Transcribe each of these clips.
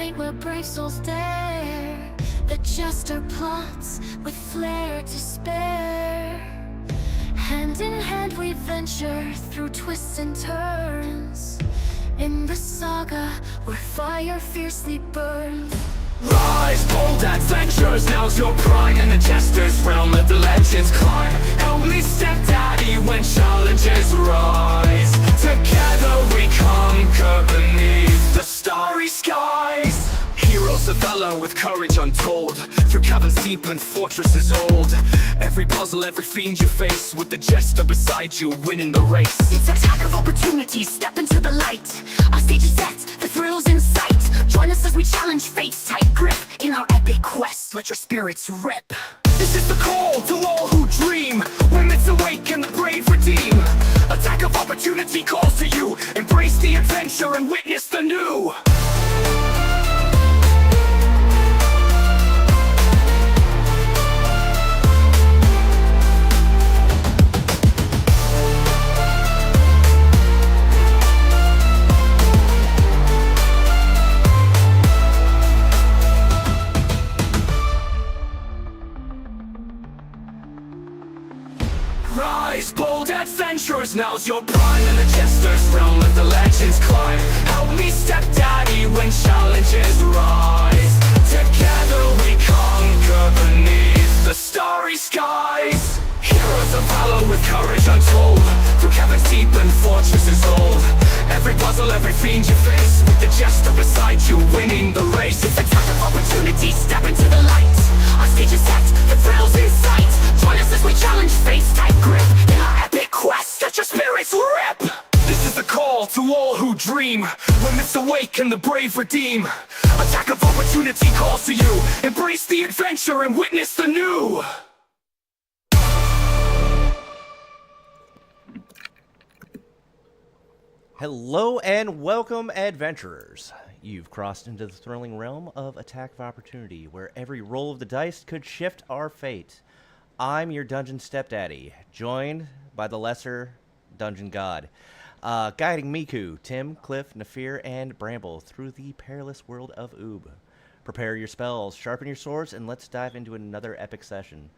fight where brave souls dare. The Jester plots with flair to spare. Hand in hand we venture through twists and turns. In the saga where fire fiercely burns. Rise, bold adventures, now's your prime. In the Jester's realm, let the legends climb. Help me stepdaddy when challenges rise. Together we conquer beneath the starry skies. Heroes of valor with courage untold. Through caverns deep and fortresses old. Every puzzle, every fiend you face, with the Jester beside you, winning the race. It's attack of opportunity, step into the light. Our stage is set, the thrills in sight. Join us as we challenge fate's tight grip. In our epic quest, let your spirits rip. This is the call to all who dream. When myths awake and the brave redeem. Attack of opportunity calls to you. Embrace the adventure and witness the new. Rise, bold adventurers, now's your prime. In the Jester's realm, let the legends climb. Help me stepdaddy when challenges rise. Together we conquer beneath the starry skies. Heroes of valor with courage untold. Through caverns deep and fortresses old. Every puzzle, every fiend you face, with the Jester beside you, winning the race. It's attack of opportunity, step into the light. Our stage is set, the thrills in sight. Join us as we challenge fate's tight grip. In our epic quest, let your spirits rip. This is the call to all who dream. When myths awake and the brave redeem. Attack of opportunity calls to you. Embrace the adventure and witness the new. Hello and welcome, adventurers. You've crossed into the thrilling realm of Attack of Opportunity, where every roll of the dice could shift our fate. I'm your dungeon stepdaddy, joined by the lesser dungeon god, guiding Miku, Tim, Cliff, Nafir, and Bramble through the perilous world of Oob. Prepare your spells, sharpen your swords, and let's dive into another epic session.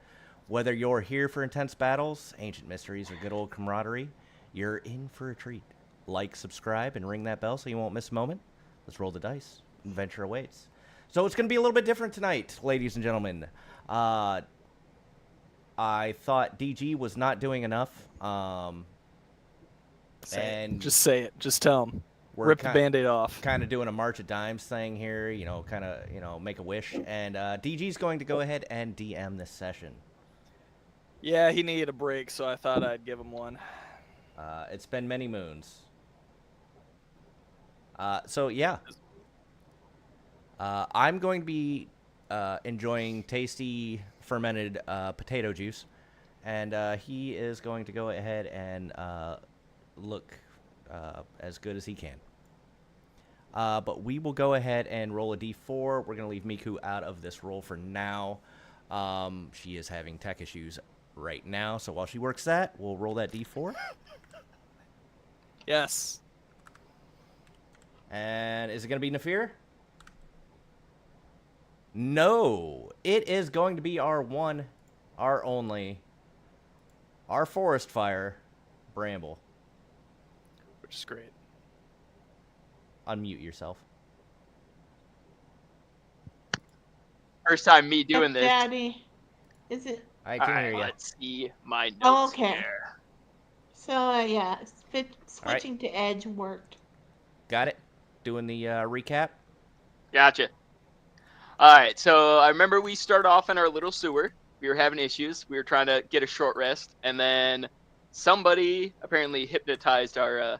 Whether you're here for intense battles, ancient mysteries, or good old camaraderie, you're in for a treat. Like, subscribe, and ring that bell so you won't miss a moment. Let's roll the dice. Adventure awaits. So it's going to be a little bit different tonight, ladies and gentlemen. I thought DG was not doing enough. And just say it. Just tell him. Rip the Band-Aid off. Kind of doing a March of Dimes thing here, you know, kind of, you know, make a wish. And DG's going to go ahead and DM this session. Yeah, he needed a break, so I thought I'd give him one. It's been many moons. So yeah, I'm going to be enjoying tasty fermented potato juice, and he is going to go ahead and look as good as he can. But we will go ahead and roll a d4. We're going to leave Miku out of this roll for now. She is having tech issues right now, so while she works that, we'll roll that d4. Yes. And is it going to be Nafir? No. It is going to be our one, our only, our forest fire, Bramble. Which is great. Unmute yourself. First time me doing this. Daddy, is it? I can hear you. Let's see my notes Oh, okay. here. So yeah, switching to Edge worked. Got it? Doing the recap? Gotcha. Alright, so I remember we started off in our little sewer. We were having issues. We were trying to get a short rest. And then somebody apparently hypnotized our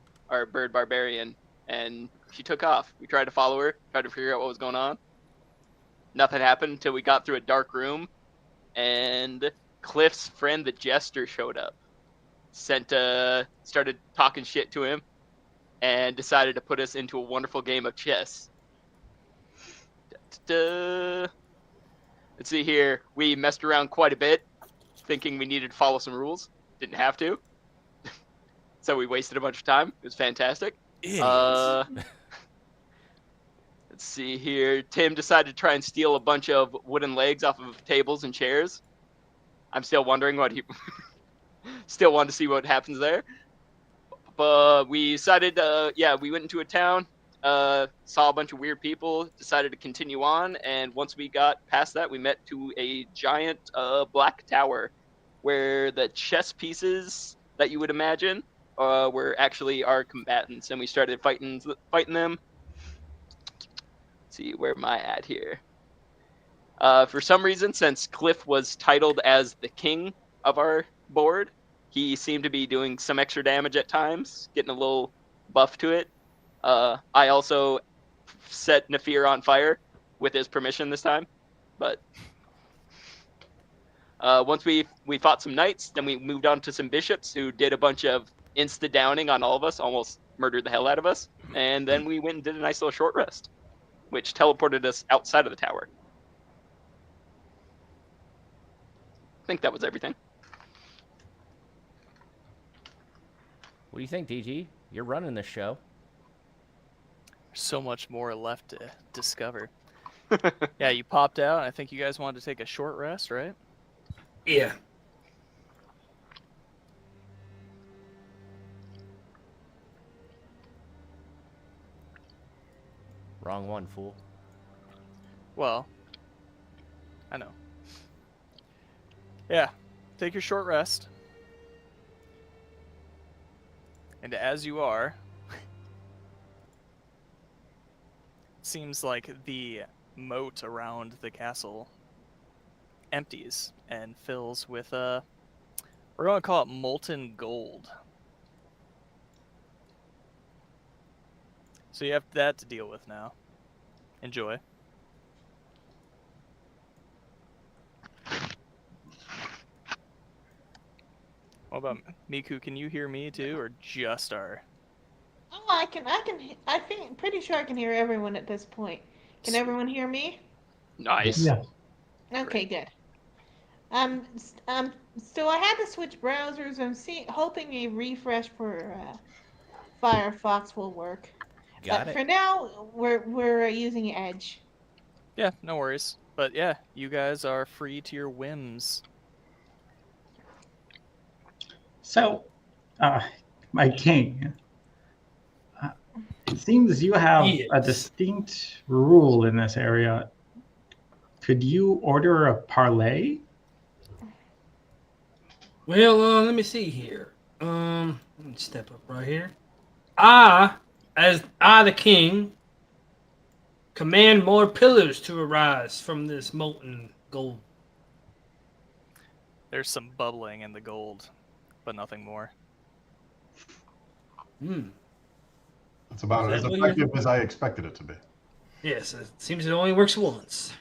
bird barbarian. And she took off. We tried to follow her. Tried to figure out what was going on. Nothing happened until we got through a dark room. And Cliff's friend, the Jester, showed up. Started talking shit to him. And decided to put us into a wonderful game of chess. Let's see here. We messed around quite a bit, thinking we needed to follow some rules. Didn't have to. So we wasted a bunch of time. It was fantastic. Let's Let's see here. Tim decided to try and steal a bunch of wooden legs off of tables and chairs. I'm still wondering what he... still want to see what happens there. But we decided, we went into a town, saw a bunch of weird people, decided to continue on, and once we got past that, we met to a giant black tower where the chess pieces that you would imagine were actually our combatants, and we started fighting them. Let's see, where am I at here? For some reason, since Cliff was titled as the king of our board, he seemed to be doing some extra damage at times, getting a little buff to it. I also set Nafir on fire with his permission this time. But once we fought some knights, then we moved on to some bishops who did a bunch of insta-downing on all of us, almost murdered the hell out of us. And then we went and did a nice little short rest, which teleported us outside of the tower. I think that was everything. What do you think, DG? You're running this show. There's so much more left to discover. Yeah, you popped out. I think you guys wanted to take a short rest, right? Yeah. Wrong one, fool. Well, I know. Yeah, take your short rest. And as you are, seems like the moat around the castle empties and fills with we're going to call it molten gold. So you have that to deal with now. Enjoy. What about Miku? Can you hear me too, or just our? Oh, I think, pretty sure I can hear everyone at this point. Can everyone hear me? Nice. Yeah. Okay, good. So I had to switch browsers. I'm hoping a refresh for Firefox will work. Got But it. for now, we're using Edge. Yeah, no worries. But yeah, you guys are free to your whims. So, my king, it seems you have a Yes. distinct rule in this area. Could you order a parlay? Well, let me see here. Let me step up right here. As the king, command more pillars to arise from this molten gold. There's some bubbling in the gold, but nothing more. It's about Is as that what effective as I expected it to be. Yes, it seems it only works once.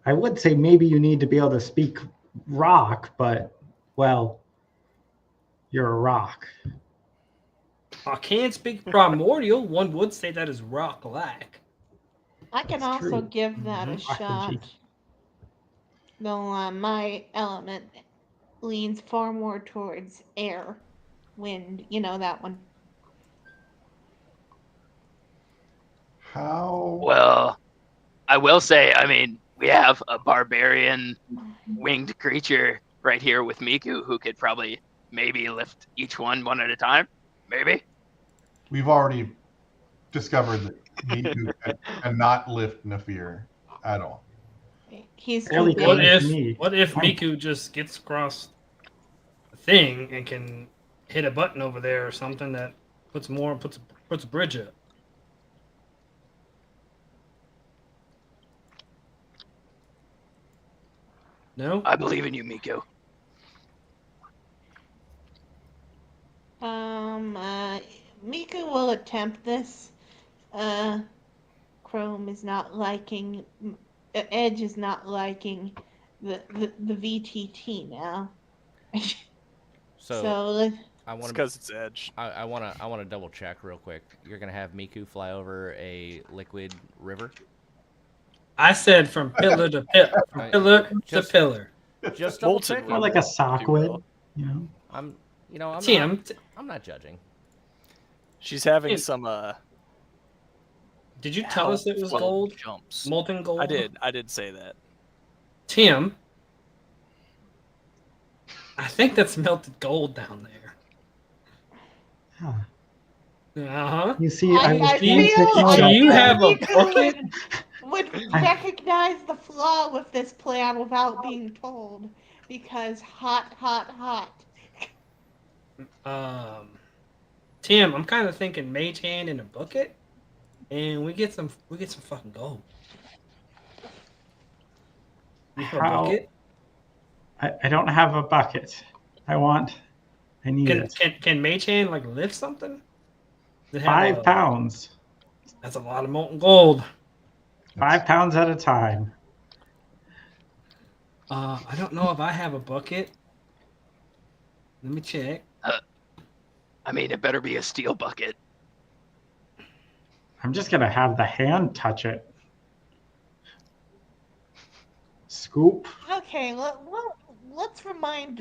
I would say maybe you need to be able to speak rock, but, well, you're a rock. I can speak primordial. One would say that is rock-like. I can That's also true. give that a Mhm. I can shot. see. Though my element leans far more towards air, wind. You know that one. How? Well, I will say, I mean, we have a barbarian winged creature right here with Miku who could probably maybe lift each one at a time. Maybe. We've already discovered that Miku cannot lift Nafir at all. He's Fairly too What big. close. if me. what if Miku just gets across the thing and can hit a button over there or something that puts a bridge up? No? I believe in you, Miku. Miku will attempt this. Chrome is not liking. Edge is not liking the VTT now. So, So I It's want to because it's Edge. I want to double check real quick. You're gonna have Miku fly over a liquid river. I said from pillar to pillar. From Right. pillar to Just- pillar. Just double Molten check. Or like a sock If you will. would, you know? I'm Tim, I'm not judging. She's having Yeah. some Did you tell us it was 12 gold? jumps. Molten gold? I did say that. Tim, I think that's melted gold down there. Huh. Uh-huh. You see, I was I being feel, Do I you feel have a Miku bucket? would I- recognize the flaw with this plan without being told, because hot. Tim, I'm kind of thinking mage hand in a bucket, and we get some fucking gold. You have a How? bucket? I don't have a bucket. I need it. Can mage hand like lift something? Does it have 5 pounds. That's a lot of molten gold. 5 pounds at a time. I don't know if I have a bucket. Let me check. I mean, it better be a steel bucket. I'm just gonna have the hand touch it. Scoop. Okay, let's remind.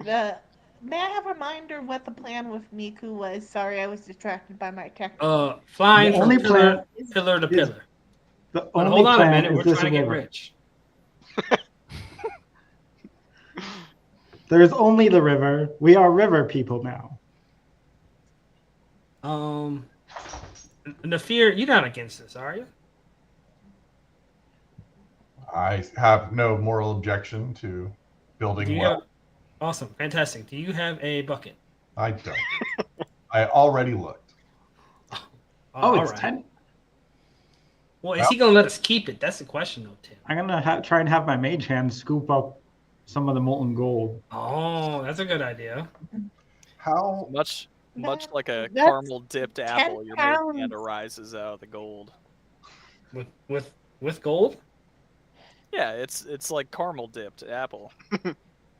May I have a reminder what the plan with Miku was? Sorry, I was distracted by my tech. Flying The from only pillar to is- pillar. The But only hold on a plan minute, is we're this trying to get river. rich. There's only the river. We are river people now. Nafir, you're not against this, are you? I have no moral objection to Do building you well. have... Awesome, fantastic. Do you have a bucket? I don't. I already looked. Oh, all it's right. 10. Well, is he gonna let us keep it? That's the question, though, Tim. I'm gonna try and have my mage hand scoop up some of the molten gold. Oh, that's a good idea. How Much like a That's caramel dipped apple, 10 your mage hand pounds. arises out of the gold. With gold? Yeah, it's like caramel dipped apple.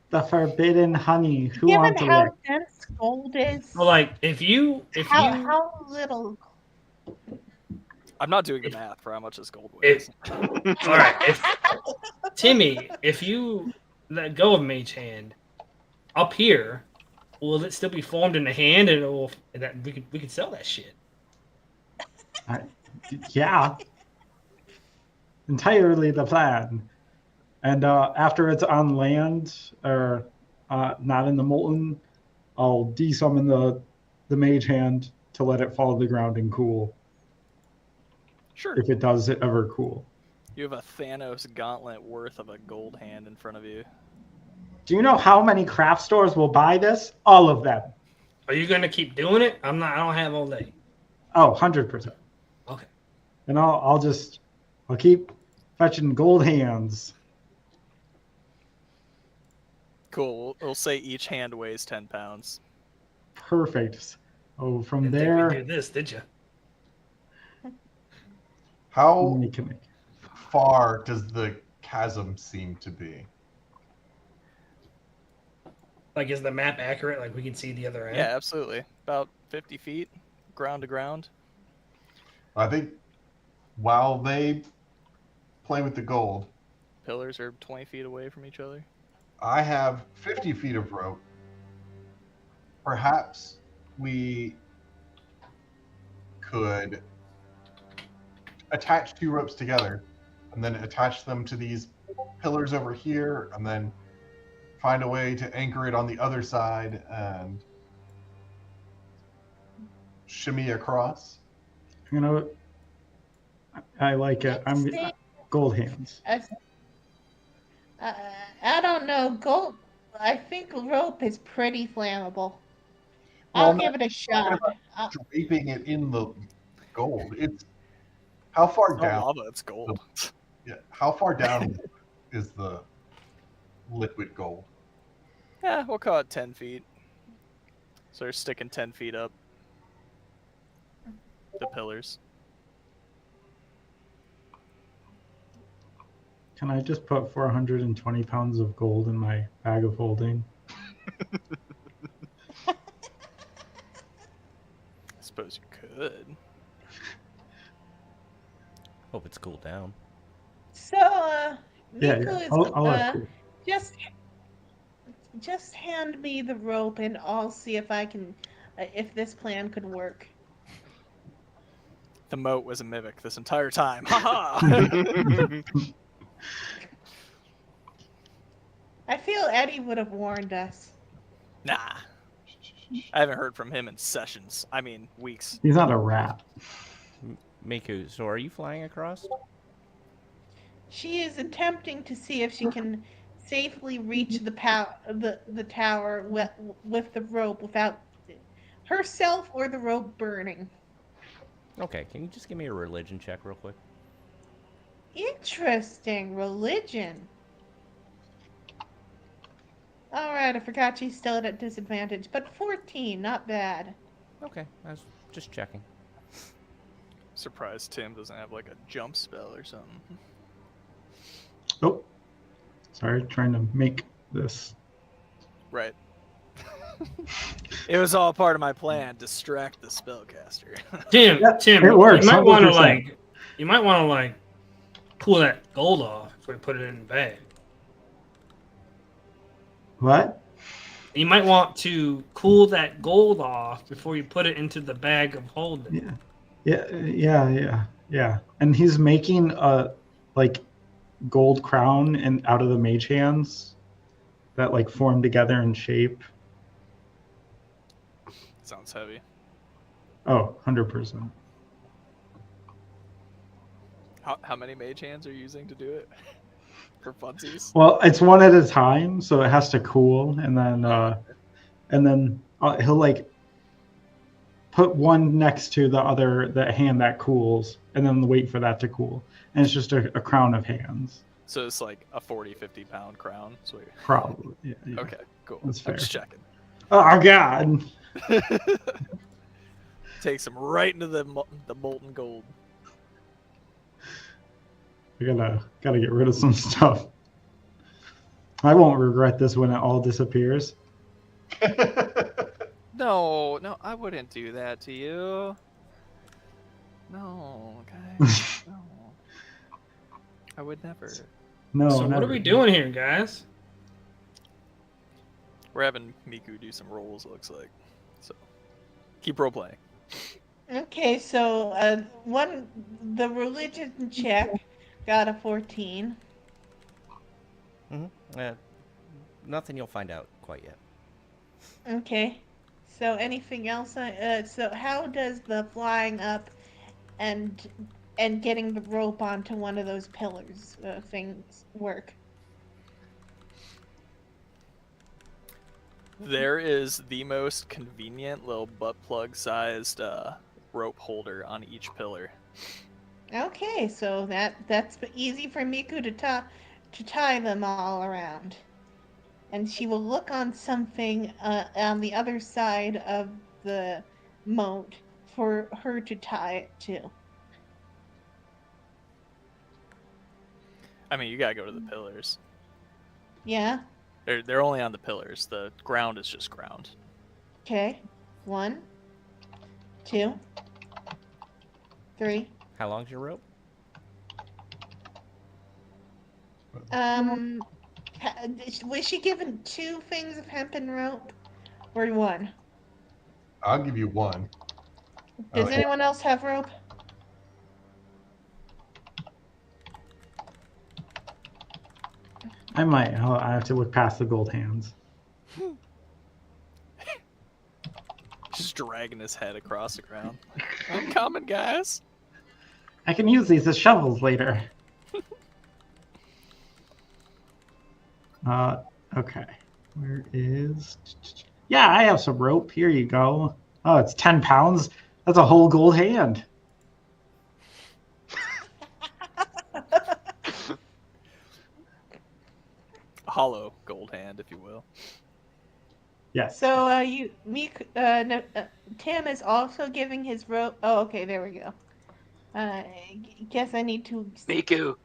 The forbidden honey. Who Given wants a how lick? dense gold is, Well, like if you how little. I'm not doing the math for how much this gold weighs. all right, Timmy, if you let go of mage hand up here, will it still be formed in the hand, and that we could sell that shit? Yeah. Entirely the plan. And after it's on land or not in the molten, I'll desummon the mage hand to let it fall to the ground and cool. Sure. If it does ever cool. You have a Thanos gauntlet worth of a gold hand in front of you. Do you know how many craft stores will buy this? All of them. Are you gonna keep doing it? I don't have all day. Oh, 100%. Okay. And I'll keep fetching gold hands. Cool. We'll say each hand weighs 10 pounds. Perfect. Oh, from Didn't there. think we'd do this, did you? how we can make- far does the chasm seem to be? Like, is the map accurate? Like, we can see the other end? Yeah, absolutely. About 50 feet, ground to ground. I think while they play with the gold, Pillars are 20 feet away from each other. I have 50 feet of rope. Perhaps we could attach 2 ropes together and then attach them to these pillars over here and then find a way to anchor it on the other side and shimmy across. You know, I like it. I'm gold hands. I don't know. Gold. I think rope is pretty flammable. I'll give it a shot. Draping it in the gold. It's how far Oh, down? lava, it's gold. Yeah, how far down is the liquid gold? Yeah, we'll call it 10 feet. So they're sticking 10 feet up the pillars. Can I just put 420 pounds of gold in my bag of holding? I suppose you could. Hope it's cooled down. So, Miku I'll let it cool. just hand me the rope and I'll see if I can, if this plan could work. The moat was a mimic this entire time. Haha! I feel Eddie would have warned us. Nah. I haven't heard from him in sessions. I mean, weeks. He's not a rat. Miku, so are you flying across? She is attempting to see if she can safely reach the tower with the rope without herself or the rope burning. Okay, can you just give me a religion check real quick? Interesting. Religion. Alright, I forgot she's still at a disadvantage, but 14, not bad. Okay, I was just checking. Surprised Tim doesn't have like a jump spell or something. Oh, sorry, trying to make this. Right. It was all part of my plan. Distract the spellcaster. Tim, Yeah, Tim, it works, you might want to 100%. like pull that gold off before you put it in the bag. What? You might want to cool that gold off before you put it into the bag of holding. Yeah. And he's making a like gold crown and out of the mage hands that like form together in shape. Sounds heavy. Oh, 100%. How many mage hands are you using to do it? For funsies? Well, it's one at a time, so it has to cool, and then he'll like put one next to the hand that cools, and then wait for that to cool, and it's just a crown of hands. So it's like a 40-50 pound crown. Sweet. Probably. Yeah. Okay, cool. That's fair. I'm just checking. Oh God! Takes him right into the molten gold. We gotta get rid of some stuff. I won't regret this when it all disappears. No, I wouldn't do that to you. No, guys, no. I would never. No. So what never. are we doing here, guys? We're having Miku do some rolls, it looks like. So, keep role playing. Okay, so the religion check got a 14. Nothing you'll find out quite yet. Okay, so anything else? So how does the flying up and getting the rope onto one of those pillars things work? There is the most convenient little butt plug sized rope holder on each pillar. Okay, so that's easy for Miku to tie them all around. And she will look on something on the other side of the moat for her to tie it to. I mean, you gotta go to the pillars. Yeah? They're only on the pillars. The ground is just ground. Okay. 1, 2, 3. How long's your rope? Was she given 2 things of hempen rope or 1? I'll give you one. Does Okay. anyone else have rope? I might. I have to look past the gold hands. Just dragging his head across the ground. I'm coming, guys. I can use these as shovels later. Okay. Where is... Yeah, I have some rope. Here you go. Oh, it's 10 pounds. That's a whole gold hand. Hollow gold hand, if you will. Yes. So Tim is also giving his rope. Oh, okay, there we go. Guess I need to. Miku,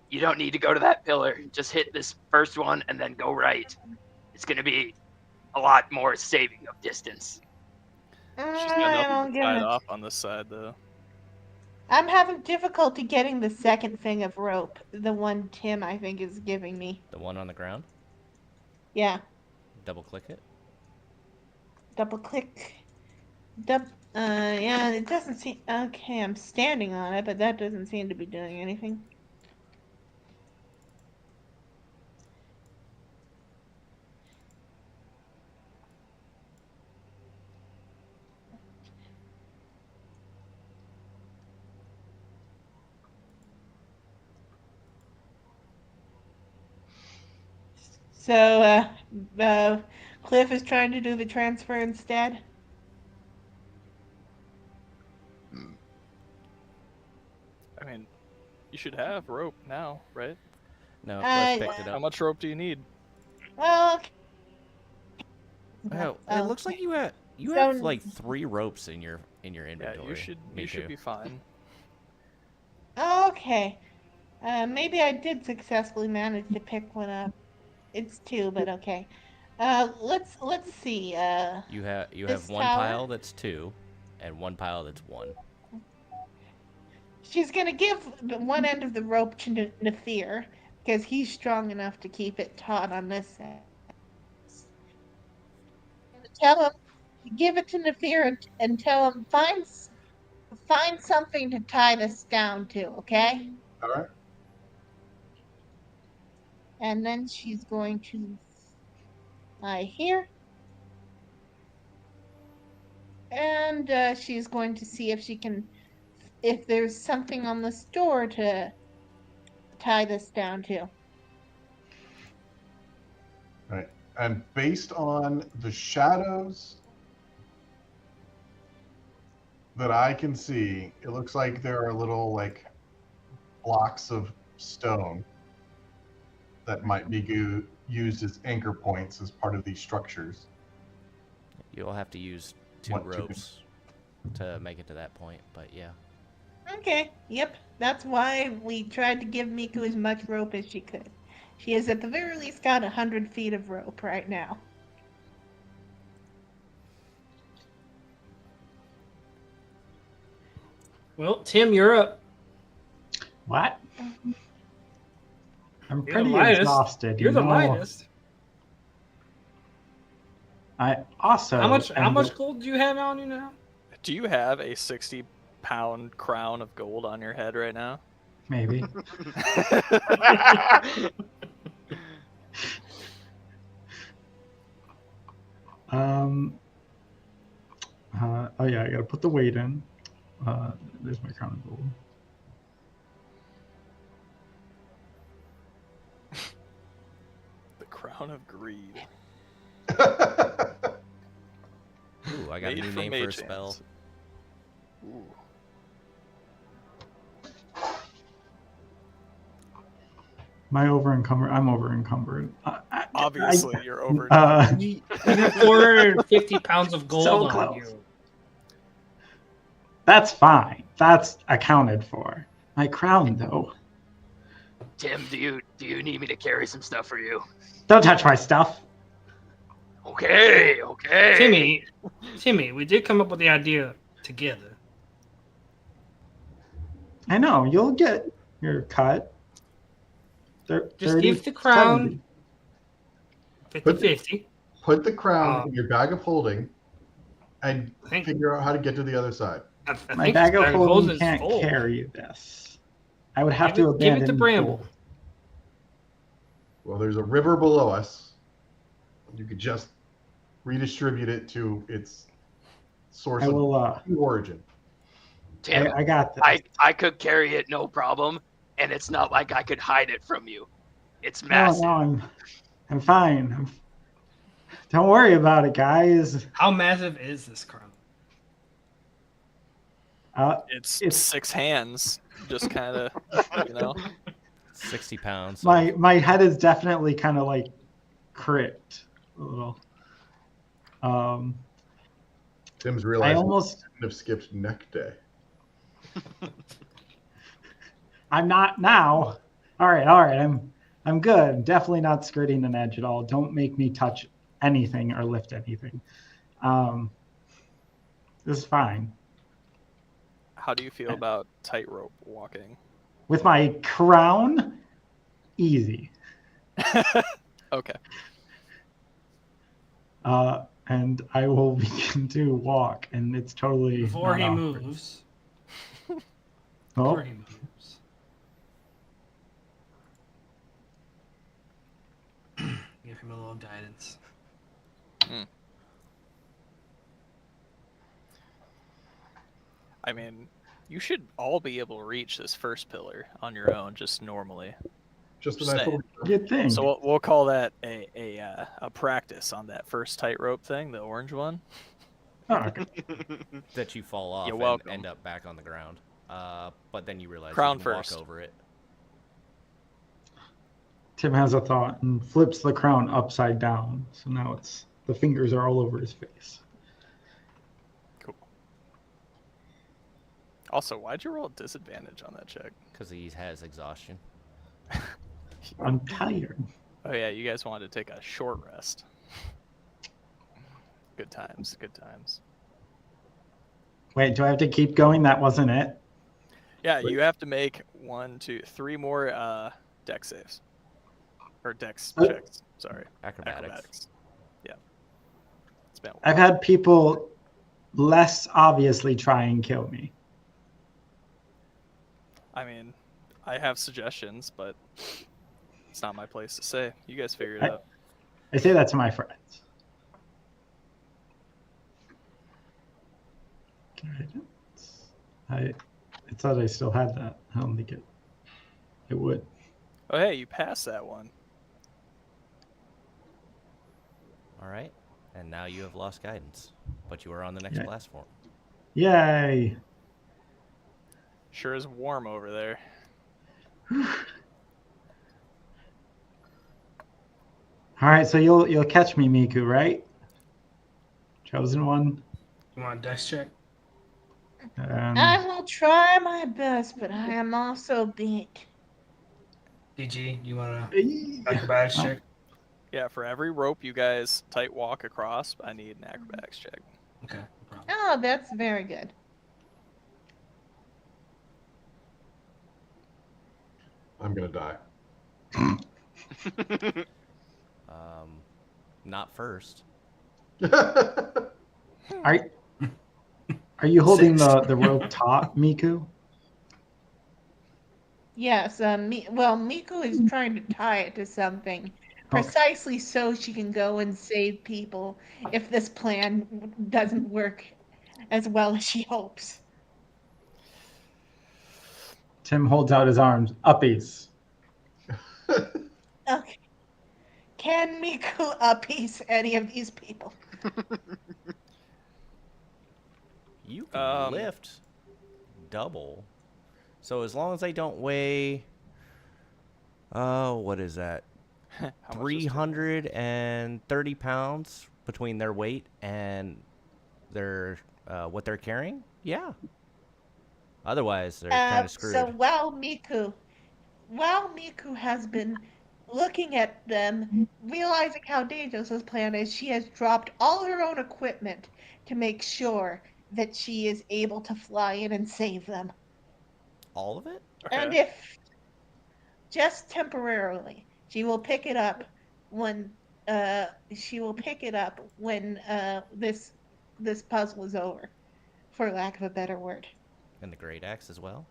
you don't need to go to that pillar. Just hit this first one and then go right. It's going to be a lot more saving of distance. She's I got don't nothing get tied it. off on this side, though. I'm having difficulty getting the second thing of rope. The one Tim, I think, is giving me. The one on the ground? Yeah. Double click it. Double click. Yeah, it doesn't seem... Okay, I'm standing on it, but that doesn't seem to be doing anything. So, Cliff is trying to do the transfer instead? I mean, you should have rope now, right? No, Uh, Cliff picked it How up. much rope do you need? Well, Oh, it looks like you have So- like 3 ropes in your Yeah, inventory. you Me should too. be fine. okay. Maybe I did successfully manage to pick one up. It's 2, but okay. Let's see. You have This one tower? pile that's 2, and one pile that's 1. She's gonna give one end of the rope to Nafir, because he's strong enough to keep it taut on this end. Tell him, give it to Nafir and tell him, find something to tie this down to, okay? All right. And then she's going to lie here. And she's going to see if there's something on this door to tie this down to. Right. And based on the shadows that I can see, it looks like there are little like blocks of stone that might be used as anchor points as part of these structures. You'll have to use 2 What, 2? ropes to make it to that point, but yeah. Okay, yep. That's why we tried to give Miku as much rope as she could. She has at the very least got 100 feet of rope right now. Well, Tim, you're up. What? I'm You're the pretty lightest. exhausted. You're you the know? lightest. I also. How much am the- gold do you have on you now? Do you have a 60-pound crown of gold on your head right now? Maybe. Oh yeah, I gotta put the weight in. There's my crown of gold. The crown of greed. Ooh, I got a Made new from name for a mage spell. hands. Ooh. I'm over encumbered. Obviously, you're over. You have 450 pounds of gold So on close. you. That's fine. That's accounted for. My crown, though. Tim, do you need me to carry some stuff for you? Don't touch my stuff. Okay. Timmy, we did come up with the idea together. I know. You'll get your cut. Just give the crown 70. 50-50. Put the crown in your bag of holding and I think- figure out how to get to the other side. I My think bag this of holding is can't full. carry this. I would have Give to it- give it abandon to the Bramble. pool. Well, there's a river below us. You could just redistribute it to its source I of will. origin. Tim, I got this. I could carry it no problem, and it's not like I could hide it from you. It's No, massive. I'm fine. Don't worry about it, guys. How massive is this crown? It's It's- 6 hands, just kind of, you know. 60 pounds. My head is definitely kind of like cricked a little. Tim's I realizing almost. he have skipped neck day. I'm not now. All right. I'm good. Definitely not skirting an edge at all. Don't make me touch anything or lift anything. This is fine. How do you feel about tightrope walking? With my crown, easy. Okay. I and I will begin to walk, and it's totally Before not he awkward. moves. Oh, Before he moves. Give him a little guidance. I mean, you should all be able to reach this first pillar on your own, just normally. Just a Just nice saying. little. good thing. So we'll call that a practice on that first tightrope thing, the orange one. Oh, okay. That you fall off You're and welcome. end up back on the ground. But then you realize Crown you can first. walk over it. Tim has a thought and flips the crown upside down. So now it's the fingers are all over his face. Cool. Also, why'd you roll a disadvantage on that check? Because he has exhaustion. I'm tired. Oh yeah, you guys wanted to take a short rest. Good times, good times. Wait, do I have to keep going? That wasn't it. Yeah, you have to make 1, 2, 3 more dex saves. Or dex checks, sorry. Acrobatics. Yeah. It's been a while. I've had people less obviously try and kill me. I mean, I have suggestions, but it's not my place to say. You guys figure it out. I say that to my friends. I thought I still had that. I don't think it would. Oh hey, you passed that one. All right. And now you have lost guidance. But you are on the next Yeah. platform. Yay! Sure is warm over there. All right, so you'll catch me, Miku, right? Chosen one. You want a dex check? I will try my best, but I am also beat. DG, you want a acrobatics check? Yeah, for every rope you guys tight walk across, I need an acrobatics check. Okay, no problem. Oh, that's very good. I'm gonna die. Not first. Are you holding the rope taut, Miku? Yes, Miku is trying to tie it to something, precisely so she can go and save people if this plan doesn't work as well as she hopes. Tim holds out his arms. Uppies. Okay. Can Miku appease any of these people? You can lift double. So as long as they don't weigh, what is that? How much is 330 pounds between their weight and their what they're carrying? Yeah. Otherwise, they're kind of screwed. So while Miku has been looking at them, realizing how dangerous this plan is, she has dropped all her own equipment to make sure that she is able to fly in and save them. All of it? And if just temporarily, she will pick it up when this puzzle is over, for lack of a better word. And the great axe as well?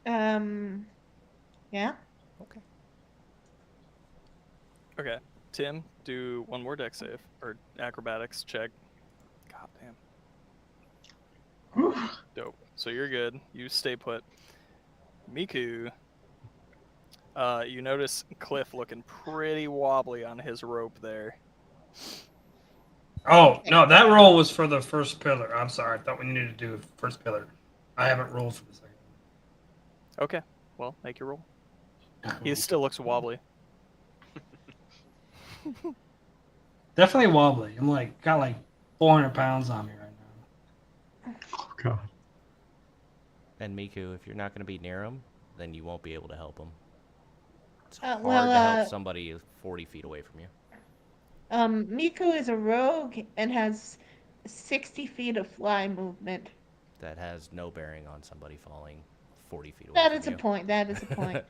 Yeah. Okay. Okay, Tim, do one more dex save or acrobatics check. God damn. Dope. So you're good. You stay put. Miku, you notice Cliff looking pretty wobbly on his rope there. Oh, no, that roll was for the first pillar. I'm sorry. I thought we needed to do the first pillar. I haven't rolled for the second. Okay, well, make your roll. He still looks wobbly. Definitely wobbly. I'm got 400 pounds on me right now. Oh God. And Miku, if you're not going to be near him, then you won't be able to help him. It's hard well, to help somebody 40 feet away from you. Miku is a rogue and has 60 feet of fly movement. That has no bearing on somebody falling 40 feet away That from is a you. point. That is a point.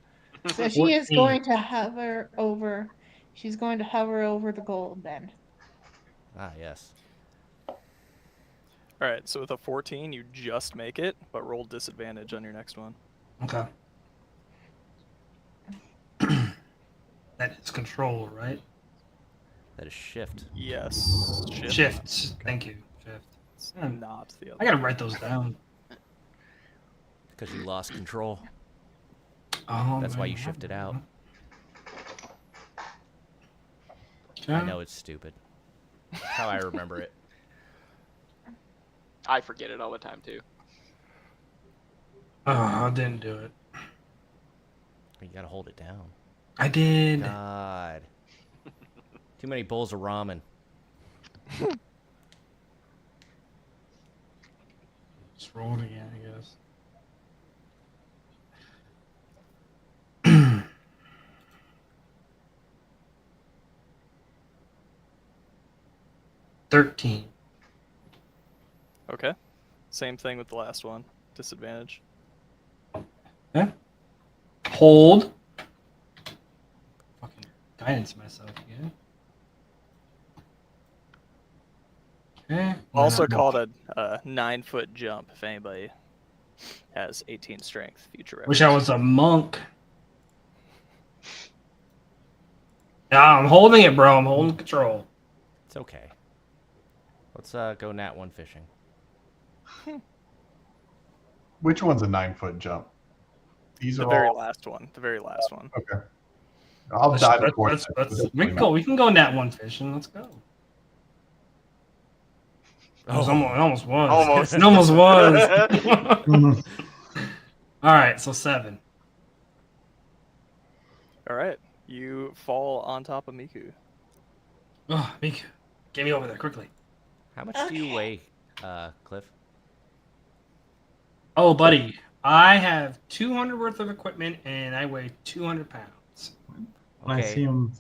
So she is 14. going to hover over. She's going to hover over the gold then. Ah, yes. All right, so with a 14, you just make it, but roll disadvantage on your next one. Okay. That is control, right? That is shift. Yes. Shifts. Thank you. Shift. It's Hmm. not the other. I gotta write those down. Because you lost control. Oh, That's why you man. shifted out. Okay. I know it's stupid. That's how I remember it. I forget it all the time too. Oh, I didn't do it. You gotta hold it down. I did. God. Too many bowls of ramen. Just roll it again, I guess. $13. Okay. Same thing with the last one. Disadvantage. Okay. Hold. Fucking guidance myself again. Okay. Also called a 9-foot jump if anybody has 18 strength. Future reference. Wish I was a monk. Yeah, I'm holding it, bro. I'm holding control. It's okay. Let's go nat 1 fishing. Which one's a 9-foot jump? These The are very all last one. The very last one. okay. I'll dive before that, so We definitely can not. go. We can go nat one fishing. Let's go. It almost was. Almost. It almost was. All right, so 7. All right. You fall on top of Miku. Oh, Miku, get me over there quickly. How much do you weigh, Cliff? Oh, buddy, I have 200 worth of equipment and I weigh 200 pounds. I see him.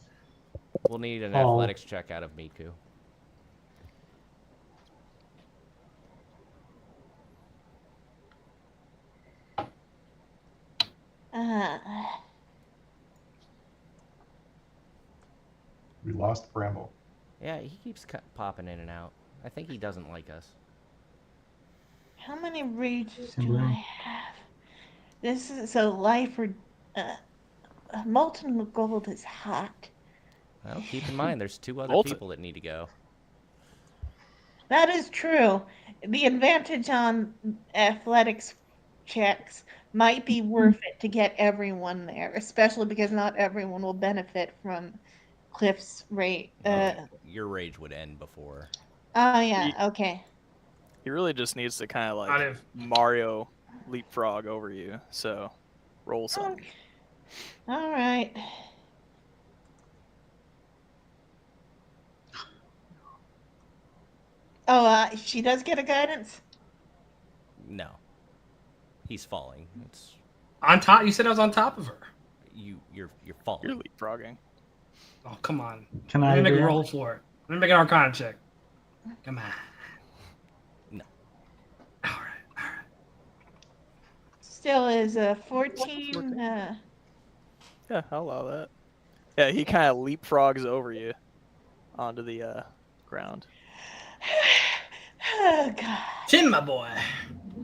We'll need an fall. athletics check out of Miku. We lost Bramble. Yeah, he keeps popping in and out. I think he doesn't like us. How many rages do Timberlane. I have? This is so life or molten gold is hot. Well, keep in mind, there's 2 other Molten. people that need to go. That is true. The advantage on athletics checks might be worth it to get everyone there, especially because not everyone will benefit from Cliff's rate. Your rage would end before. Oh yeah, okay. He really just needs to kind of Not like if- Mario leapfrog over you. So roll some. Okay. All right. Oh, she does get a guidance? No. He's falling. It's On top? You said I was on top of her. you're falling. You're leapfrogging. Oh, come on. Can Let I me make a do- roll for it. Let me make an Arcana check. Come on. No. All right. Still is a 14. Yeah, I'll allow that. Yeah, he kind of leapfrogs over you onto the ground. Oh god. Chin, my boy.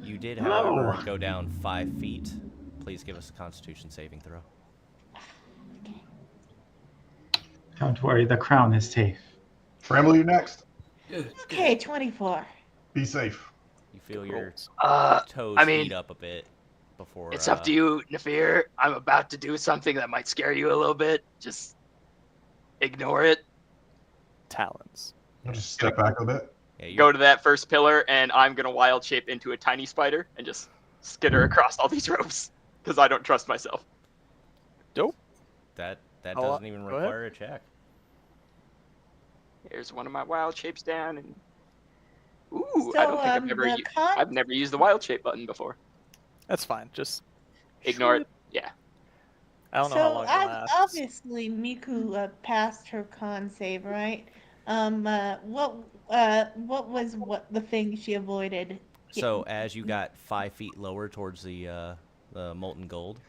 You did, however, go down 5 feet. Please give us a Constitution saving throw. Don't worry, the crown is safe. Bramble, you next. Good. Okay, 24. Be safe. You feel your toes I mean, heat up a bit before. It's up to you, Nafir. I'm about to do something that might scare you a little bit. Just ignore it. Talons. I'll just step back a bit. Yeah, you're, Go to that first pillar, and I'm gonna wild shape into a tiny spider and just skitter across all these ropes because I don't trust myself. Dope. that I'll- doesn't even go ahead. require a check. Here's one of my wild shapes down, and ooh, So, I don't think the I've never used the wild shape button before. That's fine. Just Ignore it. Yeah. I don't know how So long it lasts. obviously Miku passed her con save, right? What was the thing she avoided? So as you got 5 feet lower towards the molten gold,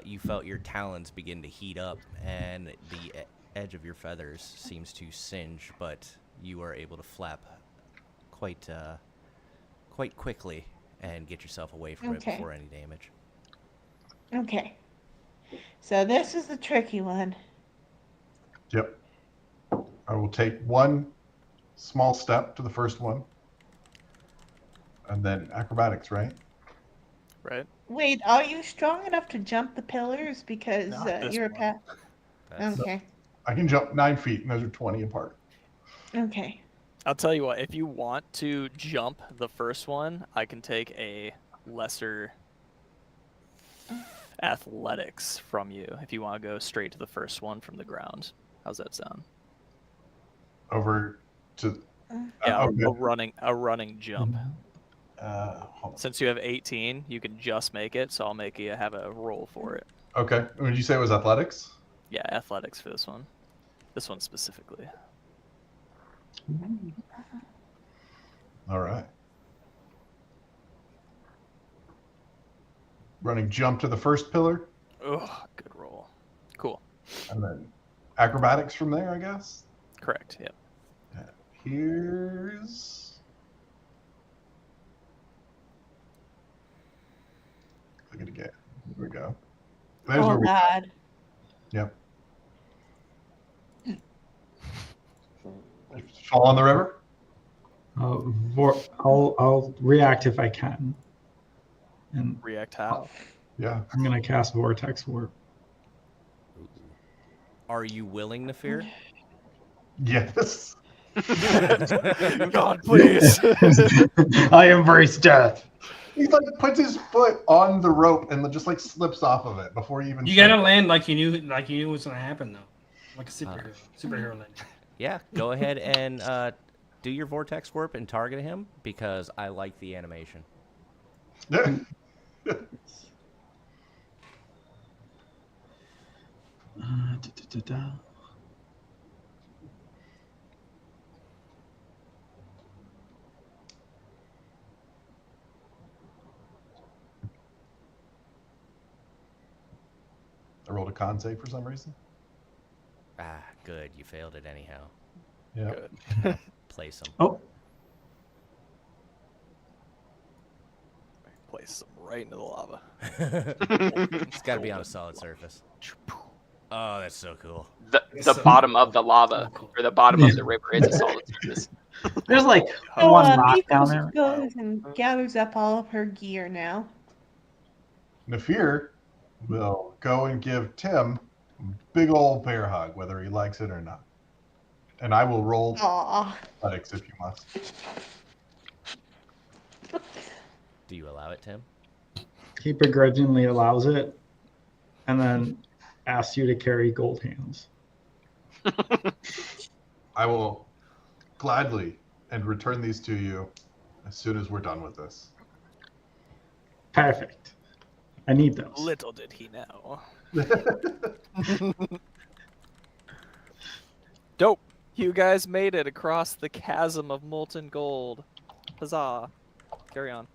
you felt your talons begin to heat up, and the edge of your feathers seems to singe, but you are able to flap quite quickly and get yourself away from it Okay. before any damage. Okay. So this is the tricky one. Yep. I will take one small step to the first one. And then acrobatics, right? Right? Wait, are you strong enough to jump the pillars? Because Not this you're a one. pet. That's, Okay. I can jump 9 feet, and those are 20 apart. Okay. I'll tell you what, if you want to jump the first one, I can take a lesser athletics from you if you want to go straight to the first one from the ground. How's that sound? Over to... Yeah, okay. a running jump. Hold on. Since you have 18, you can just make it, so I'll make you have a roll for it. Okay. Would you say it was athletics? Yeah, athletics for this one. This one specifically. All right. Running jump to the first pillar, Oh, good roll. Cool. and then acrobatics from there, I guess. Correct, yep. Here's... Click it again. Here we go. There's where Oh we... God. Yep. Fall in the river? I'll react if I can. And React how? Yeah. I'm going to cast Vortex Warp. are you willing to fear? Yes. God, please. I embrace death. He like puts his foot on the rope and just like slips off of it before he even... You gotta land like you knew what's gonna happen though, like a superhero landing. Yeah, go ahead and do your vortex warp and target him because I like the animation. Da. I rolled a con save for some reason. Ah, good. You failed it anyhow. Yeah. Good. Place him. Oh, Place them right into the lava. It's got to be on a solid surface. Oh, that's so cool. The bottom of the lava or the bottom of the river is a solid surface. there's like So, one rock down Miku there. goes and gathers up all of her gear now. Nafir will go and give Tim a big old bear hug, whether he likes it or not. And I will roll Aw. athletics if you must. Do you allow it, Tim? He begrudgingly allows it, and then asks you to carry gold hands. I will gladly and return these to you as soon as we're done with this. Perfect. I need those. Little did he know. Dope. You guys made it across the chasm of molten gold. Huzzah. Carry on.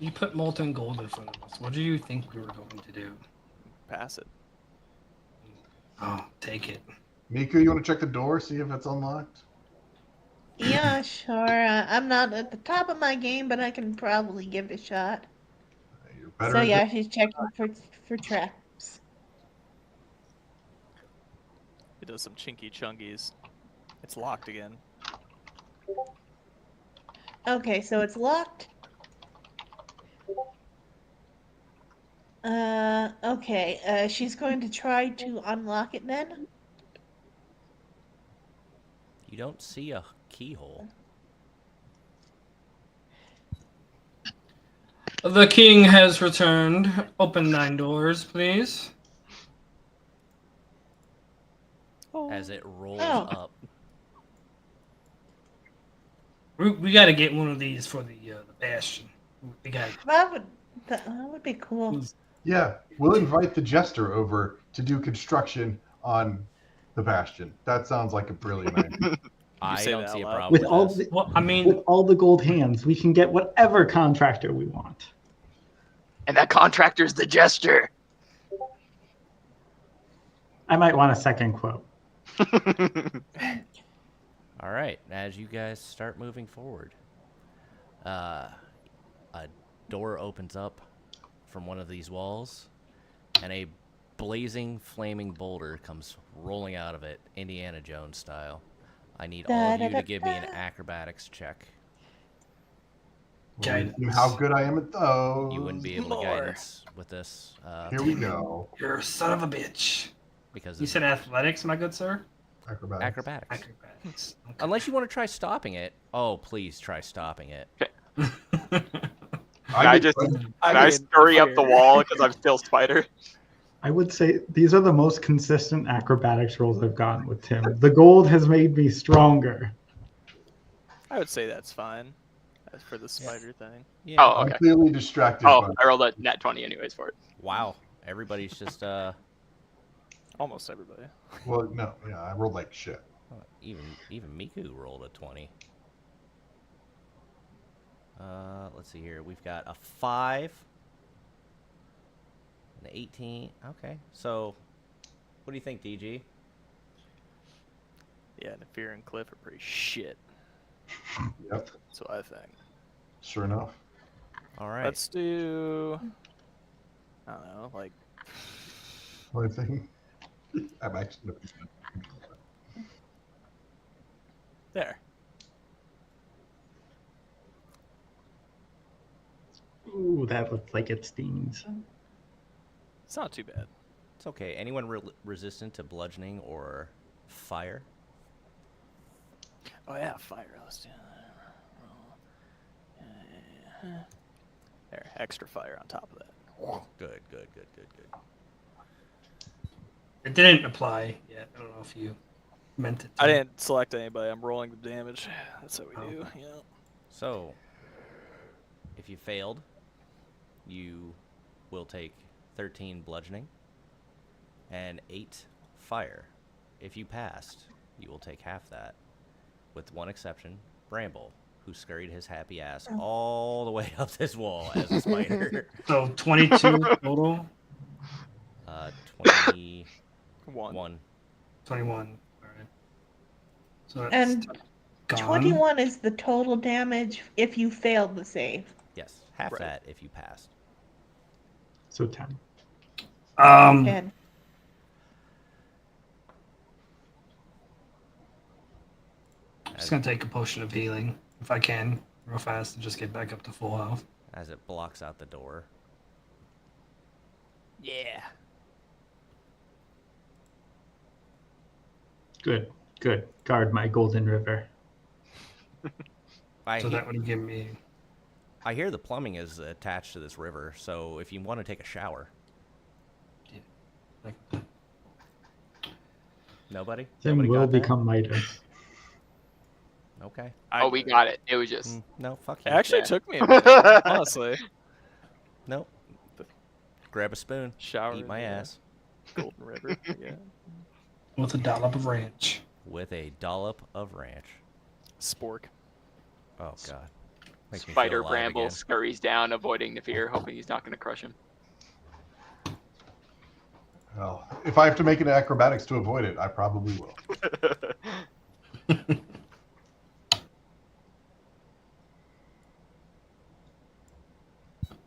You put molten gold in front of us. What do you think we were going to do? Pass it. Oh, take it. Miku, you want to check the door, see if it's unlocked? Yeah, sure. I'm not at the top of my game, but I can probably give it a shot. You're better So at yeah, this. she's checking for traps. It does some chinky chungies. It's locked again. Okay, so it's locked. Okay. She's going to try to unlock it then. You don't see a keyhole. The king has returned. Open 9 doors, please. As it rolls Oh. up. We got to get one of these for the bastion. We got. That would be cool. Yeah, we'll invite the Jester over to do construction on the bastion. That sounds like a brilliant idea. I say don't that see a out loud? problem With with all this. the, Well, I with mean, all the gold hands, we can get whatever contractor we want. And that contractor's the Jester. I might want a second quote. All All right, as you guys start moving forward, a door opens up from one of these walls, and a blazing, flaming boulder comes rolling out of it, Indiana Jones style. I need all of you to give me an acrobatics check. We'll see how good I am at those. You wouldn't be able to guidance with this. Here we go. You're a son of a bitch. Because You said athletics, my good sir? Acrobatics. acrobatics. Acrobatics. Okay. Unless you want to try stopping it. Oh, please try stopping it. I just can I scurry up the wall because I'm still spider. I would say these are the most consistent acrobatics rolls I've gotten with Tim. The gold has made me stronger. I would say that's fine. As for the spider thing. Yeah. Oh, I'm okay. clearly distracted. Oh, but I rolled a nat 20 anyways for it. Wow. Everybody's just Almost everybody. well, no, yeah, I rolled like shit. even Miku rolled a 20. Let's see here. We've got a 5, an 18. Okay. So, what do you think, DG? Yeah, Nefir and Cliff are pretty shit. Yep, That's what I think. sure enough. All right. Let's do. I don't know, like. Only thing, I'm actually. There. Ooh, that looks like it stings. It's not too bad. It's okay. Anyone resistant to bludgeoning or fire? Oh yeah, fire. Let's do that. There, extra fire on top of that. Good. It didn't apply yet. I don't know if you meant it to. I didn't select anybody. I'm rolling the damage. That's how we do. Yeah. So, if you failed, you will take 13 bludgeoning and 8 fire. If you passed, you will take half that, with one exception, Bramble, who scurried his happy ass all the way up this wall as a spider. So 22 total? 21. 21. All right. So that's And gone. 21 is the total damage if you failed the save. Yes, half Right. that if you passed. So 10. Dead. I'm just going to take a potion of healing, if I can, real fast, and just get back up to full health. As it blocks out the door. Yeah. Good. Guard my golden river. I So that would give me... I hear the plumbing is attached to this river, so if you want to take a shower. Like, Nobody? Tim Nobody will got that? become Midas. Okay. Oh, we got it. It was just. No, fuck It you. actually Yeah. took me a minute, honestly. Nope. Grab a spoon. Shower. Eat my yeah. ass. Golden River. Yeah. with a dollop of ranch. With a dollop of ranch. Spork. Oh, God. Makes me feel Spider alive Bramble again. scurries down, avoiding Nefir, hoping he's not going to crush him. Well, if I have to make an acrobatics to avoid it, I probably will.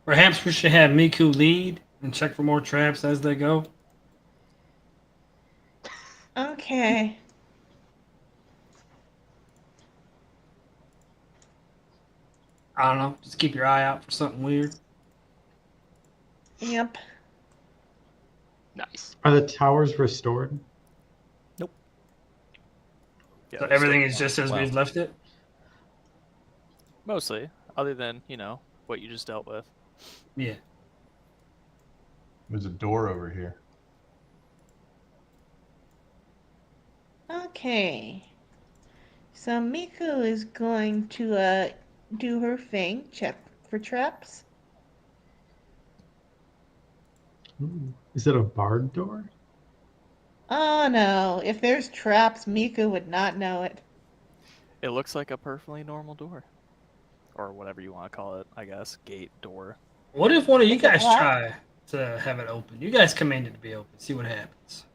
Perhaps we should have Miku lead and check for more traps as they go. Okay. I don't know. Just keep your eye out for something weird. Yep. Nice. Are the towers restored? Yeah, So there's everything still is just as Wow. we've left it? mostly, other than what you just dealt with. Yeah. There's a door over here. Okay. So Miku is going to do her thing, check for traps. Ooh. Is it a barred door? Oh no, if there's traps, Miku would not know it. It looks like a perfectly normal door. Or whatever you want to call it, I guess. Gate, door. What if one of you Is it guys locked? try to have it open? You guys command it to be open. See what happens.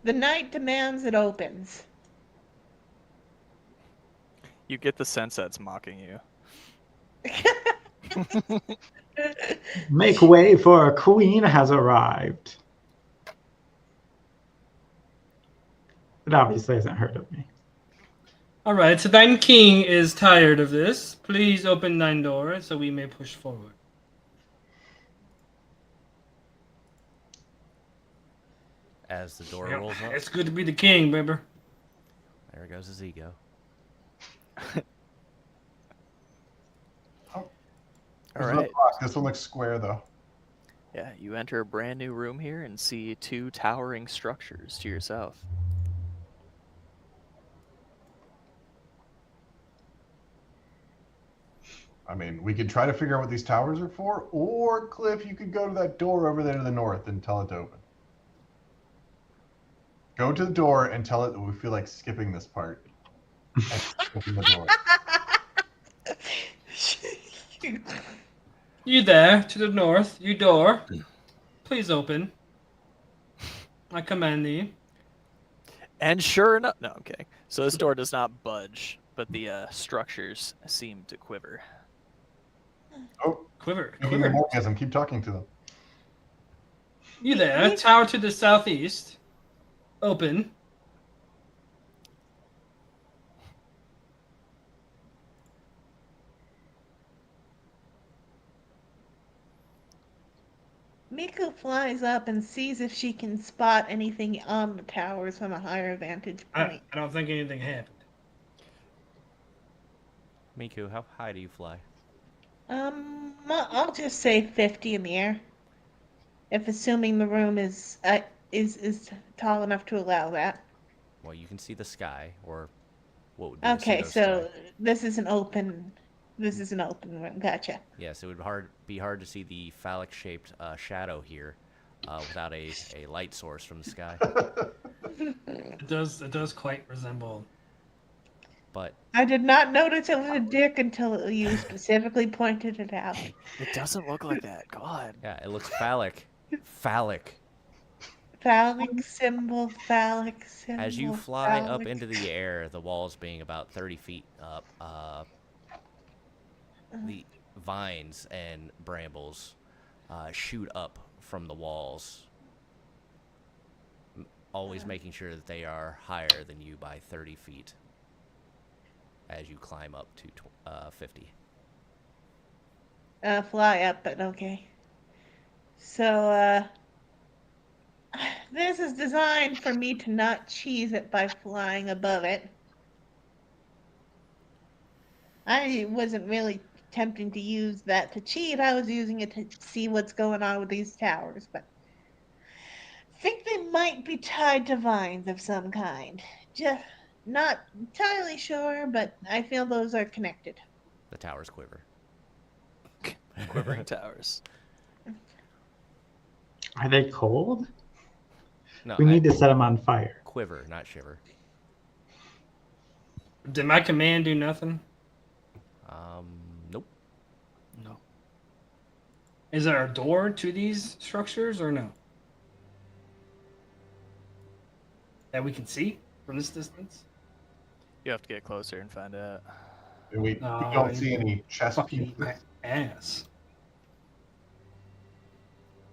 The knight demands it opens. You get the sense that's mocking you. Make way, for a queen has arrived. It obviously hasn't heard of me. All right, so thine king is tired of this. Please open thine door so we may push forward. As the door Yep, rolls up, it's good to be the king, baby. there goes his ego. There's All no right. clock. This one looks square though. Yeah, you enter a brand new room here and see two towering structures to your south. I mean, we could try to figure out what these towers are for, or Cliff, you could go to that door over there to the north and tell it to open. Go to the door and tell it that we feel like skipping this part. And open the door. You there, to the north, you door. Please open. I command thee. And sure enough, no, I'm kidding. So this door does not budge, but the structures seem to quiver. Oh, Quiver, give me an quiver. orgasm. Keep talking to them. You there, tower to the southeast. Open. Miku flies up and sees if she can spot anything on the towers from a higher vantage point. I don't think anything happened. Miku, how high do you fly? I'll just say 50 in the air. If assuming the room is tall enough to allow that. Well, you can see the sky, or what would be the Okay, pseudo so this is an open room. Gotcha. Yes, it would be hard to see the phallic-shaped shadow here without a light source from the sky. It does quite resemble. But I did not notice it was a dick until you specifically pointed it out. It doesn't look like that. God. yeah, it looks phallic. Phallic. Phallic symbol, phallic symbol. As you fly up phallic- into the air, the walls being about 30 feet up, the vines and brambles shoot up from the walls, always making sure that they are higher than you by 30 feet as you climb up to 50. Fly up, but okay. So, this is designed for me to not cheese it by flying above it. I wasn't really attempting to use that to cheat. I was using it to see what's going on with these towers, but I think they might be tied to vines of some kind. Just not entirely sure, but I feel those are connected. The towers quiver. Quivering towers. Are they cold? No, We need to set them on fire. quiver, not shiver. Did my command do nothing? Nope. No. Is there a door to these structures or no? That we can see from this distance? You have to get closer and find out. And we No, don't see any chess Fucking pieces. eat my ass.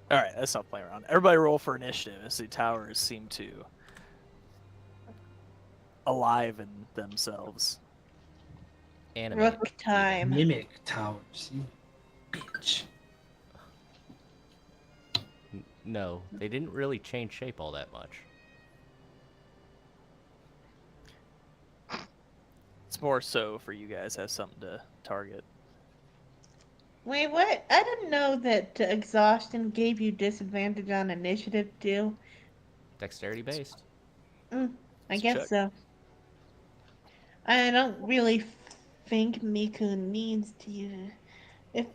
All right, let's not play around. Everybody roll for initiative as the towers seem to aliven themselves. Animate. Rook time. Mimic towers, you bitch. No, they didn't really change shape all that much. It's more so for you guys have something to target. Wait, what? I didn't know that exhaustion gave you disadvantage on initiative too. Dexterity based. I Let's guess check. so. I don't really think Miku needs to use it.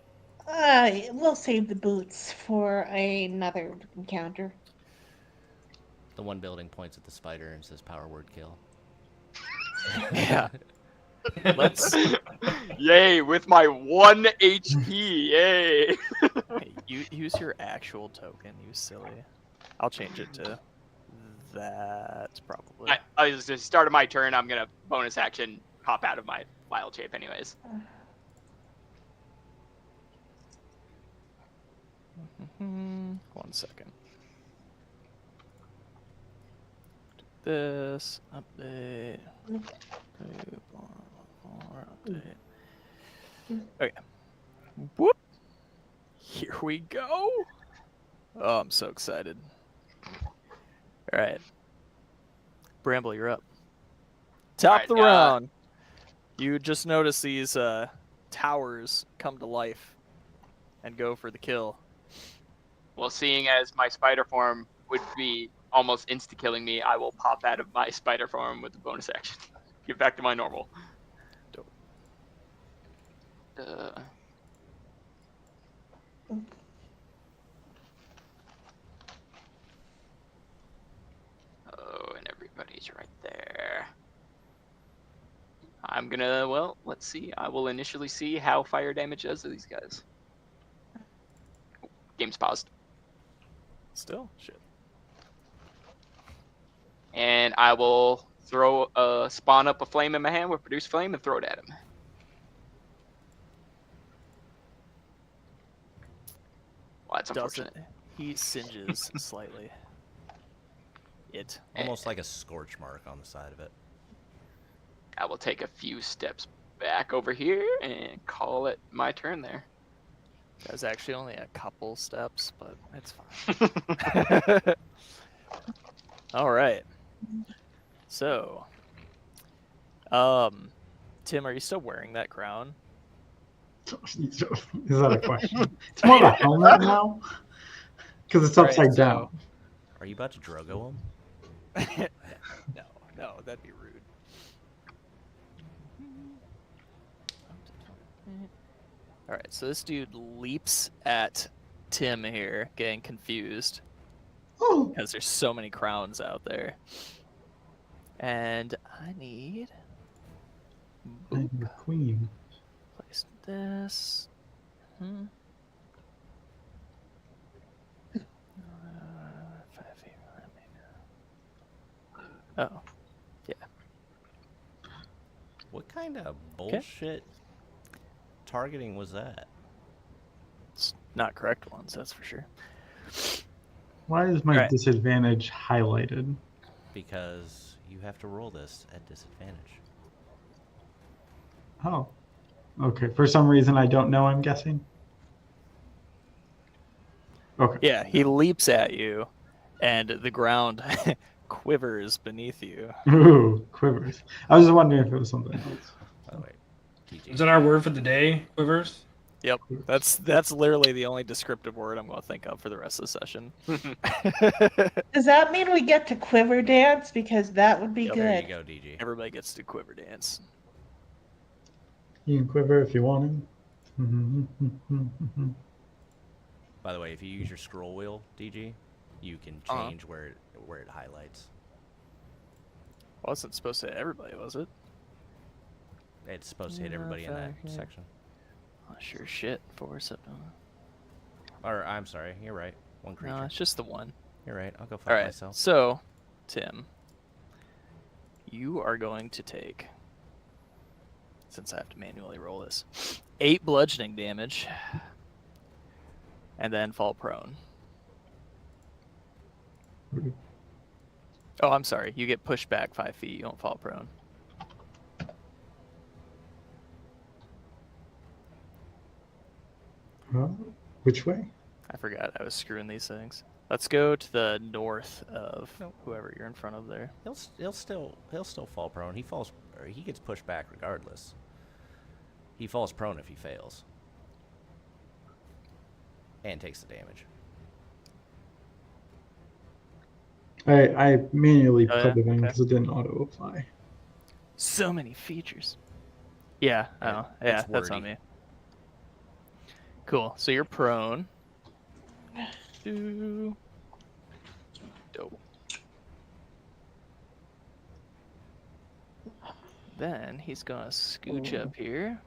If we'll save the boots for another encounter. The one building points at the spider and says power word kill. Yeah. Let's Yay, with my 1 HP, yay! hey, use your actual token, you silly. I'll change it to That's probably. I was just start of my turn. I'm gonna bonus action pop out of my wild shape, anyways. One second. Do this update. Update. Okay. Whoop. Here we go. Oh, I'm so excited. All right. Bramble, you're up. Top All right, the round. You just notice these towers come to life and go for the kill. Well, seeing as my spider form would be almost insta-killing me, I will pop out of my spider form with the bonus action. Get back to my normal. Dope. Oh, and everybody's right there. I'm gonna, well, let's see. I will initially see how fire damage does to these guys. Oh, game's paused. Still? Shit. And I will spawn up a flame in my hand with produce flame and throw it at him. Well, that's unfortunate. He singes slightly. Almost like a scorch mark on the side of it. I will take a few steps back over here and call it my turn there. That was actually only a couple steps, but it's fine. All right. So, Tim, are you still wearing that crown? Is that a question? It's more of a helmet now because it's upside down. Are you about to Drogo him? No, that'd be rude. All right, so this dude leaps at Tim here, getting confused because there's so many crowns out there. And I need And your queen. place this. Oh, yeah. What kind of bullshit targeting was that? It's not correct ones, that's for sure. Why is my Right. disadvantage highlighted? Because you have to roll this at disadvantage. Oh. Okay. For some reason I don't know, I'm guessing. Okay. Yeah, he leaps at you, and the ground quivers beneath you. Ooh, quivers. I was wondering if it was something else. By the way, TG. Is that our word for the day? Quivers. Yep, that's literally the only descriptive word I'm going to think of for the rest of the session. Does that mean we get to quiver dance? Because that would be There good. you go, DG. Everybody gets to quiver dance. You can quiver if you want to. By the way, if you use your scroll wheel, DG, you can change where it highlights. Wasn't supposed to hit everybody, was it? It's supposed to hit everybody in that section. Oh, sure shit. 4 September. Or I'm sorry, you're right. One creature. No, it's just the one. You're right. I'll go All fuck right. myself. So, Tim, you are going to take, since I have to manually roll this, 8 bludgeoning damage, and then fall prone. Oh, I'm sorry. You get pushed back 5 feet. You don't fall prone. Which way? I forgot I was screwing these things. Let's go to the north of whoever you're in front of there. He'll still fall prone. He falls, or he gets pushed back regardless. He falls prone if he fails, and takes the damage. I manually Oh, put yeah? it in Okay. because it didn't auto apply. So many features. Yeah, oh, yeah, It's that's on wordy. me. Cool. So you're prone. Dope. Then he's gonna scooch up here.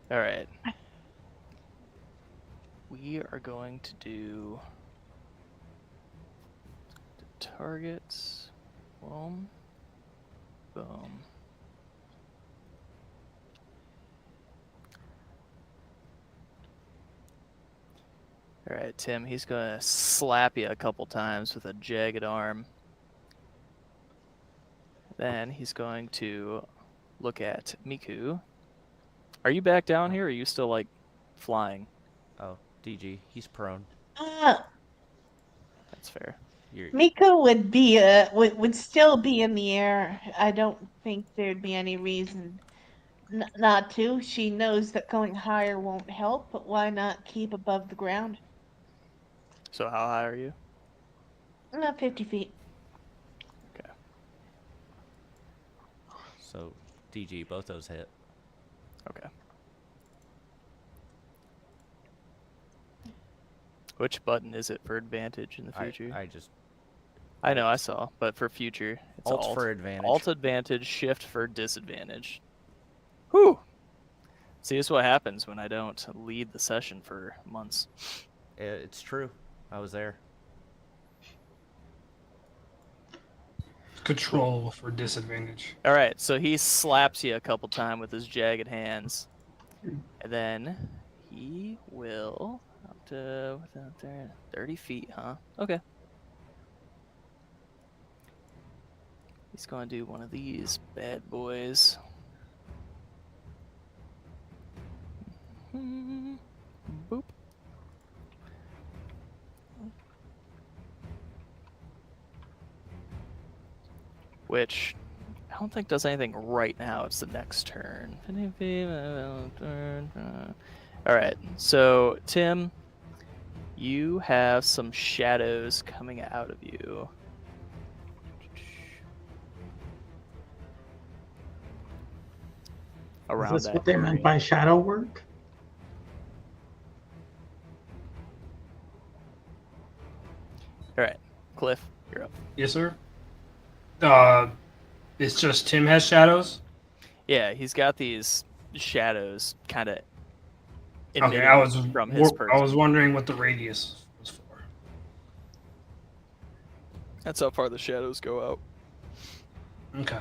All right. We we are going to do the targets. Boom. Boom. All right, Tim, he's going to slap you a couple times with a jagged arm. Then he's going to look at Miku. Are you back down here, or are you still, like, flying? Oh, DG, he's prone. That's fair. Miko would still be in the air. I don't think there'd be any reason not to. She knows that going higher won't help, but why not keep above the ground? So how high are you? 50 feet. Okay. So, DG, both those hit. Okay. Which button is it for advantage in the future? I know, I saw, but for future, it's Alt for advantage. Alt advantage, shift for disadvantage. Whew! See, this is what happens when I don't lead the session for months. It's true. I was there. Control for disadvantage. All right, so he slaps you a couple times with his jagged hands, and then he will up to 30 feet, huh? Okay. He's going to do one of these bad boys. Boop. Which I don't think does anything right now. It's the next turn. Alright, so Tim, you have some shadows coming out of you. Around Is this that what they meant area. by shadow work? Alright, Cliff, you're up. Yes, sir. It's just Tim has shadows. Yeah, he's got these shadows kind of Okay, I was from his person. I was wondering what the radius was for. That's how far the shadows go out. Okay.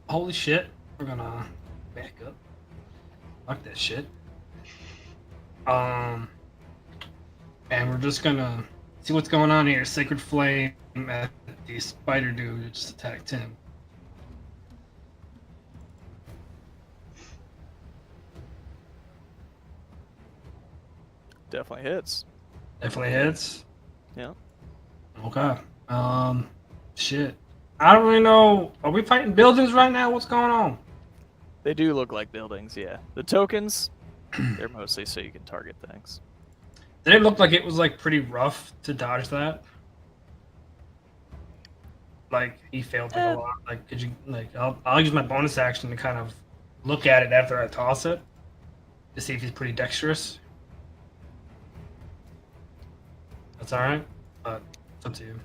Holy shit. We're gonna back up. Fuck that shit. And we're just gonna see what's going on here. Sacred Flame at the spider dude that just attacked him. Definitely hits. Definitely hits. Yeah. Okay. Shit. I don't really know. Are we fighting buildings right now? What's going on? They do look like buildings, yeah. The tokens, they're mostly so you can target things. Did it look like it was like pretty rough to dodge that? Like he failed like a lot. Like could you like I'll use my bonus action to kind of look at it after I toss it to see if he's pretty dexterous. That's all right, but it's up to you.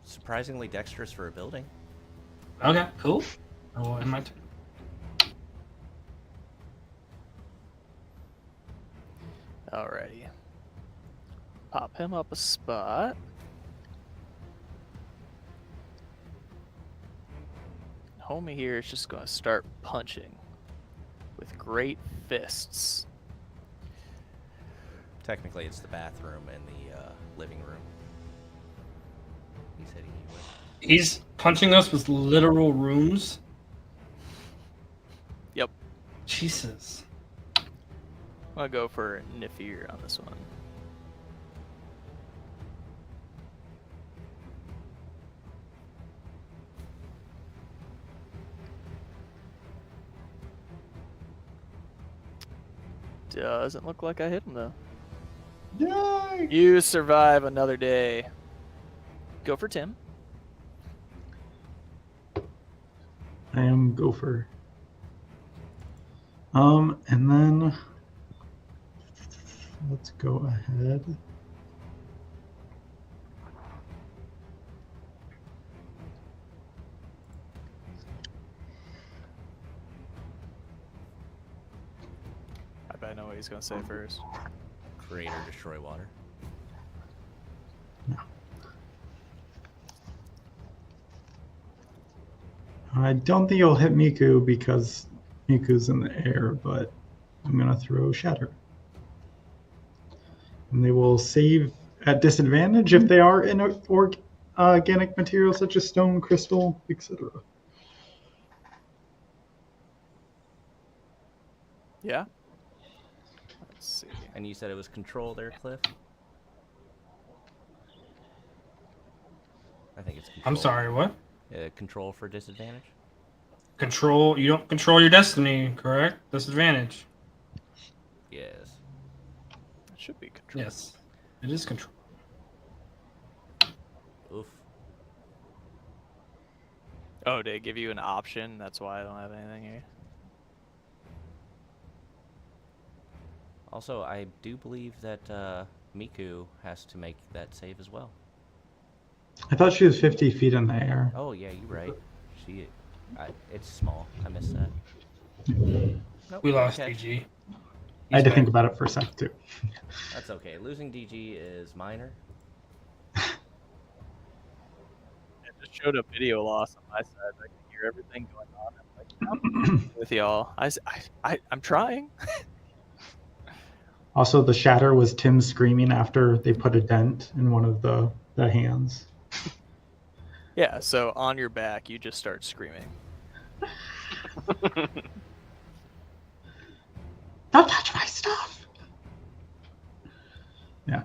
Surprisingly dexterous for a building. Okay, cool. Oh, in my turn. Alrighty. Pop him up a spot. Homie here is just going to start punching with great fists. Technically, it's the bathroom and the living room. He's hitting you with. He's punching us with literal rooms. Yep. Jesus. I'll go for Nifir on this one. Doesn't look like I hit him though. Yay! You survive another day. Go for Tim. I am gopher. And then let's go ahead. he's gonna say first. Create or destroy water. I don't think you'll hit Miku because Miku's in the air, but I'm going to throw Shatter. And they will save at disadvantage if they are in organic material such as stone, crystal, etc. Yeah. Let's see. And you said it was control there, Cliff? I think it's control. I'm sorry, what? Control for disadvantage? Control. You don't control your destiny, correct? Disadvantage. Yes. It should be control. Yes. It is control. Oof. Oh, did it give you an option? That's why I don't have anything here. Also, I do believe that Miku has to make that save as well. I thought she was 50 feet in the air. Oh, yeah, you're right. It's small. I missed that. Nope, We lost okay. DG. I had to think about it for a sec, too. That's okay. Losing DG is minor. It just showed a video loss on my side. I can hear everything going on. I'm like, I'm with y'all. I'm trying. Also, the shatter was Tim screaming after they put a dent in one of the hands. Yeah, so on your back, you just start screaming. Don't touch my stuff! Yeah.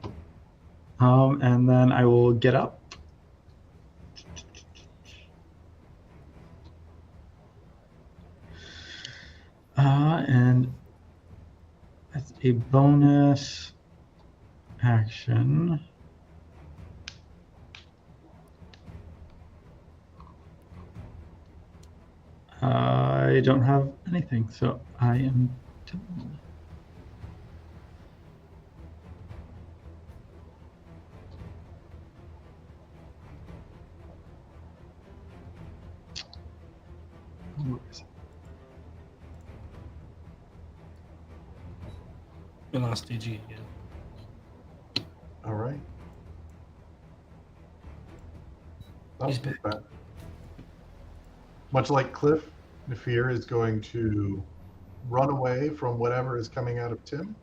And then I will get up. And that's a bonus action. I don't have anything, so I am done. Where is it? We lost DG again. All right. He's Not back. bad. Much like Cliff, Nafir is going to run away from whatever is coming out of Tim.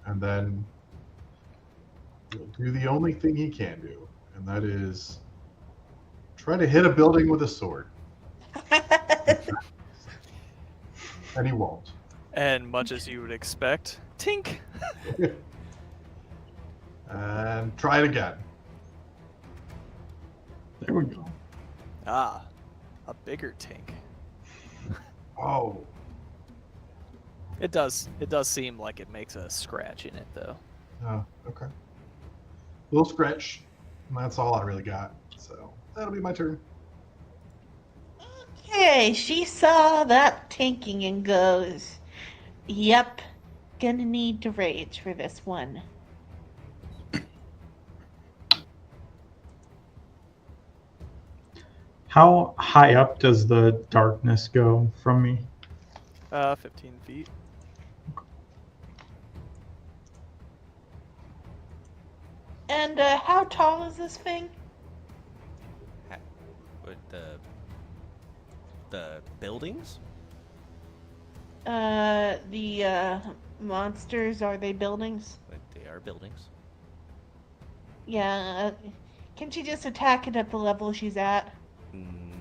And then he'll do the only thing he can do, and that is try to hit a building with a sword. And he won't. And much as you would expect, tink. And try it again. There we go. Ah, a bigger tink. Oh, It does seem like it makes a scratch in it though. oh, okay. Little scratch. And that's all I really got. So that'll be my turn. Okay, she saw that tinking and goes, yep, gonna need to rage for this one. How high up does the darkness go from me? 15 feet. And how tall is this thing? With the buildings? The monsters, are they buildings? They are buildings. Yeah, can she just attack it at the level she's at?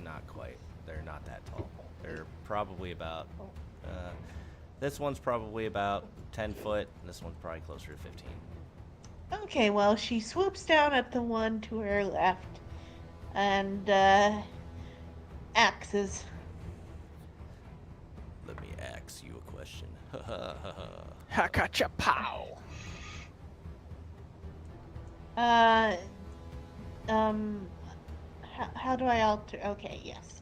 Not quite. They're not that tall. They're probably about. This one's probably about 10 foot. And this one's probably closer to 15. Okay, well, she swoops down at the one to her left and axes. Let me ask you a question. Hakacha pow. How do I alter? Okay, yes.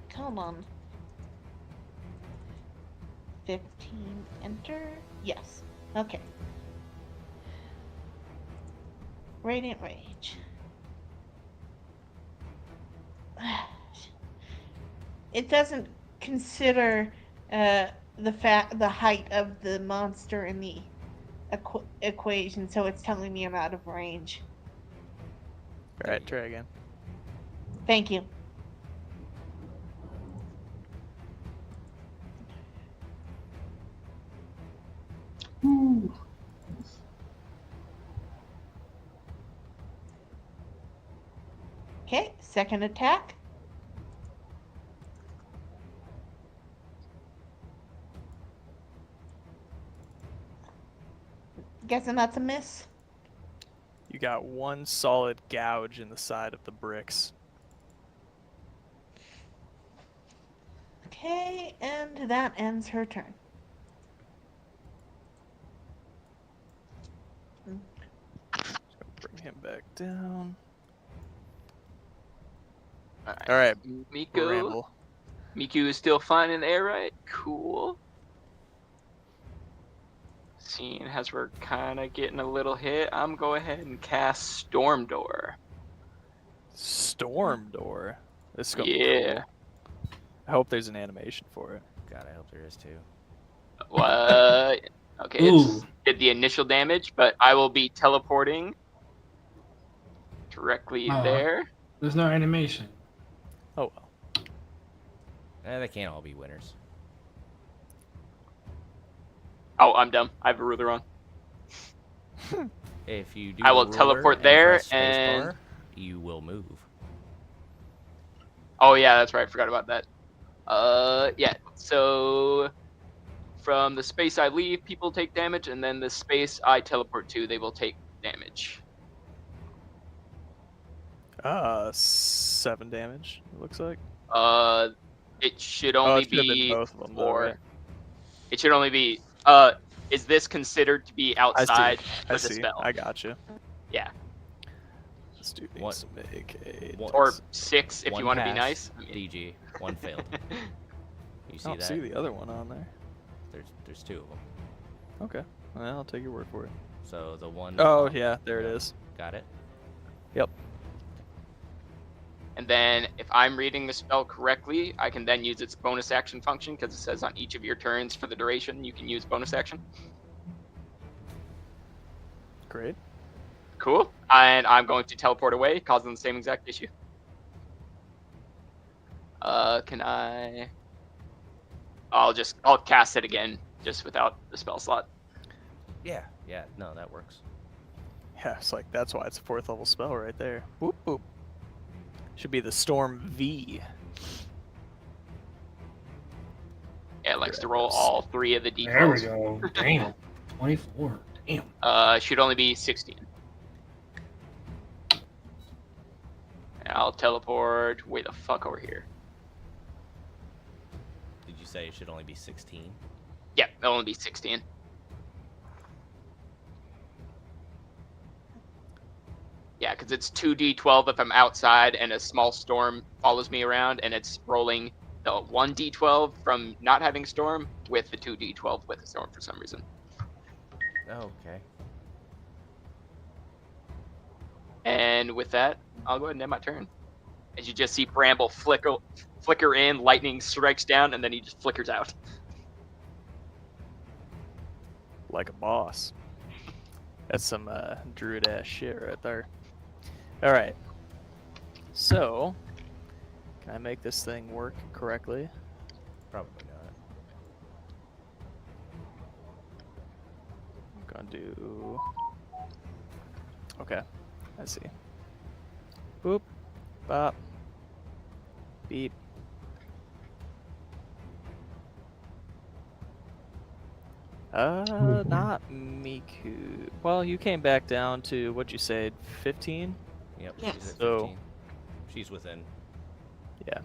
Come on. 15, enter? Yes. Okay. Radiant Rage. it doesn't consider the height of the monster in the equation, so it's telling me I'm out of range. All right, try again. Thank you. Ooh. Okay, second attack. Guessing that's a miss. You got one solid gouge in the side of the bricks. Okay, and that ends her turn. Bring him back down. All All right, Miku. Ramble. Miku is still fine in the air, right? Cool. Seeing as we're kind of getting a little hit, I'm go ahead and cast Storm Door. Storm Door. This is gonna be Yeah. cool. I hope there's an animation for it. God, I hope there is too. What? Okay, Ooh. it did the initial damage, but I will be teleporting directly there. There's no animation. Oh well. They can't all be winners. Oh, I'm dumb. I have a ruler on. If you do, I will the ruler teleport and there, press space and- bar, you will move. Oh yeah, that's right. I forgot about that. Yeah. So from the space I leave, people take damage, and then the space I teleport to, they will take damage. 7 damage. It looks like. It should Oh, only it should have been be both of them, though, 4. right? It should only be. Is this considered to be outside I for the see. spell? I got you. Yeah. This dude What- needs to make a. what- Or 6 if One you want to be pass, nice. I mean, DG, one failed. You I see don't that? see the other one on there. There's 2 of them. Okay. Well, I'll take your word for it. So the one. Oh yeah, there it is. Got it. Yep. And then if I'm reading the spell correctly, I can then use its bonus action function because it says on each of your turns for the duration you can use bonus action. Great. Cool. And I'm going to teleport away, causing the same exact issue. Can I? I'll cast it again, just without the spell slot. Yeah. No, that works. Yeah, it's like that's why it's a 4th level spell right there. Whoop whoop. Should be the Storm V. Yeah, it likes to roll all 3 of the d12s. There we go. Damn. 24. Damn. Should only be 16. And I'll teleport way the fuck over here. Did you say it should only be 16? Yeah, it'll only be 16. Yeah, because it's 2d12 if I'm outside and a small storm follows me around, and it's rolling the 1d12 from not having storm with the 2d12 with a storm for some reason. Okay. And with that, I'll go ahead and end my turn. As you just see Bramble flicker in, lightning strikes down, and then he just flickers out. Like a boss. That's some druid ass shit right there. Alright. So, can I make this thing work correctly? Probably not. I'm gonna do. Okay, I see. Boop, bop, beep. Not Miku. Well, you came back down to what'd you say, 15? Yep. Yes. She's at So- 15. She's within. Yeah.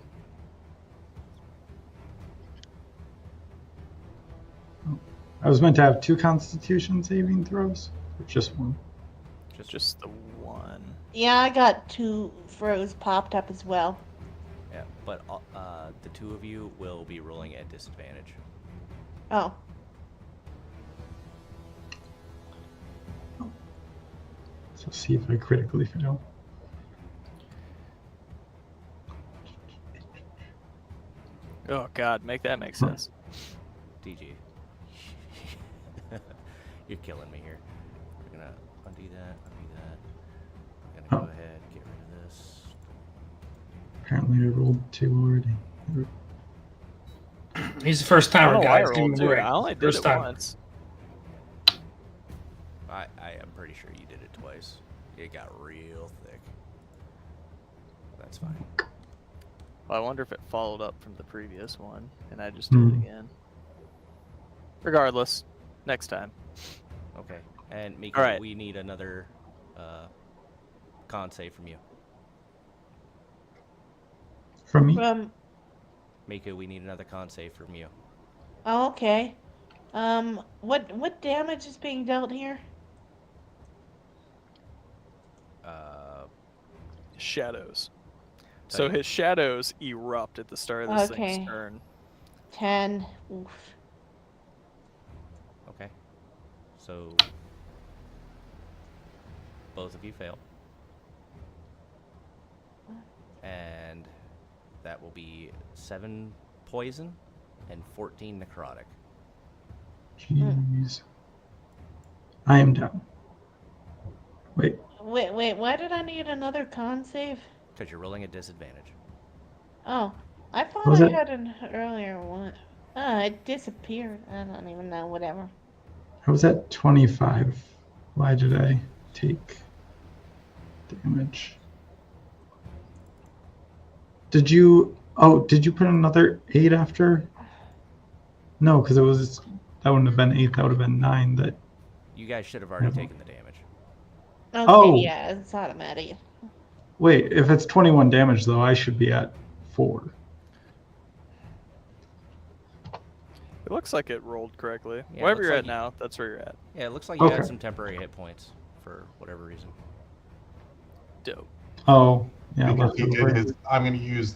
I was meant to have 2 Constitution saving throws, or just 1? Just the one. Yeah, I got 2 throws popped up as well. Yeah. But the 2 of you will be rolling at disadvantage. Oh, So see if I critically fail. Oh God, make that make sense. DG. You're killing me here. We're gonna undo that. Gonna go ahead, get rid of this. Apparently I rolled 2 already. He's the first I timer, don't know why I guys. Give him rolled a two. break. I only did First it time. once. I am pretty sure you did it twice. It got real thick. That's fine. Well, I wonder if it followed up from the previous one, and I just did it again. Regardless, next time. Okay. And Mika, All right. we need another con save from you. From me? Mika, we need another con save from you. Oh, okay. What damage is being dealt here? Shadows. So his shadows erupt at the start of this thing's turn. 10. Oof. Okay. So both of you fail. And that will be 7 poison and 14 necrotic. Jeez. I am down. Wait. Wait, why did I need another con save? Because you're rolling at disadvantage. Oh, I thought Was I it- had an earlier one. It disappeared. I don't even know, whatever. I was at 25. Why did I take damage? Did you put another 8 after? No, because that wouldn't have been 8, that would have been 9. That You guys should have already taken the damage. Okay, Oh. yeah, it's automatic. Wait, if it's 21 damage though, I should be at 4. It looks like it rolled correctly. Yeah, it Wherever looks you're like at now, that's where you're at. Yeah, it looks like you Okay. had some temporary hit points for whatever reason. Dope. Oh, yeah. Because left he did over. his, I'm going to use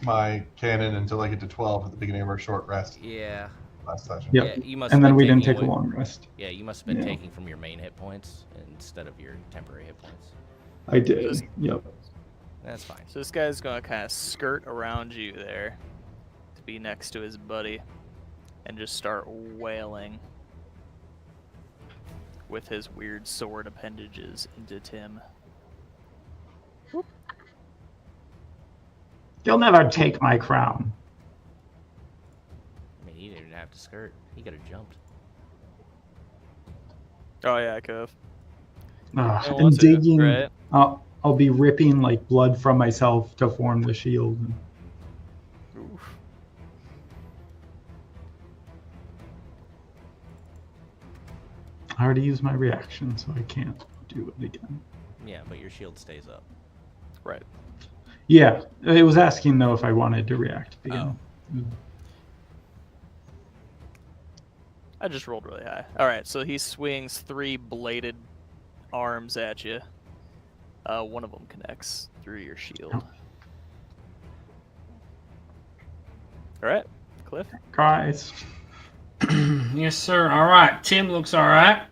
my cannon until I get to 12 at the beginning of our short rest Yeah. last session. Yep. Yeah, you must And have then been we didn't taking take a away- long rest. Yeah, you must have been Yeah. taking from your main hit points instead of your temporary hit points. I did. Yep. That's fine. So this guy's gonna kind of skirt around you there to be next to his buddy and just start wailing with his weird sword appendages into Tim. You'll never take my crown. I mean, he didn't have to skirt. He could have jumped. Oh yeah, I could have. Ugh, No and one to, digging. right? I'll be ripping like blood from myself to form the shield. Oof. I already used my reaction, so I can't do it again. Yeah, but your shield stays up. Right. Yeah, it was asking though if I wanted to react again. I just rolled really high. All right, so he swings 3 bladed arms at you. One of them connects through your shield. All right, Cliff. Guys, Yes, sir. All right. Tim looks all right.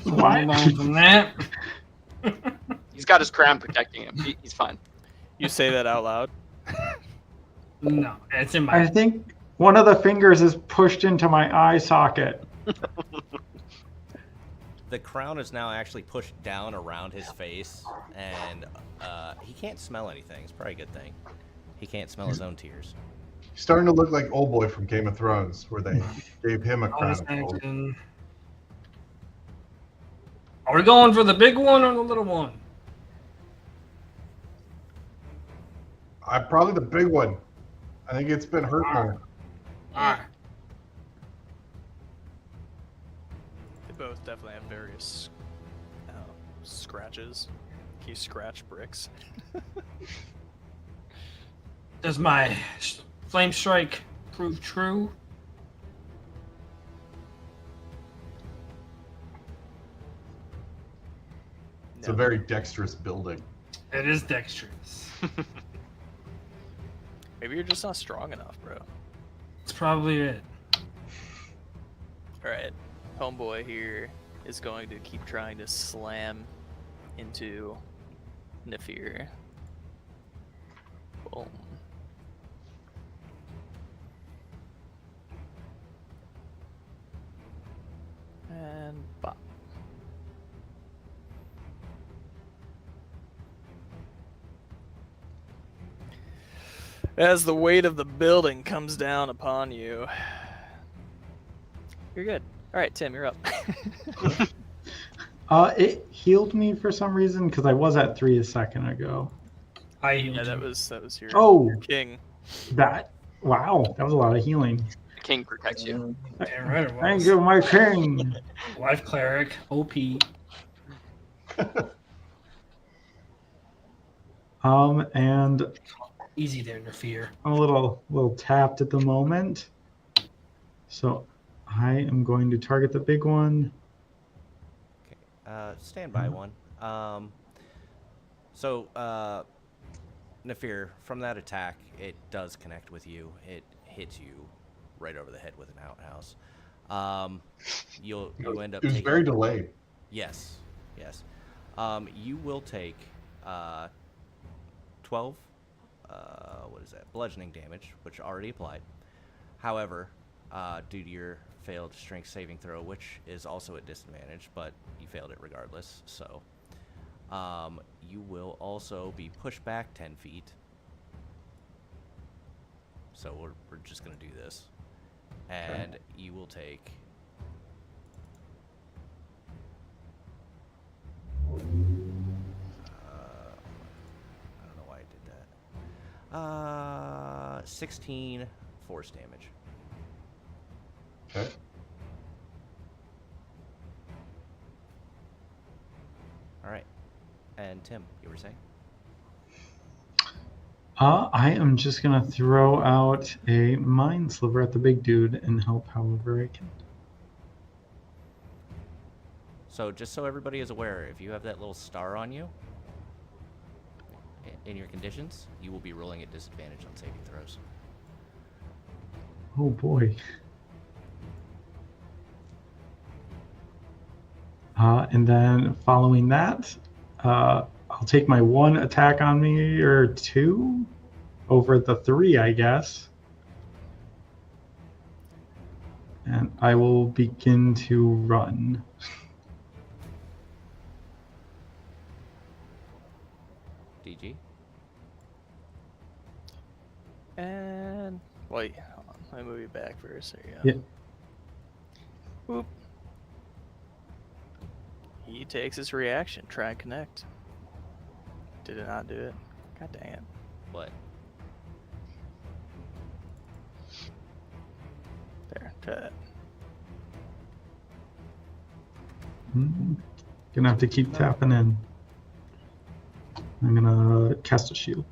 What? Hold on from that. He's got his crown protecting him. He's fine. You say that out loud. No, it's in I my. think one of the fingers is pushed into my eye socket. The crown is now actually pushed down around his face, and he can't smell anything. It's probably a good thing. He can't smell his own tears. He's starting to look like Old Boy from Game of Thrones, where they gave him a Bonus crown. of gold. action. Are we going for the big one or the little one? Probably the big one. I think it's been hurt more. All right. They both definitely have various scratches. Can you scratch bricks? Does my flame strike prove true? It's a very dexterous building. It is dexterous. Maybe you're just not strong enough, bro. That's probably it. Alright, homeboy here is going to keep trying to slam into Nafir. Boom. bop. As the weight of the building comes down upon you, you're good. All right, Tim, you're up. It healed me for some reason because I was at 3 a second ago. Yeah, that was your, Oh. your king. Wow, that was a lot of healing. The king protects you. Damn right it was. Thank you, my king. Life cleric, OP. And Easy to interfere. I'm a little tapped at the moment. So I am going to target the big one. Okay. Stand by one. Nafir, from that attack, it does connect with you. It hits you right over the head with an outhouse. You end up It was taking... very delayed. Yes. You will take 12, bludgeoning damage, which already applied. However, due to your failed strength saving throw, which is also at disadvantage, but you failed it regardless, so you will also be pushed back 10 feet. So we're just going to do this. And you will take... I don't know why I did that. 16 force damage. Okay. All right. And Tim, you were saying? I am just gonna throw out a mind sliver at the big dude and help however I can. So just so everybody is aware, if you have that little star on you, in your conditions, you will be rolling at disadvantage on saving throws. Oh boy. And then following that, I'll take my 1 attack on me, or 2, over the 3, I guess. And I will begin to run. DG? And wait, hold on. Let me move you back first. There you go. Yeah. Whoop. He takes his reaction. Try and connect. Did it not do it? God dang it. What? There, try that. Gonna have to keep tapping in. I'm gonna cast a shield.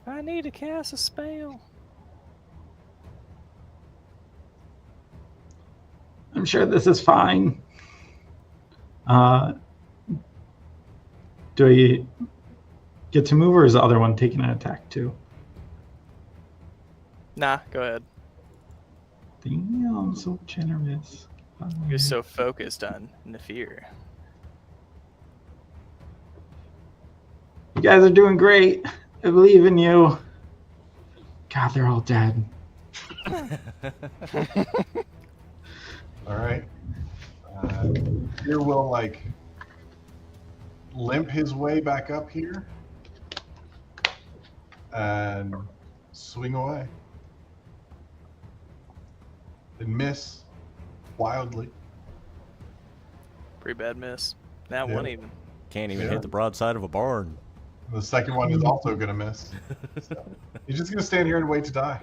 I need to cast a spell. I'm sure this is fine. Do I get to move, or is the other one taking an attack too? Nah, go ahead. Damn, I'm so generous. You're so focused on Nafir. You guys are doing great. I believe in you. God, they're all dead. All right. Here will limp his way back up here and swing away and miss wildly. Pretty bad miss. Now Yeah. one even. Can't even Yeah. hit the broadside of a barn. The second one is also going to miss. So, he's just going to stand here and wait to die.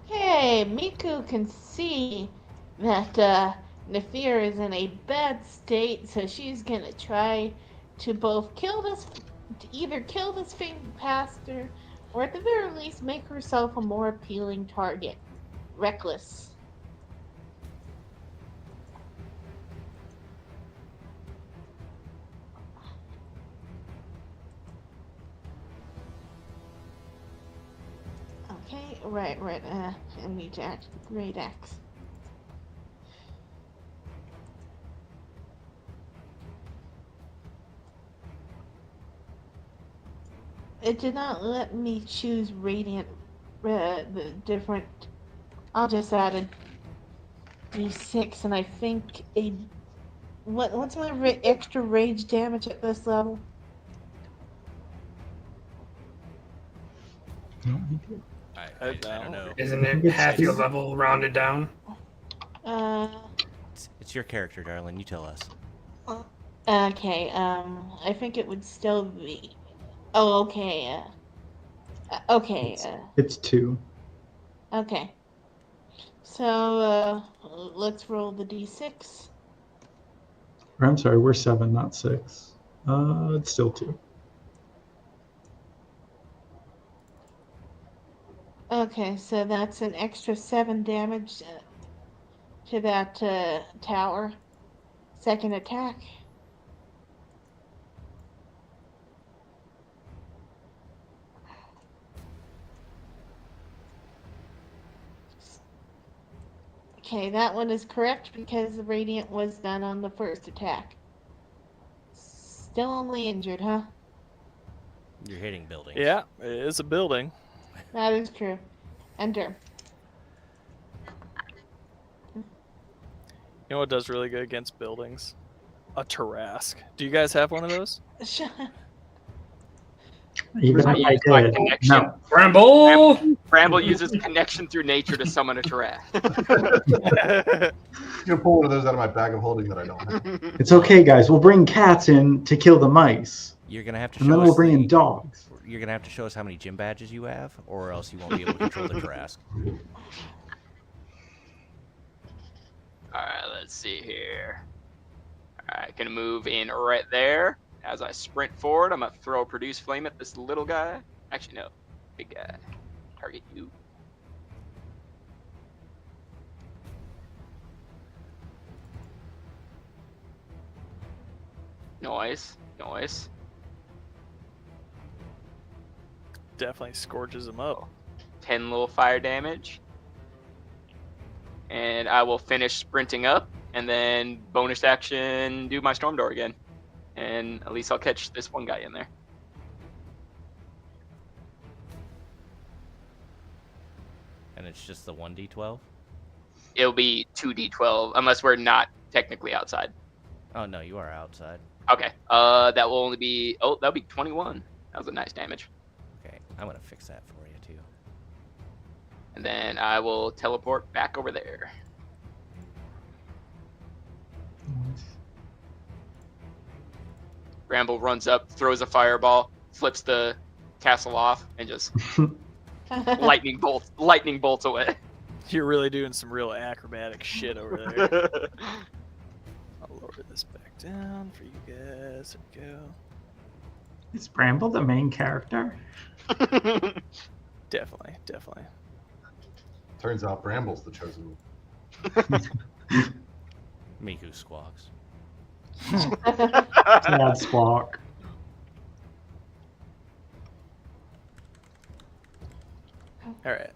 Hey, Miku can see that Nafir is in a bad state, so she's gonna try to either kill this famed pastor, or at the very least make herself a more appealing target. Reckless. Okay, right, I need to act the great axe. It did not let me choose radiant, the different. I'll just add a d6, and I think a. What's my extra rage damage at this level? I don't know. Isn't it half your level rounded down? It's your character, darling. You tell us. Okay. I think it would still be. Oh, okay. Okay. It's 2. Okay. So, let's roll the d6. Or, I'm sorry, we're 7, not 6. It's still 2. Okay, so that's an extra 7 damage to that tower. Second attack. Okay, that one is correct because the radiant was done on the first attack. Still only injured, huh? You're hitting buildings. Yeah, it is a building. That is true. Enter. You know what does really good against buildings? A Tarrasque. Do you guys have one of those? Even if I use my did, connection. no. Bramble! Bramble uses connection through nature to summon a Tarrasque. I'm gonna pull one of those out of my bag of holding that I don't have. It's okay, guys. We'll bring cats in to kill the mice, You're gonna have to and show then us. we'll bring in dogs. You're gonna have to show us how many gym badges you have, or else you won't be able to control the Tarrasque. Alright, let's see here. Alright, gonna move in right there. As I sprint forward, I'm gonna throw a produce flame at this little guy. Actually, no. Big guy. Target you. Noise. Noise. Definitely scorches them up. 10 little fire damage. And I will finish sprinting up, and then bonus action do my storm door again. And at least I'll catch this one guy in there. And it's just the 1d12? It'll be 2d12 unless we're not technically outside. Oh no, you are outside. Okay. That will only be that'll be 21. That was a nice damage. Okay, I'm gonna fix that for you too. And then I will teleport back over there. Bramble runs up, throws a fireball, flips the castle off, and just lightning bolts away. You're really doing some real acrobatic shit over there. I'll lower this back down for you guys. There we go. Is Bramble the main character? Definitely, definitely. Turns out Bramble's the chosen one. Miku squawks. Sad squawk. All right.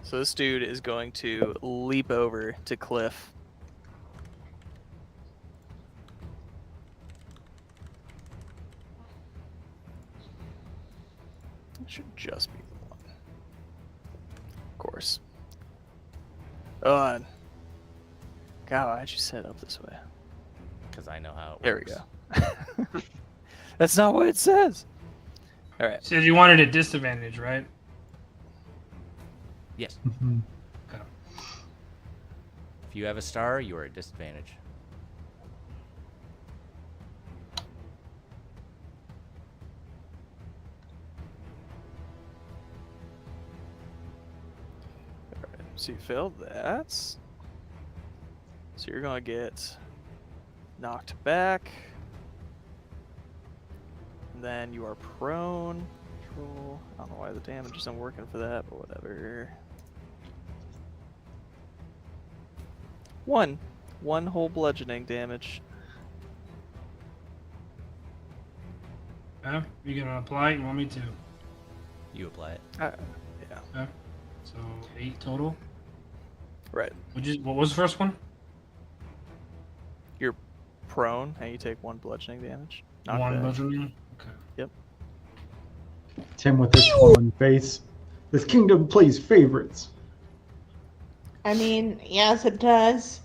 So this dude is going to leap over to Cliff. It should just be the one. Of course. God, why'd you set it up this way? Because I know how it There we works. go. That's not what it says. All right. Said you wanted a disadvantage, right? Yes. Mhm. If you have a star, you are at disadvantage. Alright, so you failed that. So you're gonna get knocked back. And then you are prone. Control. I don't know why the damage isn't working for that, but whatever. One whole bludgeoning damage. Yeah, you gonna apply it? You want me to? You apply it. Yeah. Yeah. So 8 total. Right. What was the first one? You're prone and you take 1 bludgeoning damage. One Knockback. bludgeoning. Okay. Yep. Tim with his swollen face. This kingdom plays favorites. I mean, yes, it does.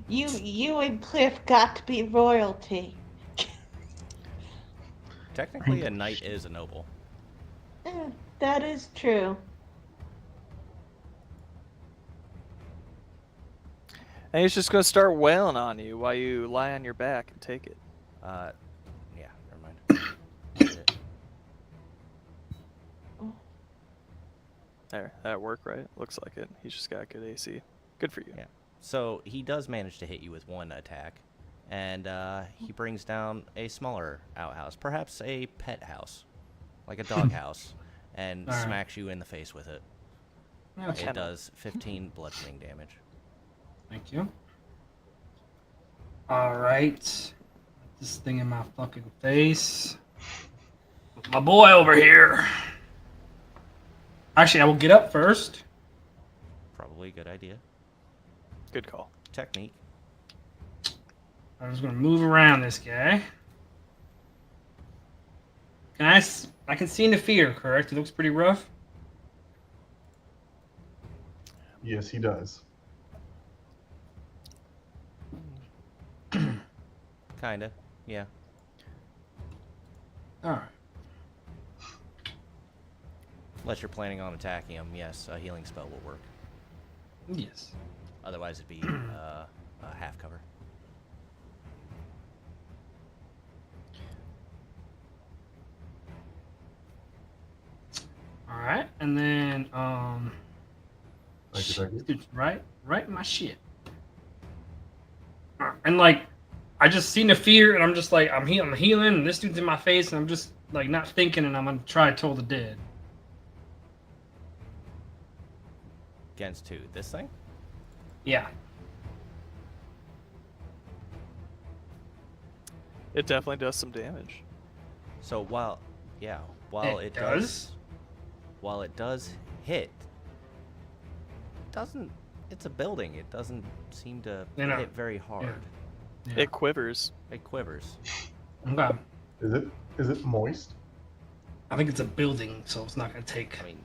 You and Cliff got to be royalty. Technically, a knight is a noble. That is true. And he's just gonna start wailing on you while you lie on your back and take it. Yeah, never mind. There, that worked, right? Looks like it. He's just got good AC. Good for you. Yeah. So he does manage to hit you with one attack, and he brings down a smaller outhouse, perhaps a pet house, like a dog house, and Alright. smacks you in the face with it. Okay. It does 15 bludgeoning damage. Thank you. Alright. Put this thing in my fucking face. With my boy over here. Actually, I will get up first. Probably a good idea. Good call. Technique. I'm just gonna move around this guy. I can see the fear, correct? It looks pretty rough. Yes, he does. Kinda. Yeah. Alright. Unless you're planning on attacking him, yes, a healing spell will work. Yes. Otherwise, it'd be a half cover. Alright, and then Thank you. dude, right in my shit. And like I just seen the fear and I'm just like I'm healing and this dude's in my face and I'm just like not thinking and I'm gonna try to toll the dead. Against who? This thing? Yeah. It definitely does some damage. So while it does? while it does hit, it's a building. It doesn't seem to hit very hard. Yeah. It quivers. It quivers. Okay. Is it moist? I think it's a building, so it's not gonna take. I mean,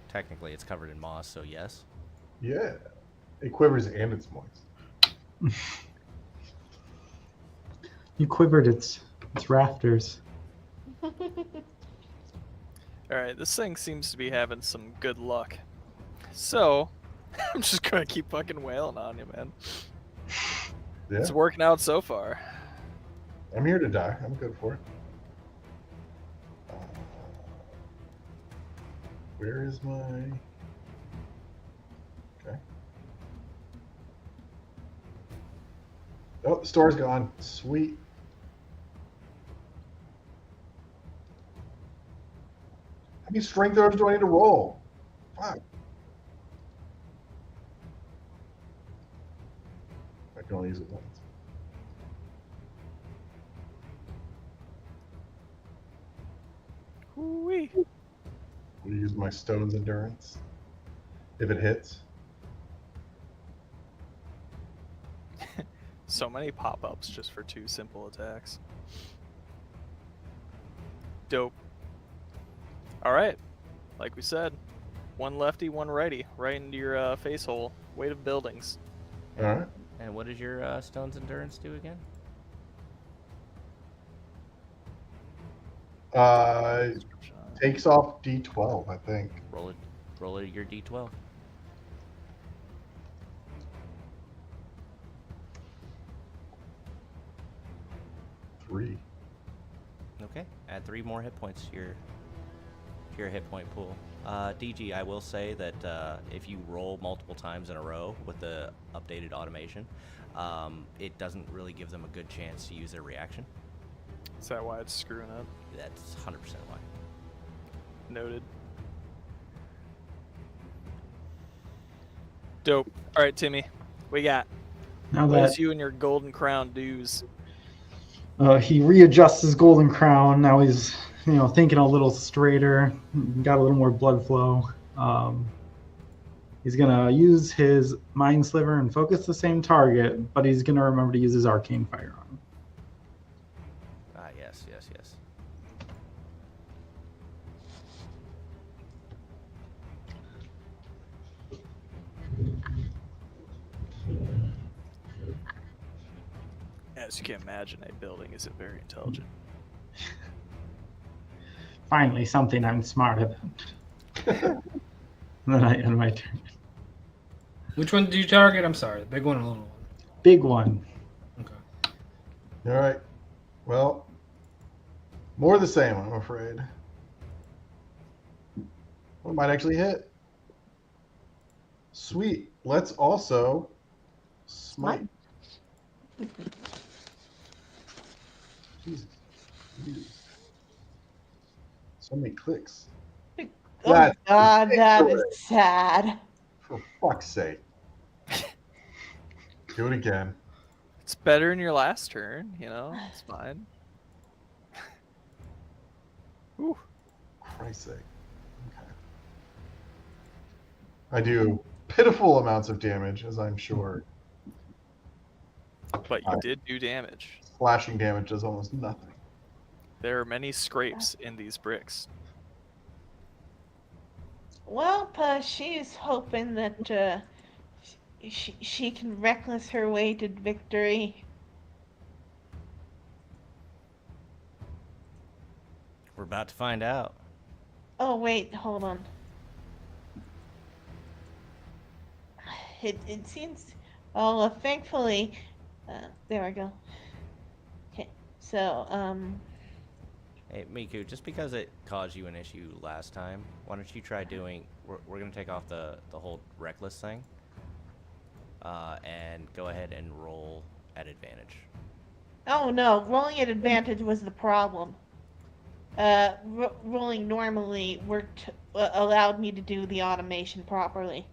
technically it's covered in moss, so yes. Yeah. It quivers and it's moist. You quivered its rafters. All right, this thing seems to be having some good luck. So, I'm just gonna keep fucking wailing on you, man. Yeah. It's working out so far. I'm here to die. I'm good for it. Where is my... Okay. Oh, the store's gone. Sweet. How many strength throws do I need to roll? Fuck. I can only use it once. Whoo-wee. We'll use my stone's endurance. If it hits. So many pop-ups just for 2 simple attacks. Dope. All right, like we said, 1 lefty, 1 righty, right into your face hole. Weight of buildings. Alright. And what does your stone's endurance do again? Takes off D12, I think. Roll it your D12. Three. Okay, add 3 more hit points to your hit point pool. DG, I will say that if you roll multiple times in a row with the updated automation, it doesn't really give them a good chance to use their reaction. Is that why it's screwing up? That's 100% why. Noted. Dope. All right, Timmy, we got. Now What that is you and your golden crown dues? he readjusts his golden crown, now he's thinking a little straighter, got a little more blood flow. He's gonna use his mind sliver and focus the same target, but he's gonna remember to use his arcane firearm. Yes. As you can imagine, a building isn't very intelligent. Finally, something I'm smarter than. Then I end my turn. Which one did you target? I'm sorry, the big one or the little one? Big one. Okay. All right. Well, more of the same, I'm afraid. Well, it might actually hit. Sweet. Let's also smite. Jesus. So many clicks. Oh That's God, that is ridiculous. sad. For fuck's sake. Do it again. It's better in your last turn, you know? It's fine. Ooh. Christ's sake. Okay. I do pitiful amounts of damage, as I'm sure. But you did do damage. Slashing damage does almost nothing. There are many scrapes in these bricks. Well, she's hoping that she can reckless her way to victory. We're about to find out. Oh wait, hold on. It seems. Oh, thankfully, there we go. Okay, so Hey, Miku, just because it caused you an issue last time, why don't you try doing... We're going to take off the whole reckless thing. And go ahead and roll at advantage. Oh no, rolling at advantage was the problem. Rolling normally allowed me to do the automation properly.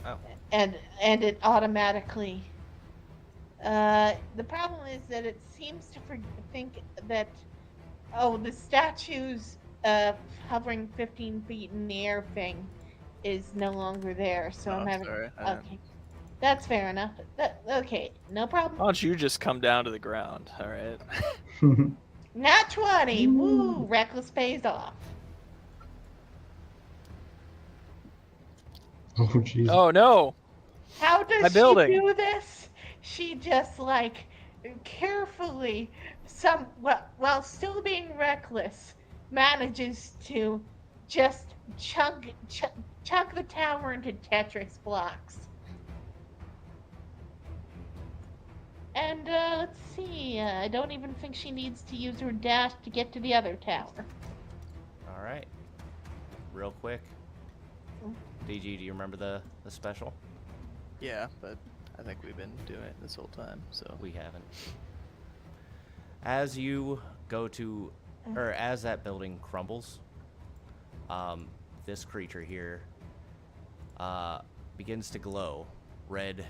Oh. And it automatically. The problem is that it seems to think that, the statue's hovering 15 feet in the air thing is no longer there. So I'm having. Sorry. Okay, that's fair enough. Okay, no problem. Why don't you just come down to the ground, alright? Nat 20! Woo! Reckless pays off. Oh, jeez. Oh no! How does My she building. do this? She just carefully, while still being reckless, manages to just chunk the tower into Tetris blocks. And let's see. I don't even think she needs to use her dash to get to the other tower. All right. Real quick. DG, do you remember the special? Yeah, but I think we've been doing it this whole time, so. We haven't. As you go to, or as that building crumbles, this creature here begins to glow. Red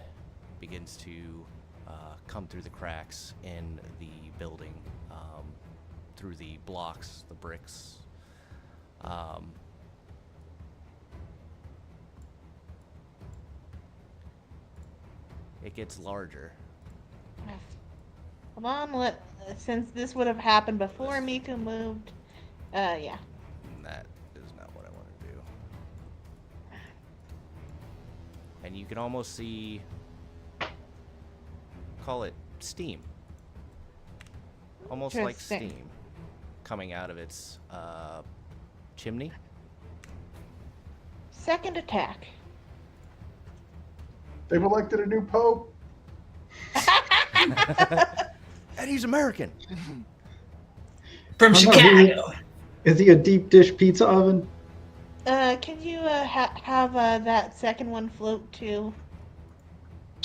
begins to come through the cracks in the building, through the blocks, the bricks. It gets larger. Hold on, since this would have happened before Miku moved, yeah. That is not what I want to do. And you can almost see, call it steam. Almost like Interesting. steam coming out of its chimney. Second attack. They've elected a new pope. And he's American. From Chicago. Is he a deep dish pizza oven? Can you have that second one float too?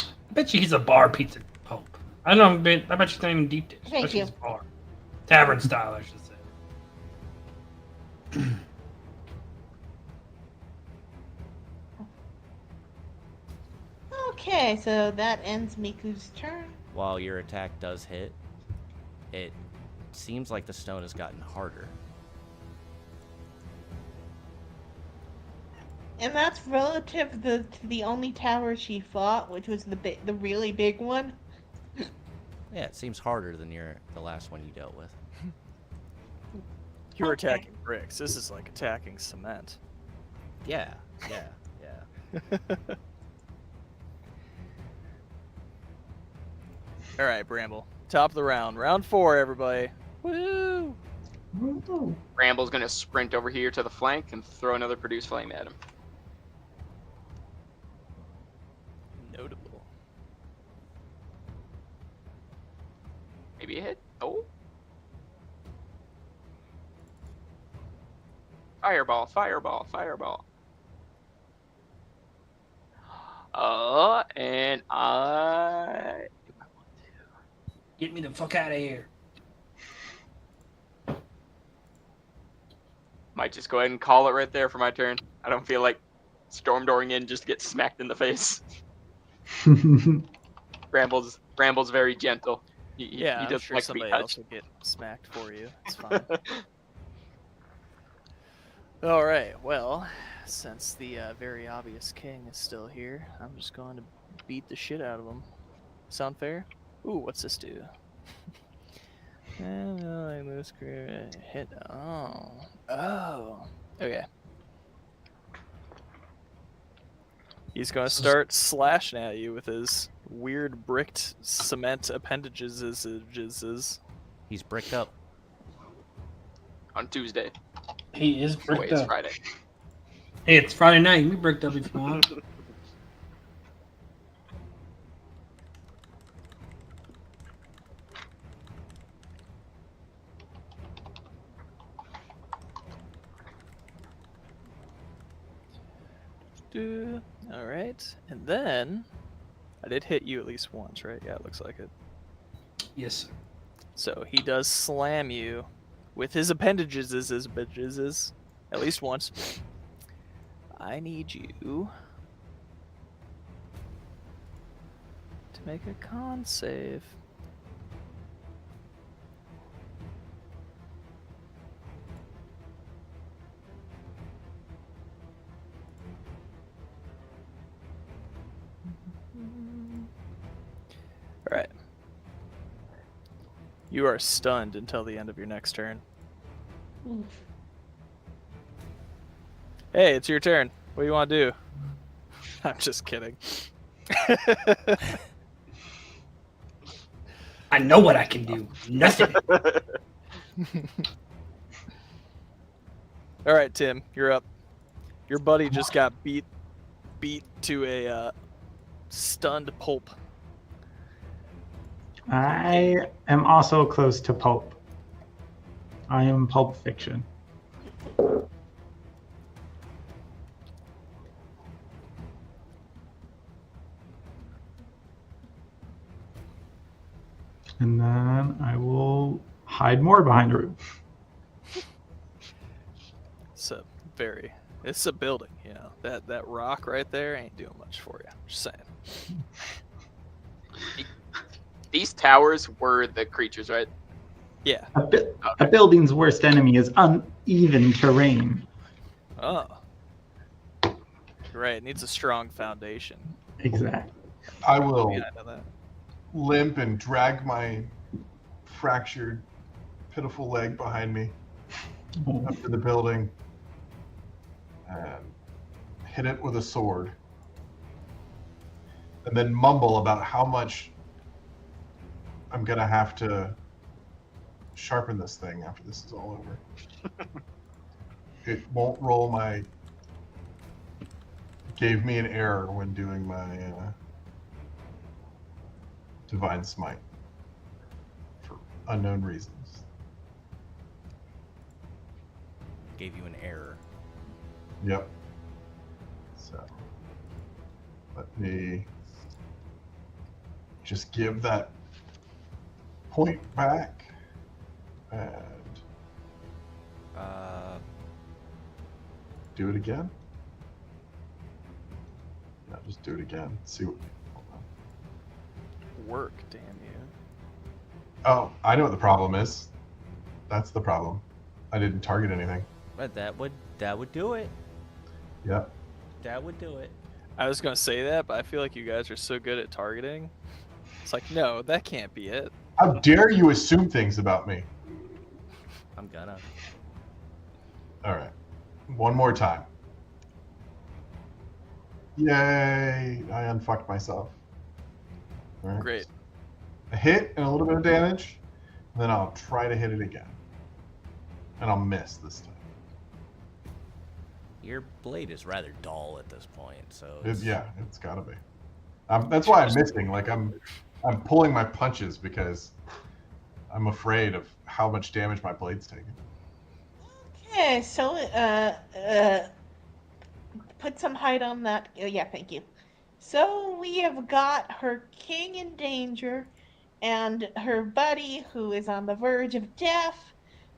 I bet you he's a bar pizza pope. I don't know, I bet you it's not even deep dish. I Thank bet you you. it's bar. Tavern style, I should say. Okay, so that ends Miku's turn. While your attack does hit, it seems like the stone has gotten harder. And that's relative to the only tower she fought, which was the really big one. Yeah, it seems harder than the last one you dealt with. You're Okay. attacking bricks. This is like attacking cement. Yeah, yeah. Alright, Bramble. top of the round. Round 4, everybody. Woo! Bramble's gonna sprint over here to the flank and throw another produce flame at him. Notable. Maybe a hit. Oh. Fireball, fireball, fireball. And I Get me the fuck out of here. might just go ahead and call it right there for my turn. I don't feel like storm dooring in just to get smacked in the face. Bramble's very gentle. He I'm doesn't sure like to be somebody touched. else will get smacked for you. It's fine. All right. Well, since the very obvious king is still here, I'm just going to beat the shit out of him. Sound fair? Ooh, what's this do? I lose career hit. Oh. Okay. He's gonna start slashing at you with his weird bricked cement appendages. He's bricked up. On Tuesday. He is Wait, bricked it's up. Friday. Hey, it's Friday night. You can be bricked up if you want. All right, and then I did hit you at least once, right? Yeah, it looks like it. Yes, sir. So he does slam you with his appendages at least once. I need you to make a con save. All right. You are stunned until the end of your next turn. Oof. Hey, it's your turn. What do you want to do? I'm just kidding. I know what I can do. Nothing. All right, Tim, you're up. Your buddy just got beat to a stunned pulp. I am also close to pulp. I am Pulp Fiction. And then I will hide more behind a room. It's a building, you know. That rock right there ain't doing much for you. Just saying. These towers were the creatures, right? Yeah. A building's worst enemy is uneven terrain. Oh. Right, it needs a strong foundation. Exactly. I will Yeah, I know that. limp and drag my fractured, pitiful leg behind me up to the building and hit it with a sword. And then mumble about how much I'm going to have to sharpen this thing after this is all over. It won't roll my... Gave me an error when doing my Divine Smite for unknown reasons. Gave you an error. Yep. So let me just give that point back and do it again. Yeah, just do it again. See what. Hold on. Work, damn you. Oh, I know what the problem is. That's the problem. I didn't target anything. But that would do it. Yep. That would do it. I was gonna say that, but I feel like you guys are so good at targeting. It's like, no, that can't be it. How dare you assume things about me? I'm gonna. All right. One more time. Yay! I unfucked myself. All right. Great. a hit and a little bit of damage, and then I'll try to hit it again. And I'll miss this time. Your blade is rather dull at this point, so Yeah, it's gotta be. That's why I'm missing. Like I'm pulling my punches because I'm afraid of how much damage my blade's taking. Okay, so put some height on that. Oh, yeah, thank you. So we have got her king in danger and her buddy who is on the verge of death.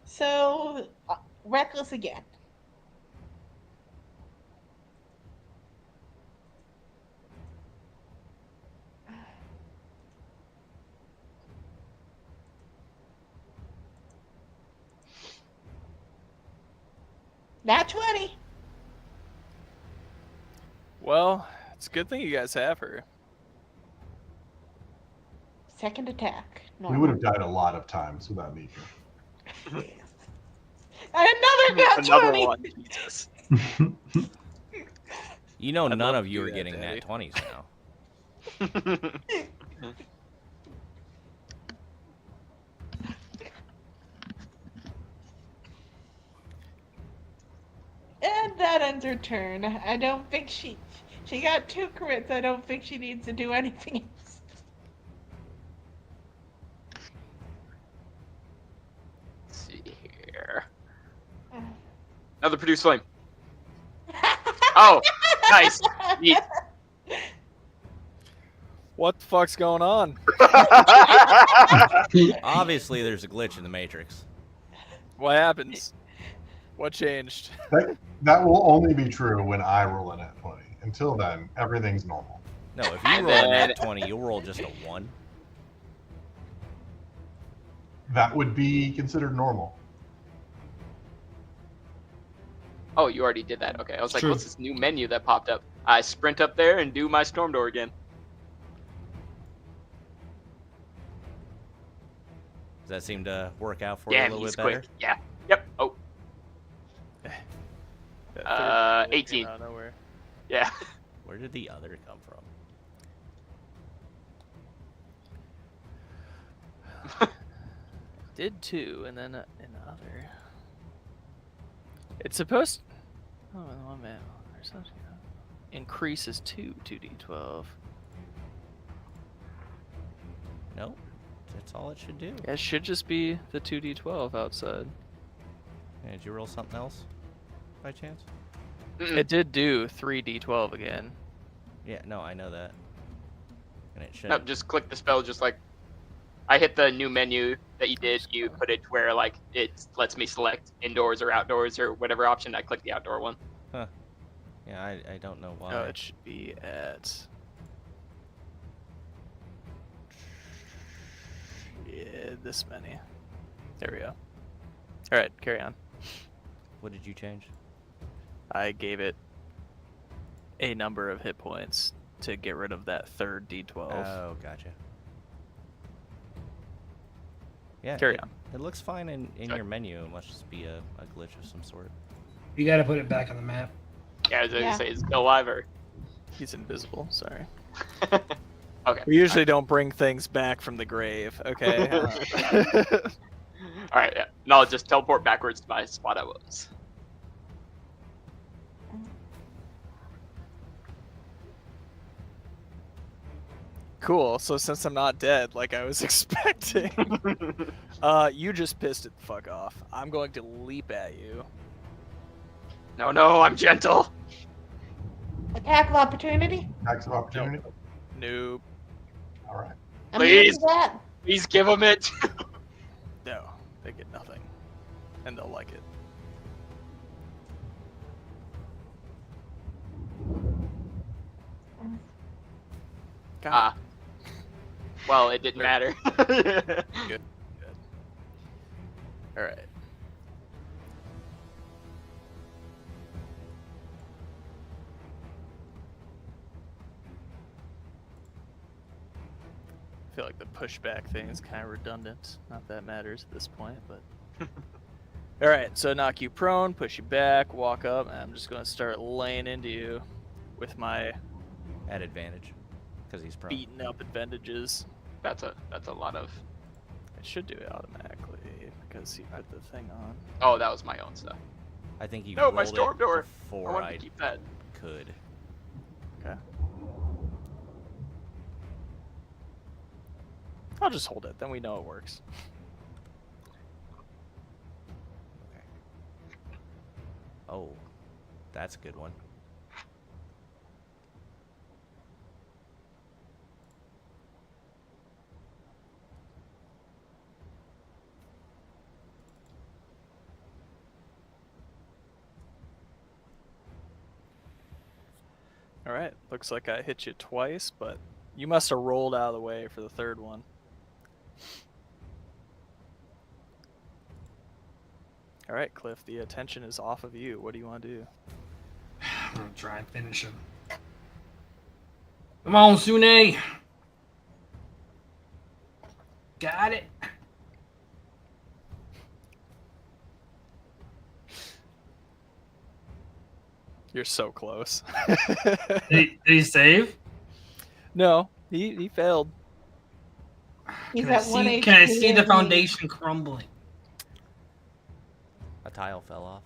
So reckless again. Nat 20. Well, it's a good thing you guys have her. Second attack. We would have died a lot of times without Nika. Another nat 20. Another one. Jesus. you know I'd none love of to you do are that, getting Daddy. nat 20s now. And that ends her turn. I don't think she got 2 crits. I don't think she needs to do anything else. Let's see here. Another produce flame. Oh, nice. Neat. What the fuck's going on? Obviously, there's a glitch in the Matrix. What happens? What changed? That will only be true when I roll a nat 20. Until then, everything's normal. No, if you roll a nat 20, you'll roll just a 1. That would be considered normal. Oh, you already did that. Okay, I was like, True. what's this new menu that popped up? I sprint up there and do my storm door again. Does that seem to work out for you Yeah, a little he's bit better? quick. Yeah. Yep. Oh, That third bullet 18. came out of nowhere. yeah. Where did the other come from? Did 2, and then another. It's supposed. Oh, one man. Increases 2d12. Nope. That's all it should do. Yeah, it should just be the 2d12 outside. Did you roll something else by chance? Mm-mm. It did do 3d12 again. Yeah, no, I know that. And it should. No, just click the spell. Just like I hit the new menu that you did. You put it where like it lets me select indoors or outdoors or whatever option. I click the outdoor one. Huh. Yeah, I don't know why. Oh, it should be at. Yeah, this many. There we go. All right, carry on. What did you change? I gave it a number of hit points to get rid of that third d12. Oh, gotcha. Yeah, Carry on. It looks fine in Okay. your menu. It must just be a glitch of some sort. You gotta put it back on the map. Yeah, I was Yeah. gonna say, is it still alive or? He's invisible. Sorry. Okay. We usually don't bring things back from the grave. Okay. All right. Yeah. No, I'll just teleport backwards to my spot I was. Cool. So since I'm not dead, like I was expecting, you just pissed it the fuck off. I'm going to leap at you. No, I'm gentle. Attack of opportunity. Attacks of opportunity. Nope. All right. I'm Please. using that. Please give him it. No, they get nothing, and they'll like it. God. Ah. Well, it didn't matter. Good. All right. I feel like the pushback thing is kind of redundant. Not that it matters at this point, but. All right, so knock you prone, push you back, walk up, and I'm just gonna start laying into you with my At advantage, because he's prone. beaten up advantages. That's a lot of. It should do it automatically because he put the thing on. Oh, that was my own stuff. I think you No, my rolled storm it door. I before wanted I to keep that. could. Okay. I'll just hold it. Then we know it works. Okay. Oh, that's a good one. All right. Looks like I hit you twice, but you must have rolled out of the way for the third one. All right, Cliff. The attention is off of you. What do you want to do? I'm gonna try and finish him. Come on, Sune. Got it. You're so close. Did he save? No, he failed. He's Can I at 1 see, HP. can I see the and foundation crumbling? A tile fell off.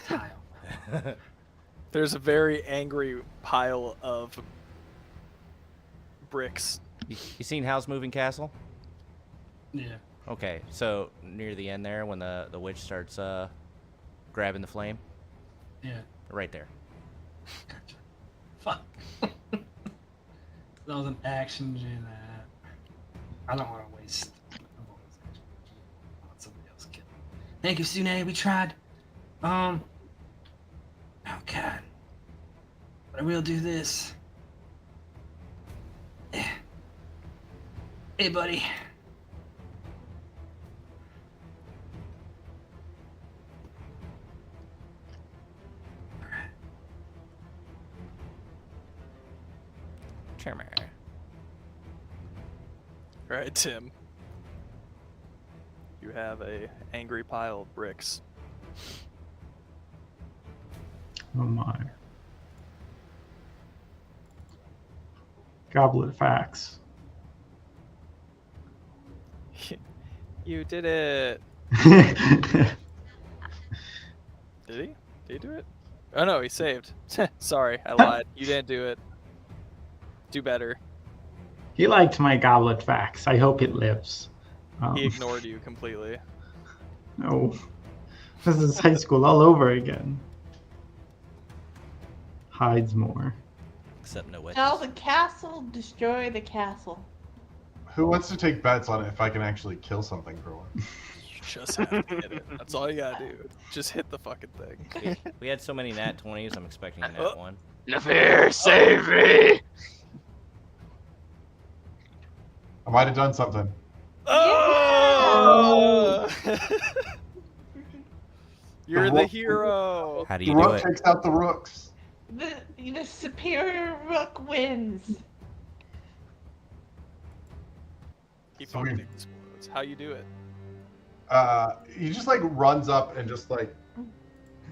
Tile. There's a very angry pile of bricks. You seen Howl's Moving Castle? Yeah. Okay, so near the end there, when the witch starts grabbing the flame, Yeah. right there. Gotcha. Fuck. That was an action G that. I don't want to waste. Let somebody else kill. Thank you, Sune. We tried. Oh God. But I will do this. Hey, buddy. Charmer. All right, Tim. You have a angry pile of bricks. Oh my. Goblet facts. You did it. Did he? Did he do it? Oh no, he saved. Sorry, I lied. You didn't do it. Do better. He liked my goblet facts. I hope it lives. He ignored you completely. No. This is high school all over again. Hides more. Except no witches. Tell the castle, destroy the castle. Who wants to take bets on if I can actually kill something for one? You just have to hit it. That's all you gotta do. Just hit the fucking thing. We had so many nat 20s, I'm expecting a nat 1. Nafir, save me! I might have done something. Oh! You're the hero. How do The you do rook it? takes out the rooks. The superior rook wins. He So fucking we- explodes. How you do it? He just like runs up and just like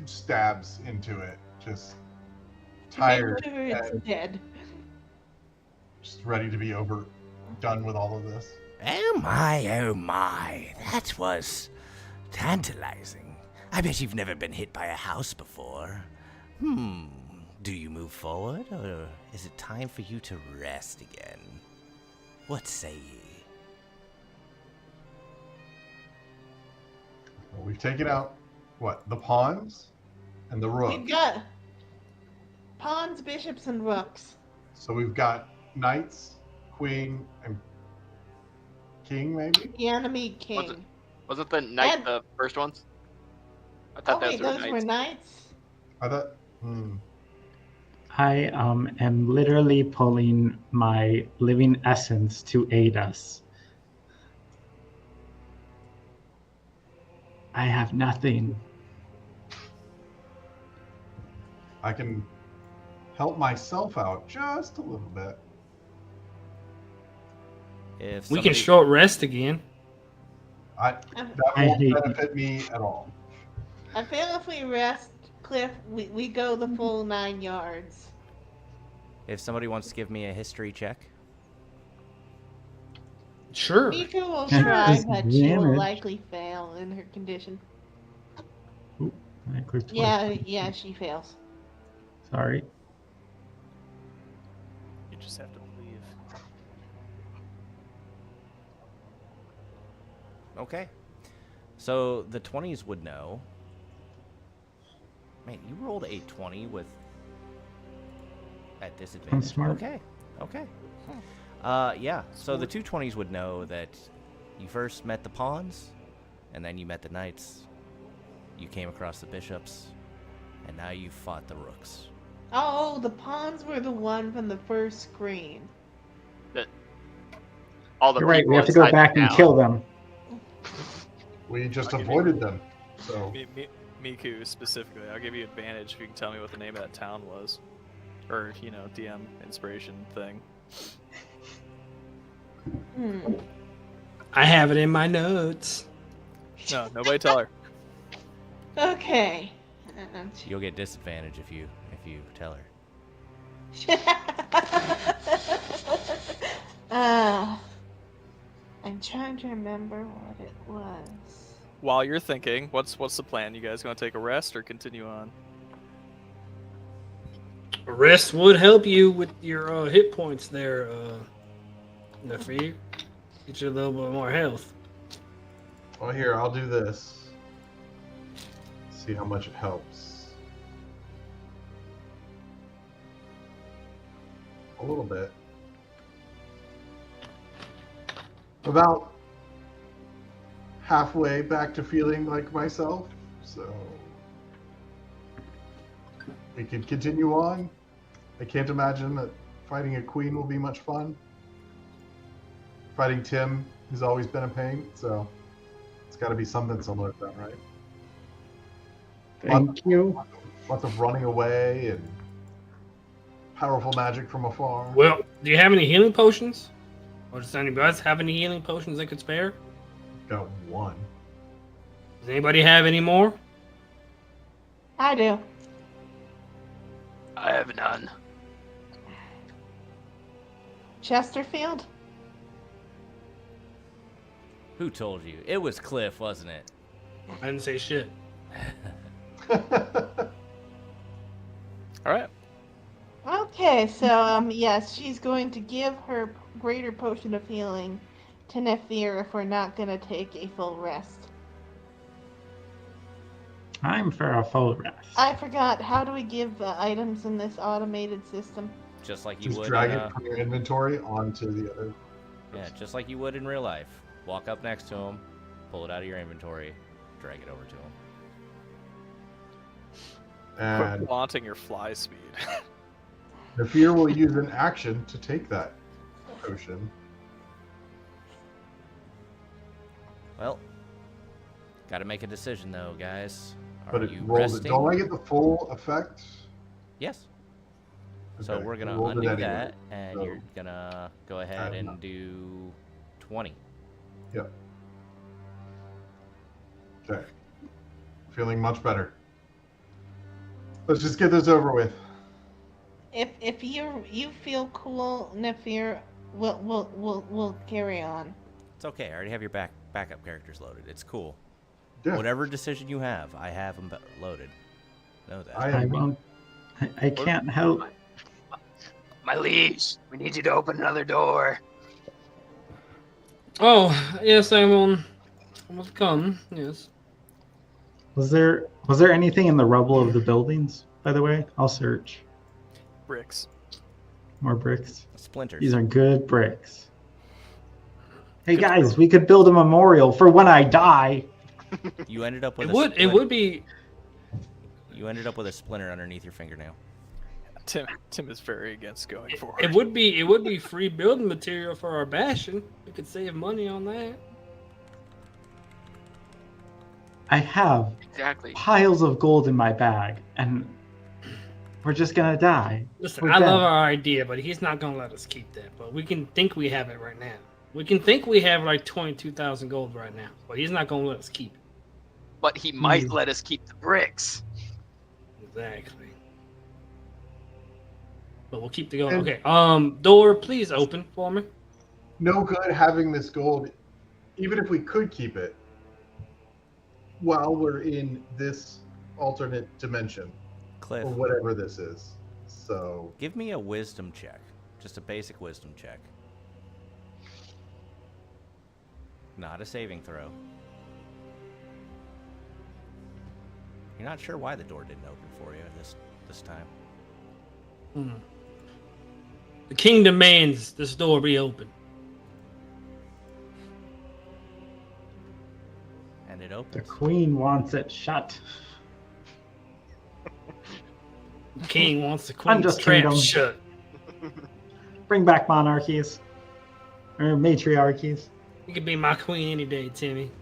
stabs into it, just tired, Make sure it's and dead. just ready to be done with all of this. Oh my, that was tantalizing. I bet you've never been hit by a house before. Do you move forward, or is it time for you to rest again? What say ye? Well, we've taken out the pawns and the rook. We've got pawns, bishops, and rooks. So we've got knights, queen, and king, maybe. The enemy king. Wasn't the knight And- the first ones? I thought Oh wait, those those were were knights. knights. I thought. I am literally pulling my living essence to aid us. I have nothing. I can help myself out just a little bit. If We somebody, can short rest again. That I won't hate- benefit me at all. I feel if we rest, Cliff, we go the full 9 yards. if somebody wants to give me a history check, Sure. Miku will Yeah, try, but she will disadvantage. likely fail in her condition. Ooh, I clicked twice. Yeah, she fails. Sorry. You just have to believe. Okay. So the 20s would know. Man, you rolled a 20 with at disadvantage. I'm smart. Okay. Okay. Yeah. So the two 20s would know that you first met the pawns, and then you met the knights. You came across the bishops, and now you fought the rooks. Oh, the pawns were the one from the first screen. All the You're right. We people have to go inside the back and town. kill them. We just I'll give avoided them. So Miku specifically, I'll give you advantage if you can tell me what the name of that town was. Or, DM inspiration thing. I have it in my notes. No, nobody tell her. Okay. You'll get disadvantage if you tell her. I'm trying to remember what it was. While you're thinking, what's the plan? You guys gonna take a rest or continue on? A rest would help you with your hit points there, Nefir. Get you a little bit more health. well, here, I'll do this. See how much it helps. A little bit. About halfway back to feeling like myself, so we can continue on. I can't imagine that fighting a queen will be much fun. Fighting Tim has always been a pain, so it's got to be something similar to that, right? Thank you. Lots of running away and powerful magic from afar. Well, do you have any healing potions? Or does anybody else have any healing potions they could spare? Got one. Does anybody have any more? I do. I have none. Chess-terfield? Who told you? It was Cliff, wasn't it? I didn't say shit. Alright. Okay, so yes, she's going to give her greater potion of healing to Nefir if we're not going to take a full rest. I'm for a full rest. I forgot, how do we give items in this automated system? Just like you Just would. drag in, it from your inventory onto the other. yeah, just like you would in real life. Walk up next to him, pull it out of your inventory, drag it over to him. Quit And flaunting your fly speed. Nefir will use an action to take that potion. Well, got to make a decision though, guys. Are But it you rolls it. resting? Don't I get the full effect? Yes. So Okay, we're gonna rolled it undo anyway, that, and so you're gonna go ahead add and up. do 20. Yep. Okay. Feeling much better. Let's just get this over with. If you feel cool, Nefir, we'll carry on. It's okay. I already have your backup characters loaded. It's cool. Yeah. Whatever decision you have, I have them loaded. Know that. I won't. I can't help. My liege, we need you to open another door. Oh, yes, I will come. Yes. Was there anything in the rubble of the buildings, by the way? I'll search. Bricks. More bricks. Splinters. These are good bricks. Hey guys, we could build a memorial for when I die. You ended up with It would be. You ended up with a splinter underneath your fingernail. Tim is very against going forward. It would be free building material for our bastion. We could save money on that. I have Exactly. piles of gold in my bag, and we're just gonna die. Listen, We're I dead. love our idea, but he's not gonna let us keep that. But we can think we have it right now. We can think we have like 22,000 gold right now, but he's not gonna let us keep it. But he might let us keep the bricks. Exactly. But we'll keep the gold. Okay. Door, please open for me. no good having this gold, even if we could keep it, while we're in this alternate dimension Cliff, or whatever this is. So give me a wisdom check. Just a basic wisdom check. Not a saving throw. You're not sure why the door didn't open for you this time. The king demands this door be open. And it The opens. queen wants it shut. The king wants the queen's Unjust trap kingdom. shut. Bring back monarchies. Or matriarchies. You could be my queen any day, Timmy.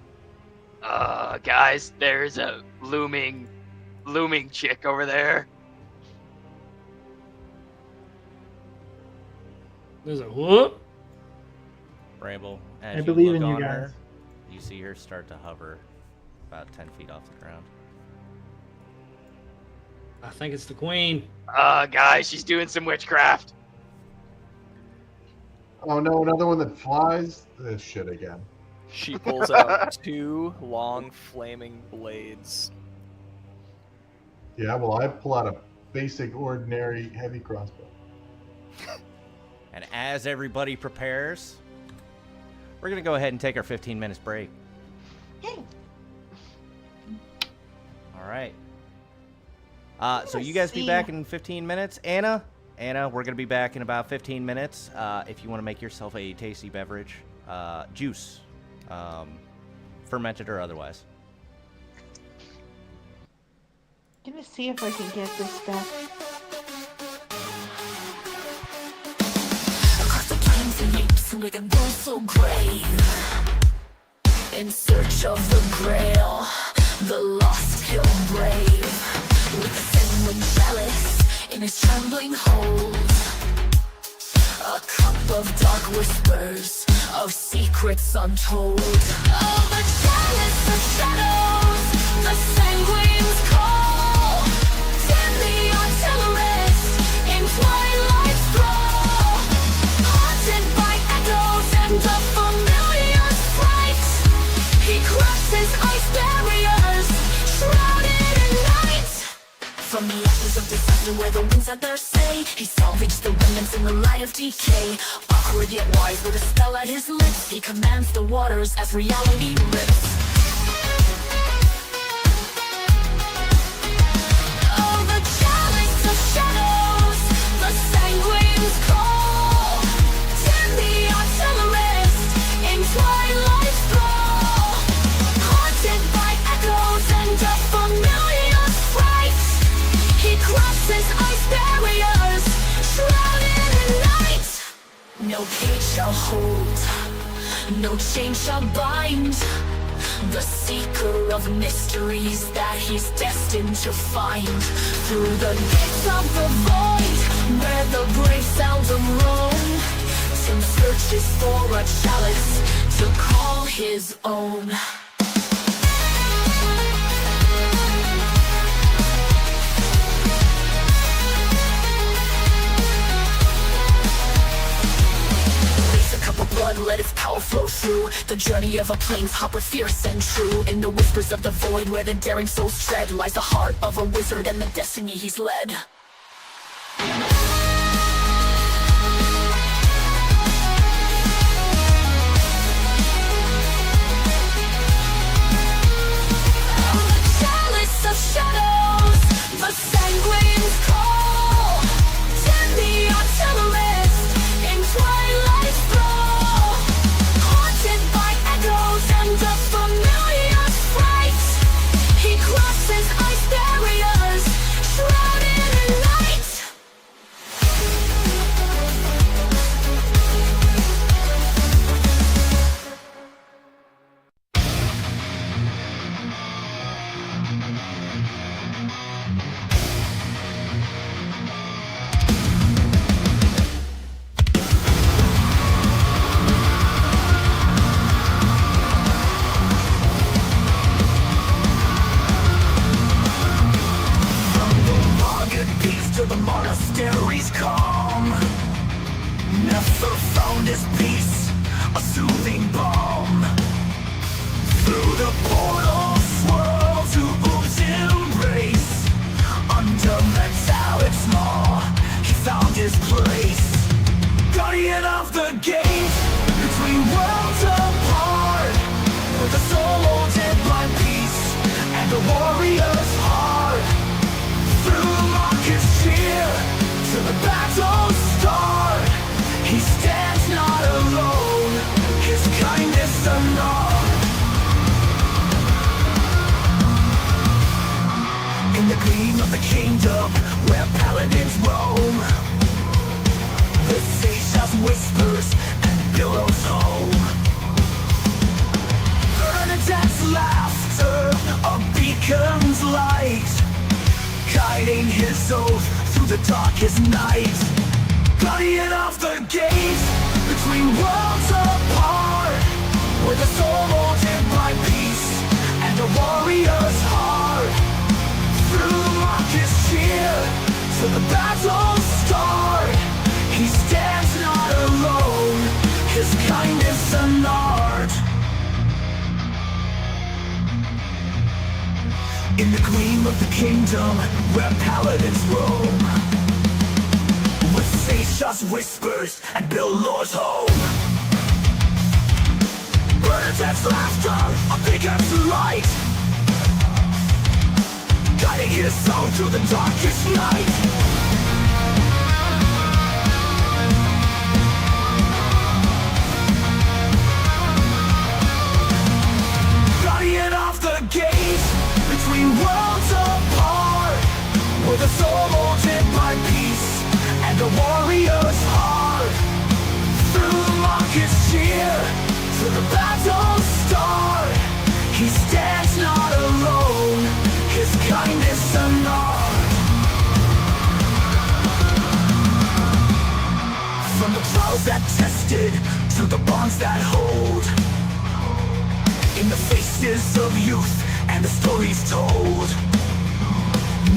Guys, there's a looming chick over there. There's a whoop. Bramble, as I you believe look in you on guys. her, you see her start to hover about 10 feet off the ground. I think it's the queen. Guys, she's doing some witchcraft. oh no, another one that flies. This shit again. She pulls out 2 long flaming blades. Yeah, well, I pull out a basic, ordinary, heavy crossbow. And as everybody prepares, we're going to go ahead and take our 15 minutes break. Hey, All right. So you guys be back in 15 minutes. Anna, we're going to be back in about 15 minutes. If you want to make yourself a tasty beverage, juice, fermented or otherwise. gonna see if I can get this back. Across the plains and apes with a bull so grave, in search of the grail, the lost hill brave, with the sanguine chalice in his trembling hold, a cup of dark whispers, of secrets untold. Oh, the chalice of shadows, the sanguine's call, dim the artillerist in twilight's thrall, haunted by echoes and a familiar fright. He crosses ice barriers, shrouded in night. From the ashes of disaster where the winds had their say, he salvaged the remnants in the light of decay. Awkward yet wise with a spell at his lips, he commands the waters as reality rips. Oh, the chalice of shadows, the sanguine's call, dim the artillerist in twilight's thrall, haunted by echoes and a familiar fright. He crosses ice barriers, shrouded in night. No cage shall hold, no chain shall bind the seeker of mysteries that he's destined to find. Through the gates of the void, where the brave seldom roam, Tim searches for a chalice to call his own. Blood, let its power flow through the journey of a plains hopper, fierce and true. In the whispers of the void where the daring souls tread, lies the heart of a wizard and the destiny he's led. Oh, the chalice of shadows, the sanguine's call, dim the artillerist in twilight's thrall, haunted by echoes and a familiar fright. He crosses ice barriers, shrouded in night. Rugged peace to the monastery's calm. Never found his peace a soothing balm. Through the portal swirl to Oob's embrace. Under metallic maw, he found his place. Guardian of the gate, between worlds apart, with a soul molded by peace and a warrior's heart. Through Marcus cheer to the battle start, he stands not alone, his kindness unmarred. In the gleam of the kingdom where paladins roam, the sage just whispers and billows home. Bernadette's laughter, a beacon's light, guiding his oath through the darkest night. Guardian of the gate, between worlds apart, with a soul molded by peace and a warrior's heart. Through Marcus cheer to the battle start, he stands not alone, his kindness an art. In the gleam of the kingdom where paladins roam, with sage whispers and billows home. Bernadette's laughter, a beacon's light, guiding his soul through the darkest night. Guardian of the gate, between worlds apart, with a soul molded by peace and a warrior's heart. Through Marcus cheer to the battle start, he stands not alone, his kindness an art. From the trials that tested to the bonds that hold, in the faces of youth and the stories told,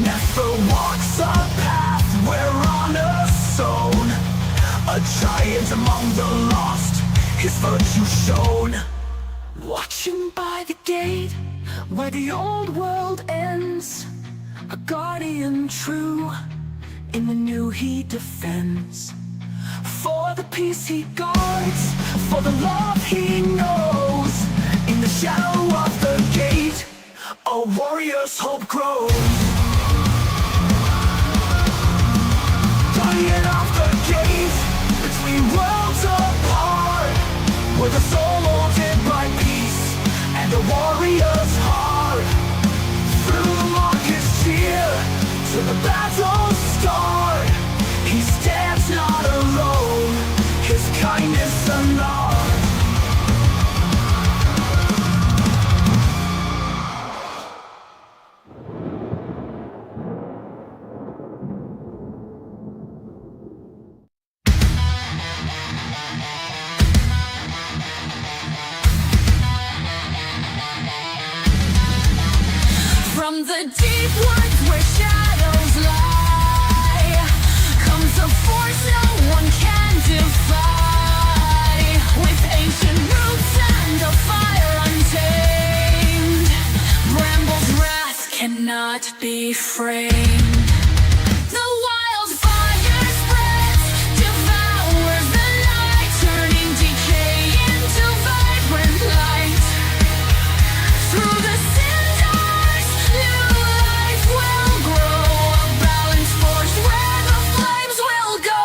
never walks a path where honor's sown, a giant among the lost, his virtue shown. Watching by the gate where the old world ends, a guardian true, in the new he defends. For the peace he guards, for the love he knows, in the shadow of the gate, a warrior's hope grows. Guardian of the gate, between worlds apart, with a soul molded by peace and a warrior's heart. Through Marcus cheer to the battle start, he stands not alone, his kindness an art. From the deep woods where shadows lie, comes a force no one can defy. With ancient roots and a fire untamed, Bramble's wrath cannot be framed. The wildfire spreads, devours the night, turning decay into vibrant light. Through the cinders, new life will grow, a balance forged where the flames will go.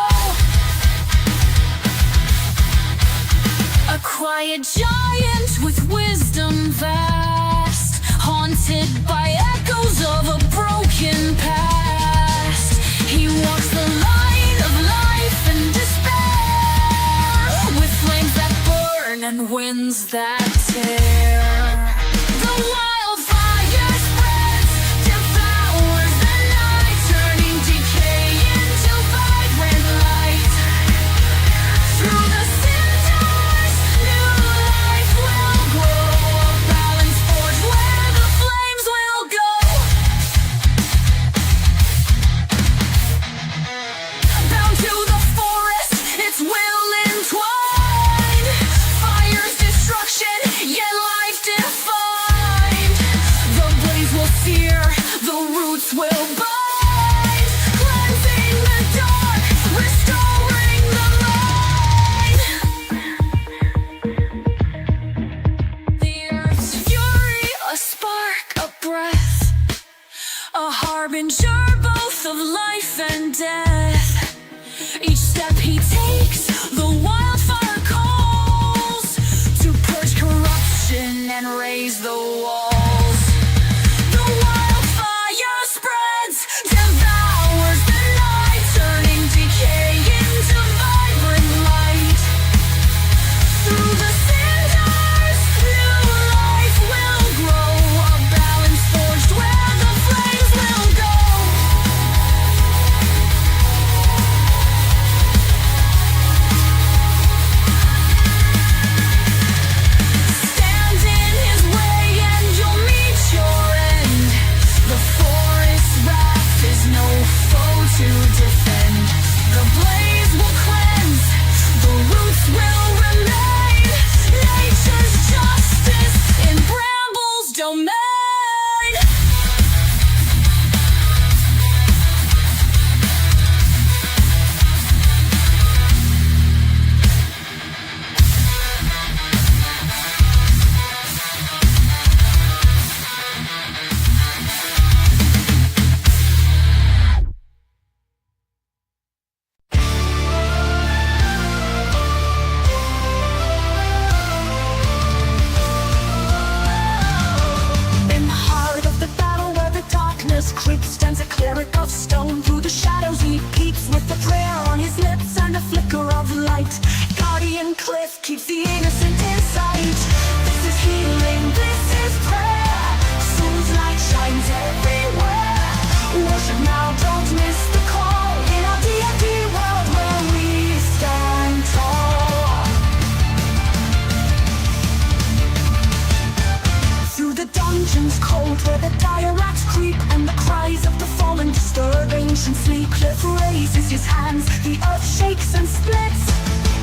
A quiet giant with wisdom vast, haunted by echoes of a broken past. He walks the line of life and despair, with flames that burn and winds that tear. The wildfire spreads, devours the night, turning decay into vibrant light. Through the cinders, new life will grow, a balance forged where the flames will go. Bound to the forest, its will entwined, the roots will bind, cleansing the dark, restoring the mind. The earth's fury, a spark, a breath, a harbinger both of life and death. Each step he takes, the wildfire calls to purge corruption and raise the walls. The wildfire spreads, devours the night, turning decay into vibrant light. Through the cinders, new life will grow, a balance forged where the flames will go. Stand in his way and you'll meet your end. The forest's wrath is no foe to defend. The blaze will cleanse, the roots will remain. Nature's justice in Bramble's domain. In the heart of the battle where the darkness creeps, stands a cleric of stone. Through the shadows he peeps, with a prayer on his lips and a flicker of light. Guardian cliff keeps the innocent in sight. This is healing, this is prayer. Soul's light shines everywhere. Worship now, don't miss the call. In our D&D world where we stand tall. Through the dungeons cold where the dire rats creep, and the cries of the fallen disturb ancient sleep. Cliff raises his hands, the earth shakes and splits.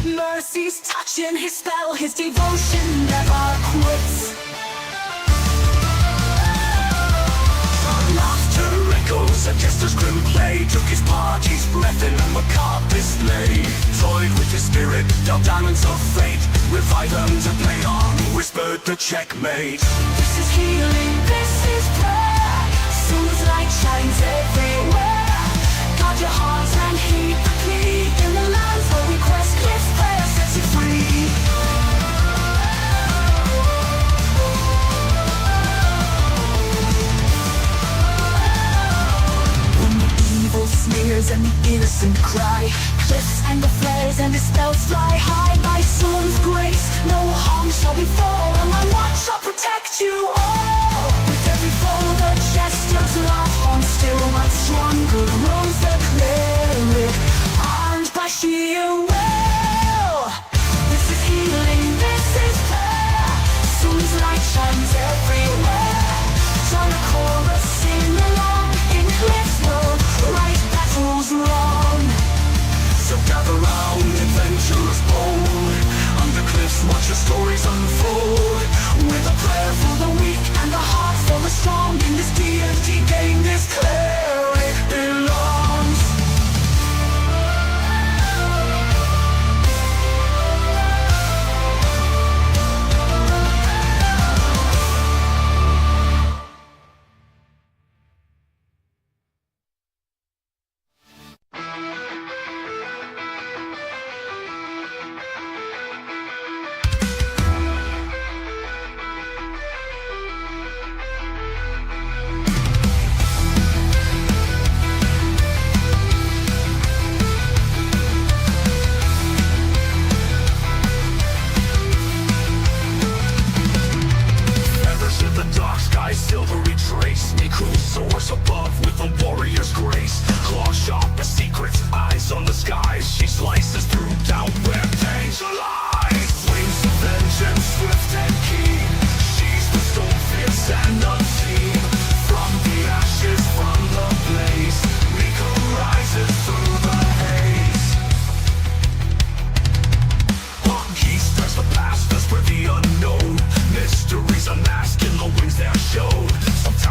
Mercy's touching his spell, his devotion never quits. Laughter echoes, a jester's grim play took his party's breath in a macabre display. Toyed with his spirit, dealt diamonds of fate, revived them to play on, whispered the checkmate. This is healing, this is prayer. Soul's light shines everywhere. Guard your hearts and heed the plea. In the lands where we quest, Cliff's prayer sets you free. When the evil sneers and the innocent cry, Cliff's anger flares and his spells fly high. By Soul's grace, no harm shall befall, and my watch shall protect you all. With every foe the Jester's laugh on, still much stronger rose the cleric, armed by sheer will. This is healing, this is prayer. Soul's light shines everywhere. Join a chorus, sing along. In Cliff's world, right battles wrong. So gather round, adventurers bold. Under cliffs, watch your stories unfold. With a prayer for the weak and the heart for the strong. In this D&D game, this cleric belongs.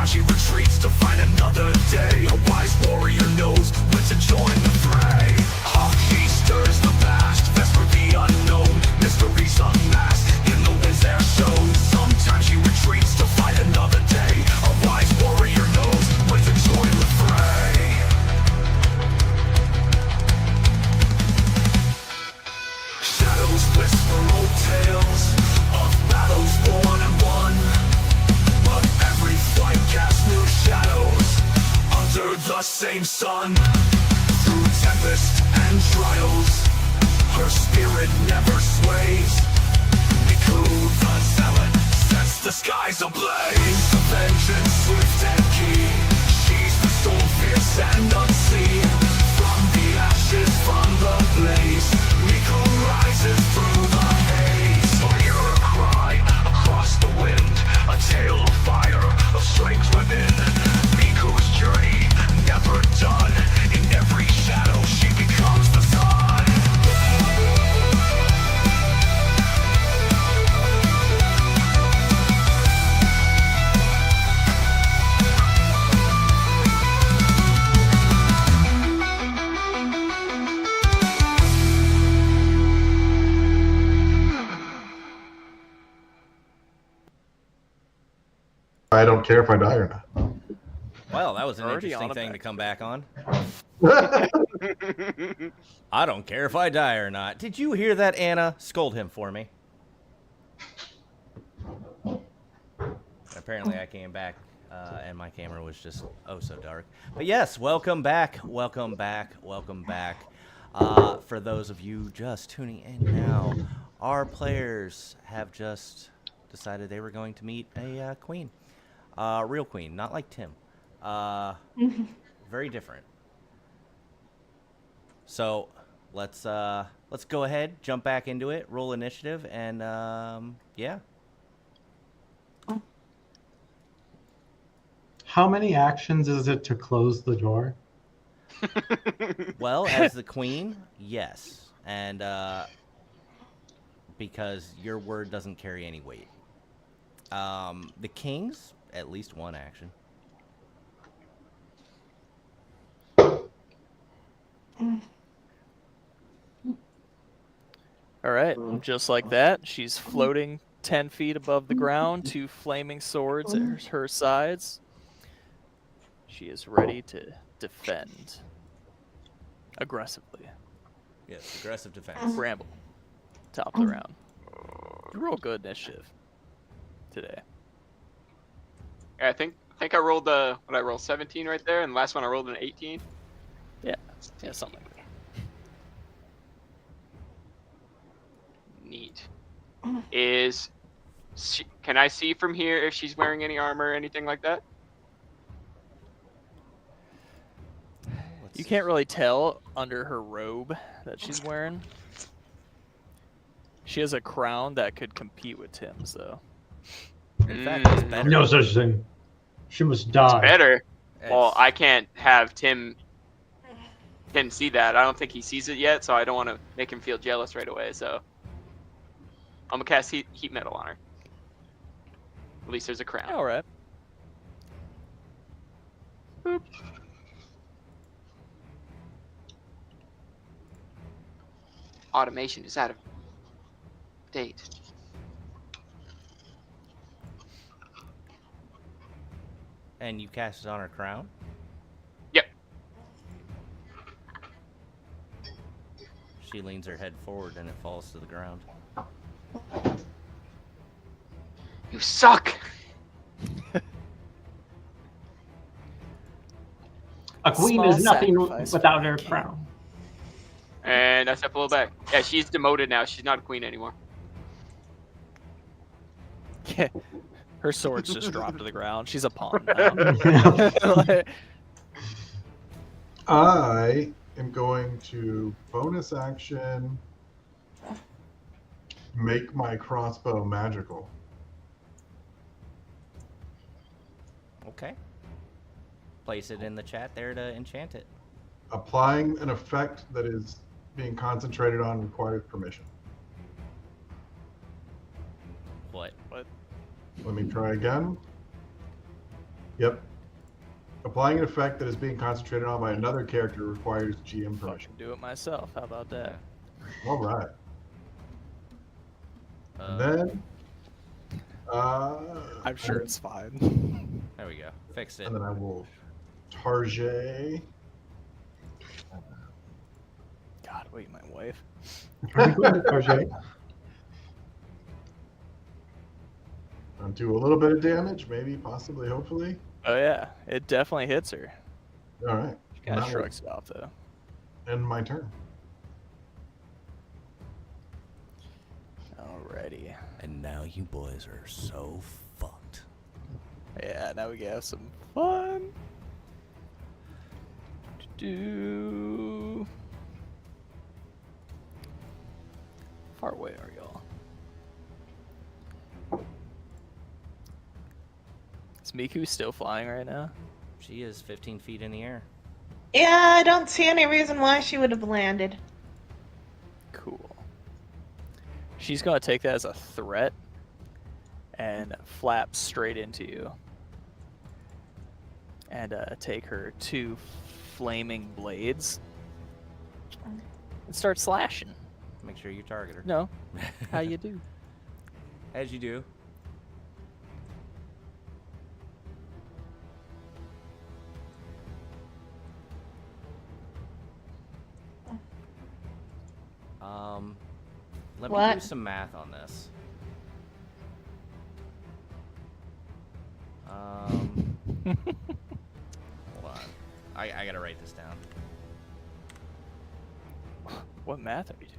She retreats to find the same sun. Through tempest and trials, her spirit never sways. Miku the zealot sets the skies ablaze. The vengeance swift and keen, she's the soul fierce and unseen. From the ashes, from the blaze, Miku rises through the haze. So hear her cry across the wind, a tale of fire, of strength within. Miku's journey never done. In every shadow she becomes the sun. I don't care if I die or not. Well, that was an Already on interesting a thing to back come back on. I don't care if I die or not. Did you hear that, Anna? Scold him for me. Apparently I came back and my camera was just oh so dark. But yes, welcome back, welcome back, welcome back. For those of you just tuning in now, our players have just decided they were going to meet a queen. Real queen, not like Tim. Very different. So let's go ahead, jump back into it, roll initiative, and yeah. How many actions is it to close the door? Well, as the queen, yes, and because your word doesn't carry any weight. The kings, at least one action. All right, just like that, she's floating 10 feet above the ground, two flaming swords at her sides. She is ready to defend aggressively. Yes, aggressive defense. Bramble, top of the round. You roll good initiative today. I think I rolled what I rolled 17 right there, and the last one I rolled an 18. Yeah, something like that. Neat. Can I see from here if she's wearing any armor or anything like that? You can't really tell under her robe that she's wearing. She has a crown that could compete with Tim's, though. In fact, it's better. No such thing. She must die. Better. It's- Well, I can't have Tim see that. I don't think he sees it yet, so I don't want to make him feel jealous right away. So I'm gonna cast heat metal on her. At least there's a crown. All right. Boop. Automation is out of date. And you cast it on her crown? Yep. She leans her head forward and it falls to the ground. You suck. A queen Small is nothing sacrifice without for her the king. crown. And I step a little back. Yeah, she's demoted now. She's not a queen anymore. Yeah. Her sword's just dropped to the ground. She's a pawn now. Like, I am going to bonus action make my crossbow magical. Okay. Place it in the chat there to enchant it. Applying an effect that is being concentrated on requires permission. What? Let me try again. Yep. Applying an effect that is being concentrated on by another character requires GM permission. do it myself. How about that? All right. And then, I'm sure it's fine. There we go. Fixed it. and then I will Target. God, wait, my wife. Are we going to Target? Do a little bit of damage, maybe, possibly, hopefully. Oh yeah, it definitely hits her. All right. She kind of Now- shrugs it off, though. End my turn. Alrighty. And now you boys are so fucked. Yeah, now we can have some fun. Do. Far away are y'all? Is Miku still flying right now? She is 15 feet in the air. Yeah, I don't see any reason why she would have landed. Cool. She's gonna take that as a threat and flap straight into you. And take her 2 flaming blades and start slashing. Make sure you target her. No. How you do? As you do. Let me What? do some math on this. Hold on. I gotta write this down. What math are you doing?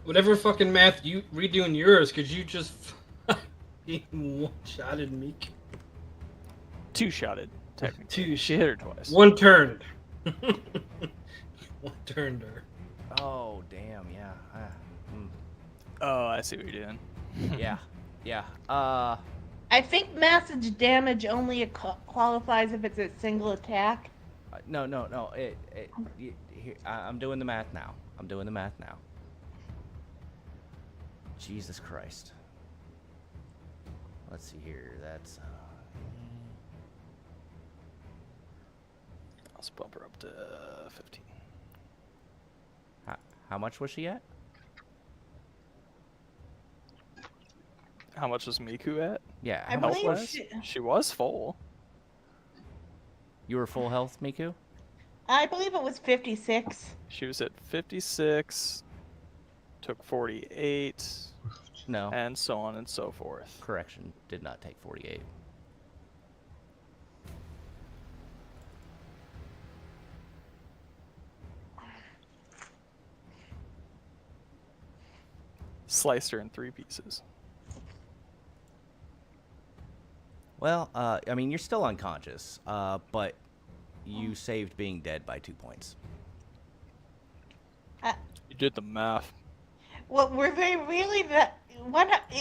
Whatever fucking math you redoing yours, could you just one-shotted me? 2-shotted, technically. Two She hit her twice. One turned. One turned her. Oh, damn, yeah. Oh, I see what you're doing. Yeah, yeah. I think massive damage only qualifies if it's a single attack. No. I'm doing the math now. Jesus Christ. Let's see here. That's. Let's bump her up to 15. How much was she at? How much was Miku at? Yeah. I how much believe was- She was full. You were full health, Miku? I believe it was 56. She was at 56, took 48, No. and so on and so forth. Correction. Did not take 48. Sliced her in 3 pieces. Well, I mean, you're still unconscious, but you saved being dead by 2 points. You did the math. Well, were they really that?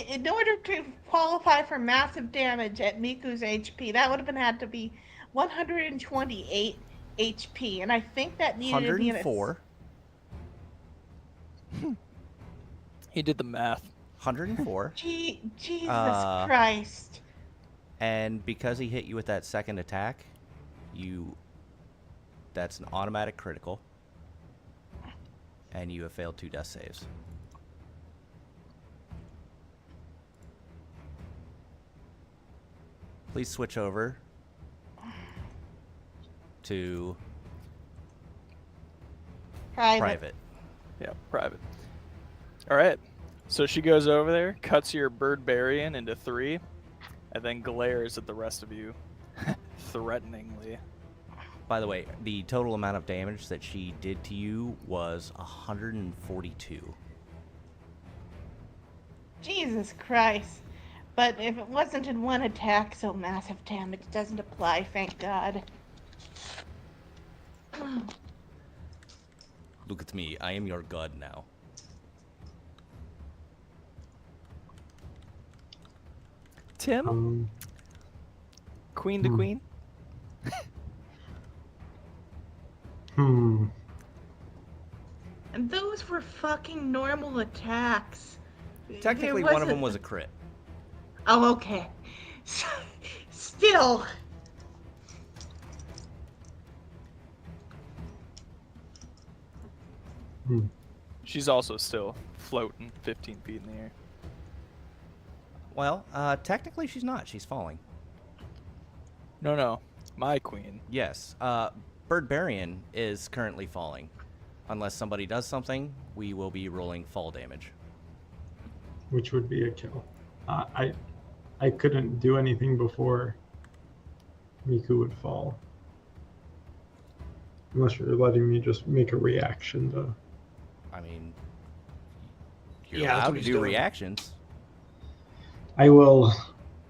In order to qualify for massive damage at Miku's HP, that would have had to be 128 HP, and I think that needed to be in a 104. He did the math. 104. Jesus Uh, Christ. And because he hit you with that second attack, that's an automatic critical. And you have failed 2 death saves. Please switch over to private. Yeah, private. All right. So she goes over there, cuts your Birdbarian into 3, and then glares at the rest of you threateningly. By the way, the total amount of damage that she did to you was 142. Jesus Christ. But if it wasn't in one attack, so massive damage doesn't apply, thank God. Look at me, I am your god now. Tim? Queen to queen? Hmm. And those were fucking normal attacks. Technically, There one of them wasn't- was a crit. Oh, okay. Still. She's also still floating 15 feet in the air. Well, technically she's not. She's falling. No. My queen. Yes. Birdbarian is currently falling. Unless somebody does something, we will be rolling fall damage. Which would be a kill. I couldn't do anything before Miku would fall. Unless you're letting me just make a reaction to. I mean, you're Yeah, that's allowed what to he's do doing. reactions. I will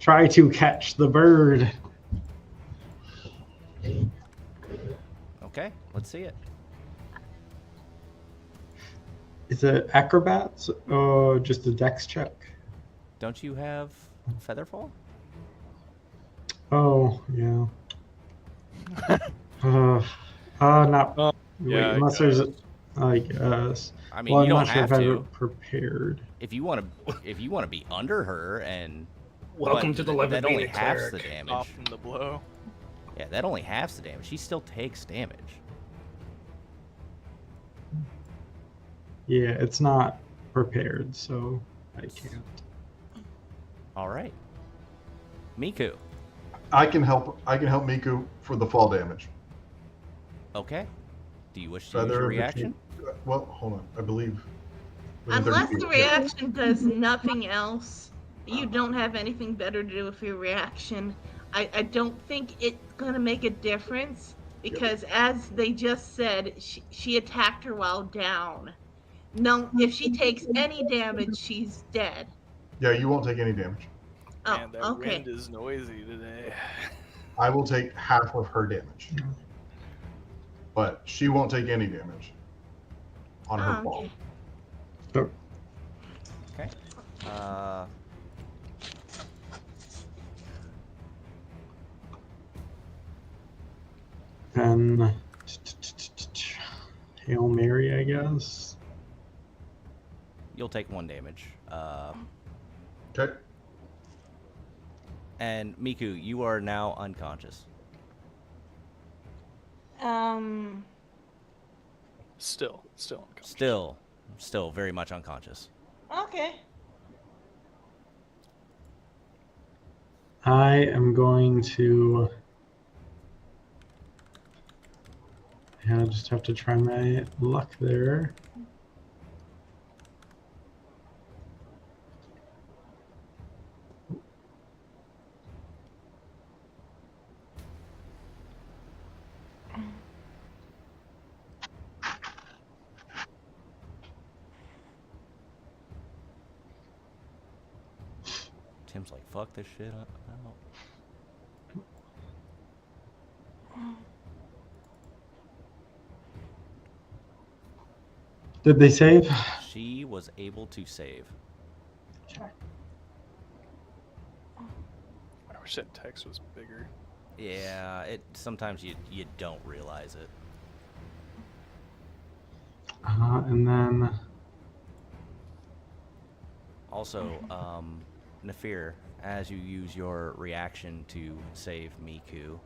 try to catch the bird. Okay, let's see it. Is it acrobats or just a dex check? Don't you have Featherfall? Oh, yeah. Not. Oh, Wait, yeah, I unless there's. I guess. I mean, Well, you I'm don't not sure have if I have to. it prepared. If you want to be under her and Welcome but to the life of that being only a halves the cleric. damage. Soften the blow. Yeah, that only halves the damage. She still takes damage. Yeah, it's not prepared, so I can't. All right, Miku. I can help Miku for the fall damage. Okay. Do you wish to use Feather your of reaction? Well, hold on. I believe. within 30 Unless feet, the yeah. reaction does nothing else, you don't have anything better to do with your reaction. I don't think it's going to make a difference because, as they just said, she attacked her while down. No, if she takes any damage, she's dead. Yeah, you won't take any damage. Oh, Man, that okay. wind is noisy today. I will take half of her damage, but she won't take any damage on her Oh, fall. okay. Okay. Then Hail Mary, I guess. You'll take 1 damage. Okay. And Miku, you are now unconscious. Still unconscious. Still very much unconscious. Okay. I am going to. Yeah, I just have to try my luck there. Tim's like, fuck this shit up. Did they save? She was able to save. I wish that text was bigger. Yeah, sometimes you don't realize it. And then Also, Nafir, as you use your reaction to save Miku,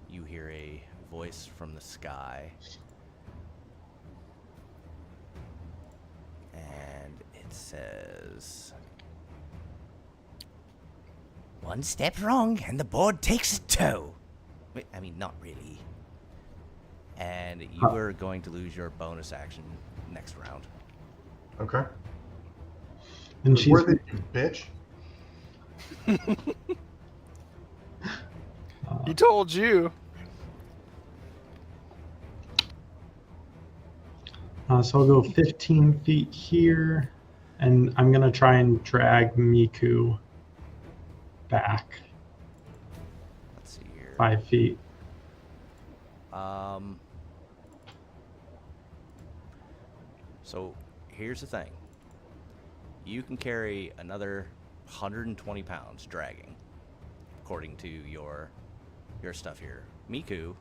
you hear a voice from the sky. And it says, One step wrong and the board takes a toe. wait, I mean, not really. And you are going to lose your bonus action next round. Okay. and she's Worth it, you bitch. He told you. So I'll go 15 feet here, and I'm gonna try and drag Miku back Let's see here. 5 feet. So here's the thing. You can carry another 120 pounds dragging, according to your stuff here. Miku,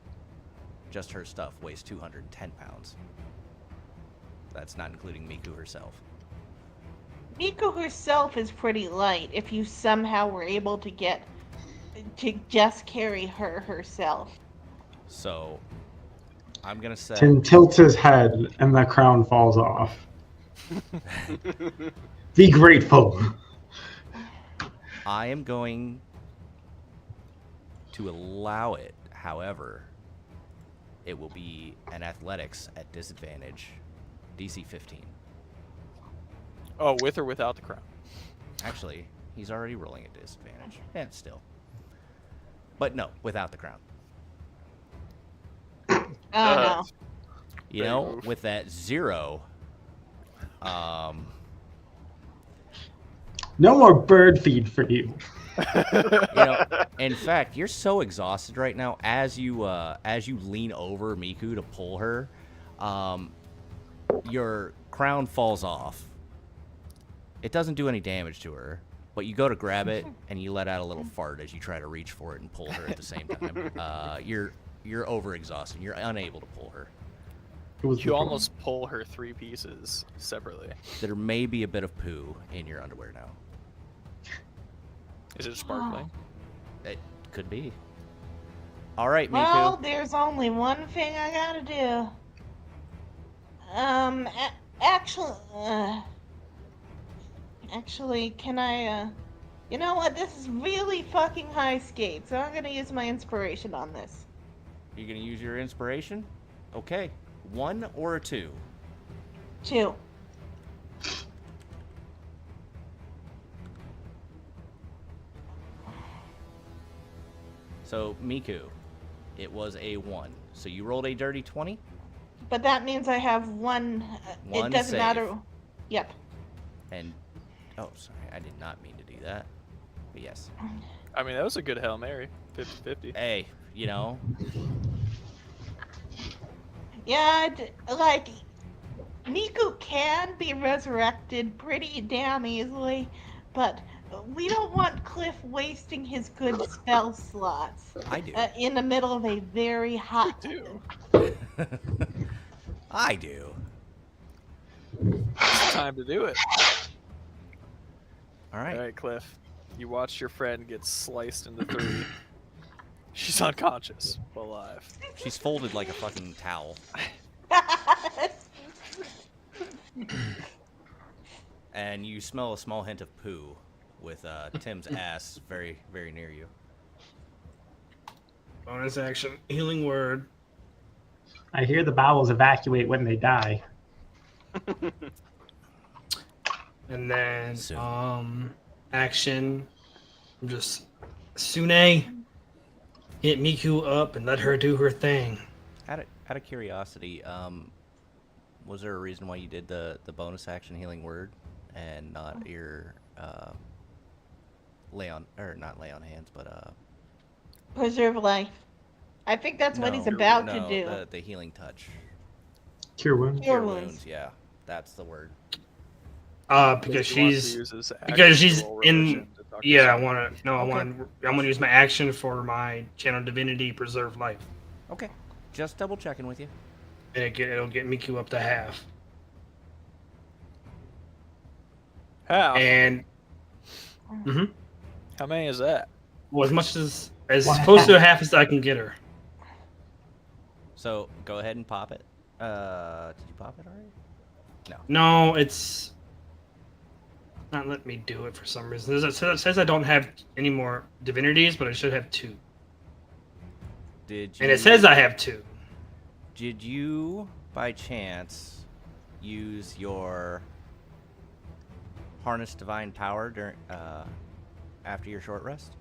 just her stuff, weighs 210 pounds. That's not including Miku herself. Miku herself is pretty light if you somehow were able to get to just carry her herself. So I'm gonna say Tim tilts his head, and the crown falls off. Be grateful. I am going to allow it. However, it will be an athletics at disadvantage, DC 15. Oh, with or without the crown? Actually, he's already rolling at disadvantage. Yeah, still. But no, without the crown. Oh no. You know, with that 0, No more bird feed for you. in fact, you're so exhausted right now. As you lean over Miku to pull her, your crown falls off. It doesn't do any damage to her, but you go to grab it and you let out a little fart as you try to reach for it and pull her at the same time. You're overexhausted. You're unable to pull her. You almost pull her 3 pieces separately. There may be a bit of poo in your underwear now. Is it sparkling? It could be. All right, Miku. Well, there's only one thing I gotta do. Actually, can I, you know what? This is really fucking high skate, so I'm gonna use my inspiration on this. You're gonna use your inspiration? Okay. 1 or a 2? 2. So, Miku, it was a 1. So you rolled a dirty 20? But that means I have one. One It doesn't save. matter. Yep. And, oh, sorry, I did not mean to do that. But yes. I mean, that was a good Hail Mary. 50-50. Hey, you know, Yeah, like, Miku can be resurrected pretty damn easily, but we don't want Cliff wasting his good spell slots I do. in the middle of a very hot. Do. I do. It's time to do it. All right. All right, Cliff. You watched your friend get sliced into 3. She's unconscious, but alive. She's folded like a fucking towel. And you smell a small hint of poo with Tim's ass very, very near you. Bonus action, healing word. I hear the bowels evacuate when they die. And then Soon. action. I'm just Sune. Hit Miku up and let her do her thing. Out of curiosity, was there a reason why you did the bonus action healing word and not your not lay on hands, but Preserve life. I think that's what he's no, about no, to do. the healing touch. Cure wounds. Cure Cure wounds. yeah, that's the word. Because He wants to she's use his action because to she's roll in. religion to talk to Yeah, I someone. want to. No, I want. I'm gonna use my action for my channel divinity preserve life, Okay, just double checking with you. and it'll get Miku up to half. How? And How many is that? well, as much as close to half as I can get her. So go ahead and pop it. Did you pop it already? No, it's not letting me do it for some reason. It says I don't have any more divinities, but I should have 2. Did you? And it says I have 2. Did you, by chance, use your harness divine power during after your short rest?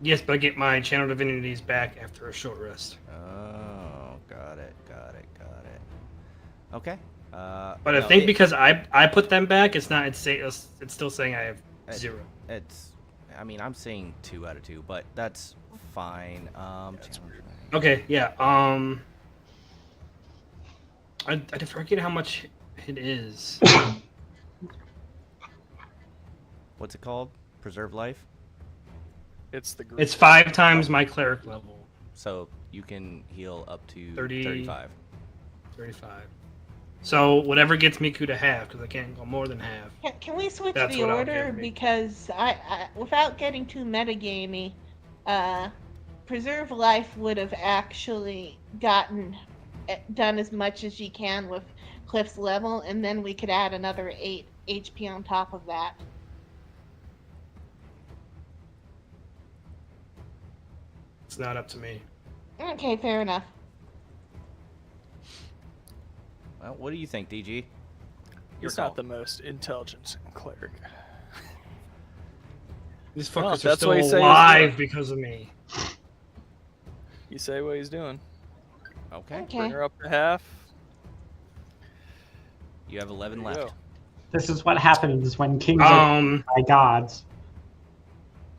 Yes, but I get my channel divinities back after a short rest. Oh, got it. Okay. But I think because I put them back, it's not. It's still saying I have 0. I mean, I'm seeing 2 out of 2, but that's fine. That's weird. Okay, yeah. I forget how much it is. What's it called? Preserve life. It's the group. It's 5 times my cleric level. So you can heal up to 30. 35. 35. So whatever gets Miku to half, because I can't go more than half. Can we switch That's the what I'll order? give me. Because I, without getting too metagamey, Preserve Life would have actually done as much as she can with Cliff's level, and then we could add another 8 HP on top of that. It's not up to me. Okay, fair enough. Well, what do you think, DG? Your He's call. not the most intelligent cleric. These Well, fuckers are that's what still he says. alive because of me. You say what he's doing. Okay. Okay. Bring her up to half. You have 11 There you left. go. This is what happens when kings are by gods.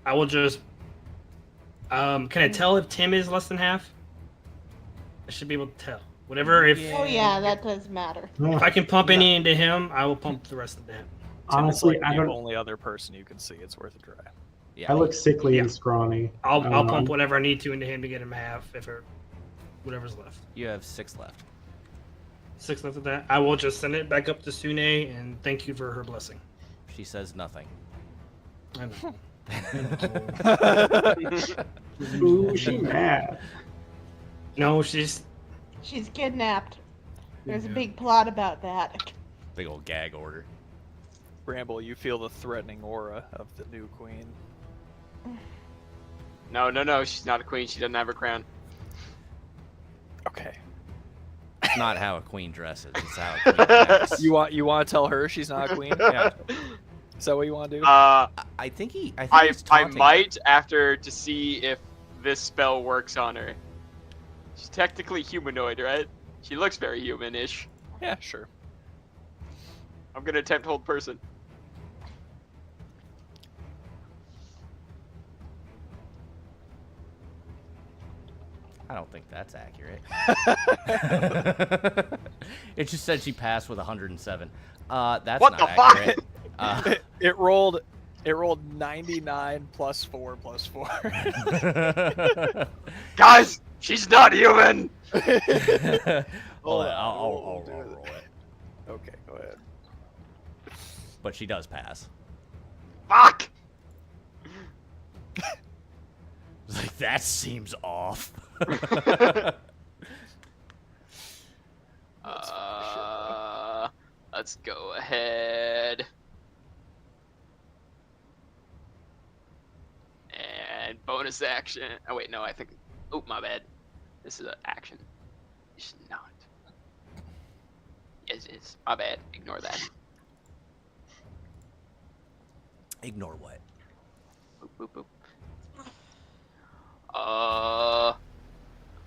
I will just. Can I tell if Tim is less than half? I should be able to tell. Whatever. If Oh yeah, that does matter. if I can pump any into him, I will pump the rest of them. Honestly, Tim is like I the don't. only other person you can see. It's worth a try. Yeah. I look sickly Yeah. and scrawny. I'll pump whatever I need to into him to get him half. Whatever's left. You have 6 left. 6 left of that. I will just send it back up to Sune and thank you for her blessing. She says nothing. I know. Ooh, she mad. No, she's. She's kidnapped. There's a big plot about that. Big old gag order. Bramble, you feel the threatening aura of the new queen. No, she's not a queen. She doesn't have her crown. Okay. It's not how a queen dresses. It's how a queen acts. You want to tell her she's not a queen? Yeah. Is that what you want to do? I think he's I taunting might after to see if this spell works on her. She's technically humanoid, right? She looks very human-ish. Yeah, sure. I'm gonna attempt hold person. I don't think that's accurate. It just said she passed with 107. That's What not the fuck? accurate. It rolled 99 plus 4 plus 4. Guys, she's not human. Hold on, I'll roll it. Okay, go ahead. But she does pass. Fuck. It's like, that seems off. Let's go ahead. And bonus action. Oh wait, no, I think. Oh, my bad. This is an action. It's not. Yes, it is. My bad. Ignore that. Ignore what? Boop, boop, boop.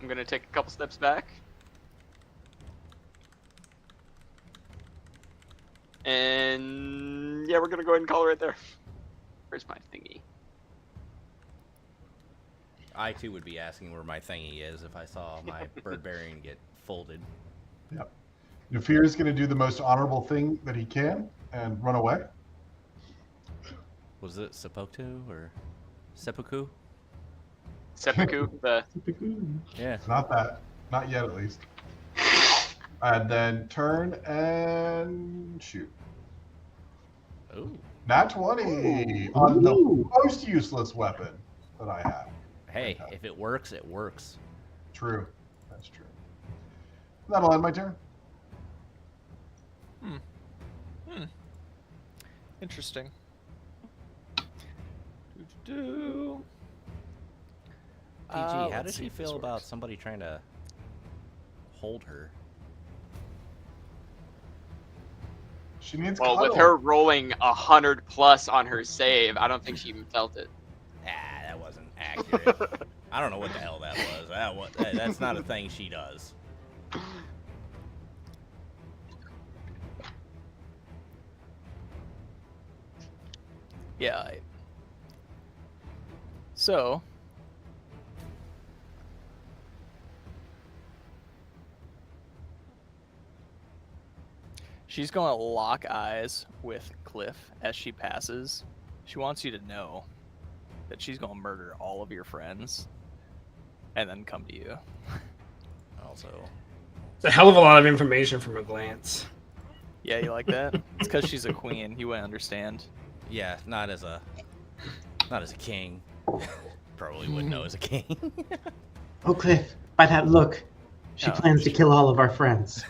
I'm gonna take a couple steps back. And yeah, we're gonna go ahead and call it right there. Where's my thingy? I too would be asking where my thingy is if I saw my Birdbarian get folded. Yep. Nafir is going to do the most honorable thing that he can and run away. Was it seppuku or seppuku? Seppuku, the Yeah. It's not that. Not yet, at least. And then turn and shoot. Ooh. Nat 20 on the most useless weapon that I have. Hey, if it works, it works. True. That's true. That'll end my turn. Interesting. Do. PG, how Let's did see you if this feel about works. somebody trying to hold her? She needs well, cuddle. with her rolling 100+ on her save, I don't think she even felt it. Ah, that wasn't accurate. I don't know what the hell that was. That's not a thing she does. Yeah. So. She's going to lock eyes with Cliff as she passes. She wants you to know that she's going to murder all of your friends and then come to you. Also, It's a hell of a lot of information from a glance. Yeah, you like that? It's because she's a queen. You wouldn't understand. yeah, not as a king. Probably wouldn't know as a king. Oh, Cliff, by that look, she Oh. plans to kill all of our friends.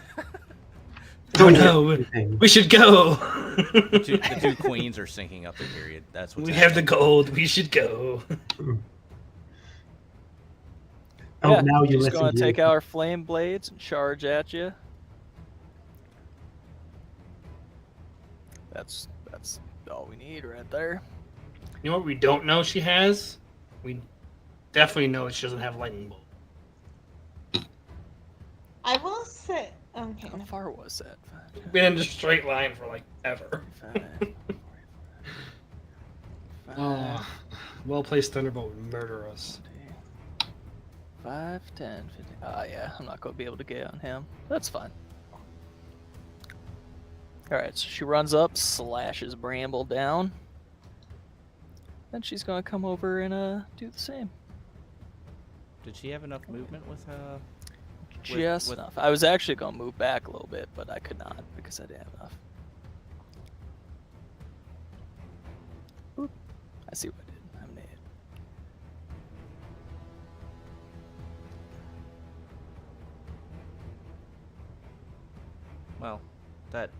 Oh no, Anything. we should go. The two queens are syncing up the period. That's what We have the gold. We should go. Oh, Yeah, now you she's listen going to to take me. our flame blades and charge at you. That's all we need right there. You know what we don't know she has? We definitely know she doesn't have lightning bolt. I will say. Okay. How far was that? Been in a straight line for like ever. 45, Oh, well-placed thunderbolt would murder us. 5, 10, 15. Yeah, I'm not going to be able to get on him. That's fine. Alright, so she runs up, slashes Bramble down. Then she's going to come over and do the same. Did she have enough movement with Just enough. I was actually going to move back a little bit, but I could not because I didn't have enough. Oop. I see what I did. I made it. Well, that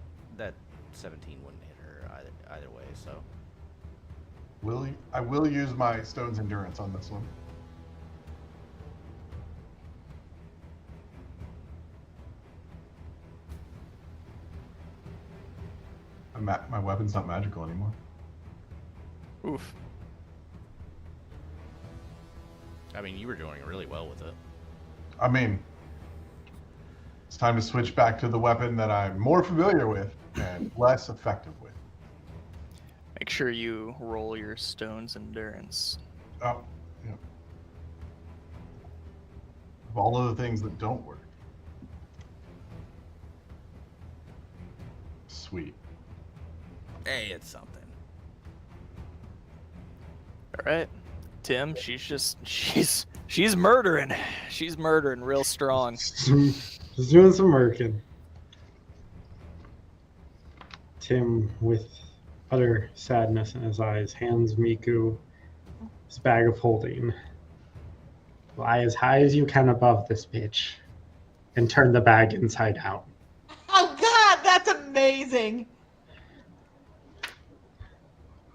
17 wouldn't hit her either way, so. I will use my Stone's Endurance on this one. My weapon's not magical anymore. Oof. I mean, you were doing really well with it. I mean, it's time to switch back to the weapon that I'm more familiar with and less effective with. Make sure you roll your Stone's Endurance. Oh, yeah. Of all of the things that don't work. Sweet. Hey, it's something. Alright. Tim, she's murdering. She's murdering real strong. Just doing some working. Tim, with utter sadness in his eyes, hands Miku his bag of holding. Fly as high as you can above this bitch, and turn the bag inside out. Oh God, that's amazing.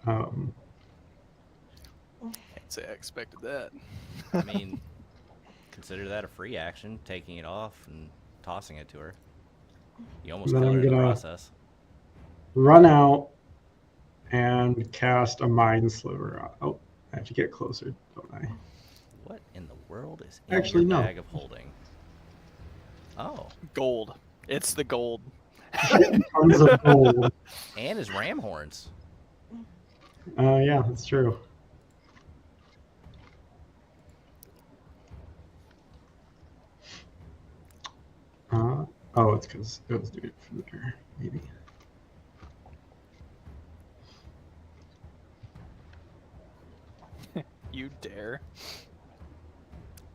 Can't say I expected that. I mean, consider that a free action, taking it off and tossing it to her. You almost Then killed I'm her in the gonna- process. Run out and cast a mind sliver. Oh, I have to get closer, don't I? What in the world is in Actually, your no. bag of holding? Oh, Gold. It's the gold. Tons of gold. and his ram horns. Yeah, that's true. It's because it was doing it from there, maybe. You dare.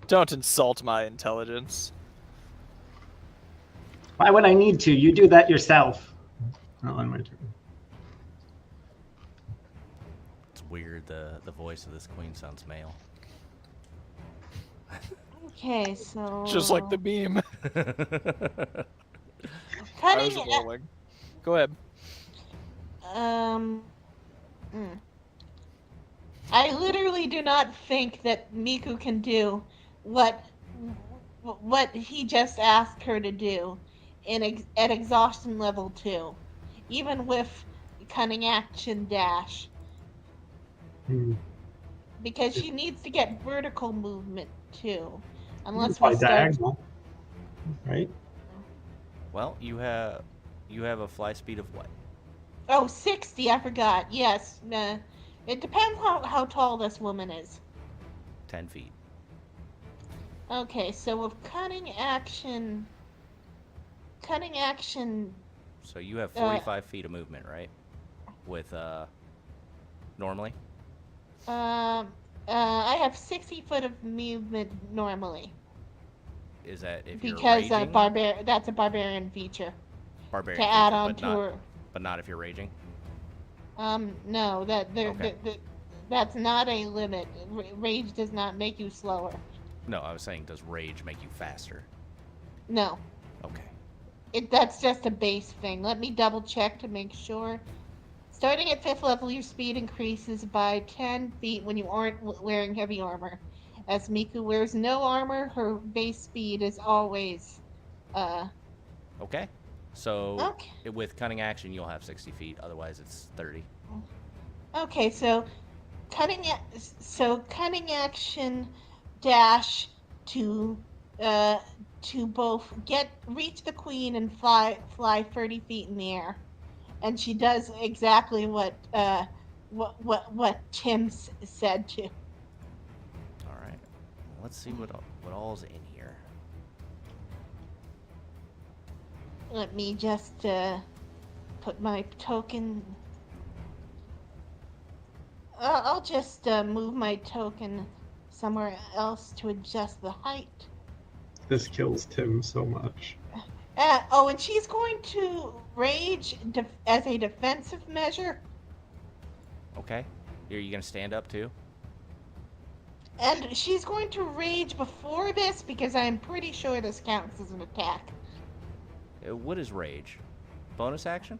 Don't insult my intelligence. Why would I need to? You do that yourself. I'll end my turn. It's weird. The voice of this queen sounds male. Okay, so Just like the beam. I cutting. was rolling. Go ahead. I literally do not think that Miku can do what he just asked her to do at exhaustion level 2, even with cunning action dash, because she needs to get vertical movement too, unless By we start. diagonal, right? Well, you have a fly speed of what? Oh, 60, I forgot. Yes. It depends how tall this woman is. 10 feet. Okay, so with cunning action. So you have 45 feet of movement, right? With normally. I have 60 foot of movement normally. Is that if Because you're raging? that's a barbarian feature Barbarian to add feature, on but to not, her. But not if you're raging. No, Okay. that's not a limit. Rage does not make you slower. No, I was saying, does rage make you faster? No, Okay. that's just a base thing. Let me double check to make sure. Starting at 5th level, your speed increases by 10 feet when you aren't wearing heavy armor. As Miku wears no armor, her base speed is always, Okay. So Okay. with cunning action, you'll have 60 feet. Otherwise, it's 30. Okay, so cunning action dash to to both reach the queen and fly 30 feet in the air, and she does exactly what Tim said to. All right. Let's see what all's in here. Let me just put my token. I'll just move my token somewhere else to adjust the height. This kills Tim so much. And she's going to rage as a defensive measure. Okay. Are you gonna stand up too? And she's going to rage before this because I'm pretty sure this counts as an attack. What is rage? Bonus action?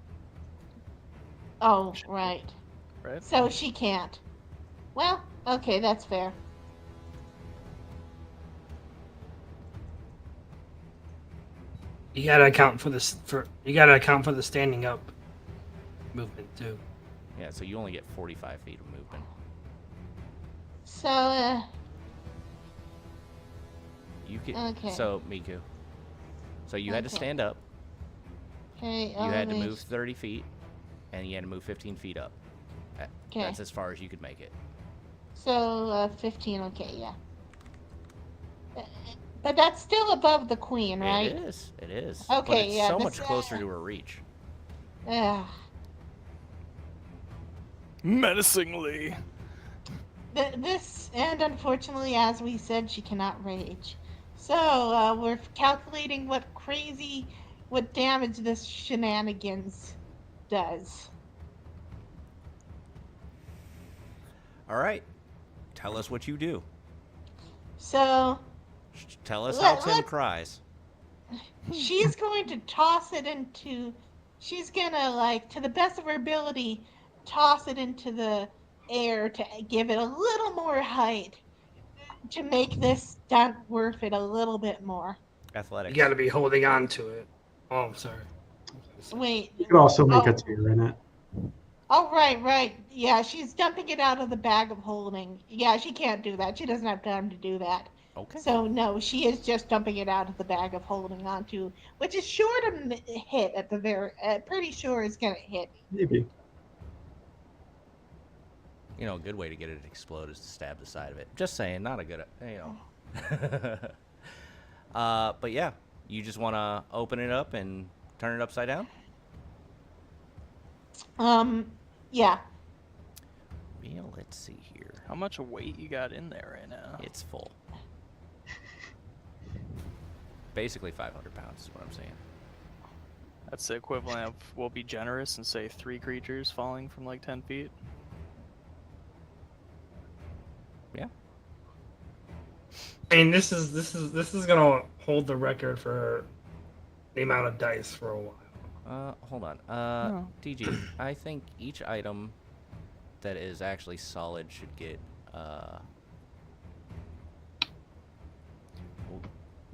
Oh, right. Right. So she can't. Well, okay, that's fair. You gotta account for this. You gotta account for the standing up movement too. Yeah, so you only get 45 feet of movement. So, You can. Okay. So Miku. So you had to Okay. stand up. okay, You had to move 30 feet, and you had to move 15 feet up. Okay. That's as far as you could make it. So, 15, okay, yeah. But that's still above the queen, right? It is. It is. Okay, but it's yeah, so this, much closer to her reach. Ugh. Menacingly. This, and unfortunately, as we said, she cannot rage. So, we're calculating what damage this shenanigans does. All right. Tell us what you do. So, Tell us how Tim let's- cries. she's going to toss it into, she's gonna, like, to the best of her ability, toss it into the air to give it a little more height to make this stunt worth it a little bit more. Athletics. You gotta be holding on to it. Oh, I'm sorry. Wait. You could also make Oh. a tear in it. Oh, right. Yeah, she's dumping it out of the bag of holding. Yeah, she can't do that. She doesn't have time to do that. Okay. So, no, she is just dumping it out of the bag of holding onto, which is sure to hit at the very, pretty sure is going to hit. Maybe. You know, a good way to get it to explode is to stab the side of it. Just saying, not a good, but yeah, you just want to open it up and turn it upside down? Yeah. Well, let's see here. How much weight you got in there right now? It's full. Basically 500 pounds is what I'm saying. That's the equivalent of, we'll be generous and say 3 creatures falling from like 10 feet. Yeah. I mean, this is gonna hold the record for the amount of dice for a while. Hold on. No. DG, I think each item that is actually solid should get, what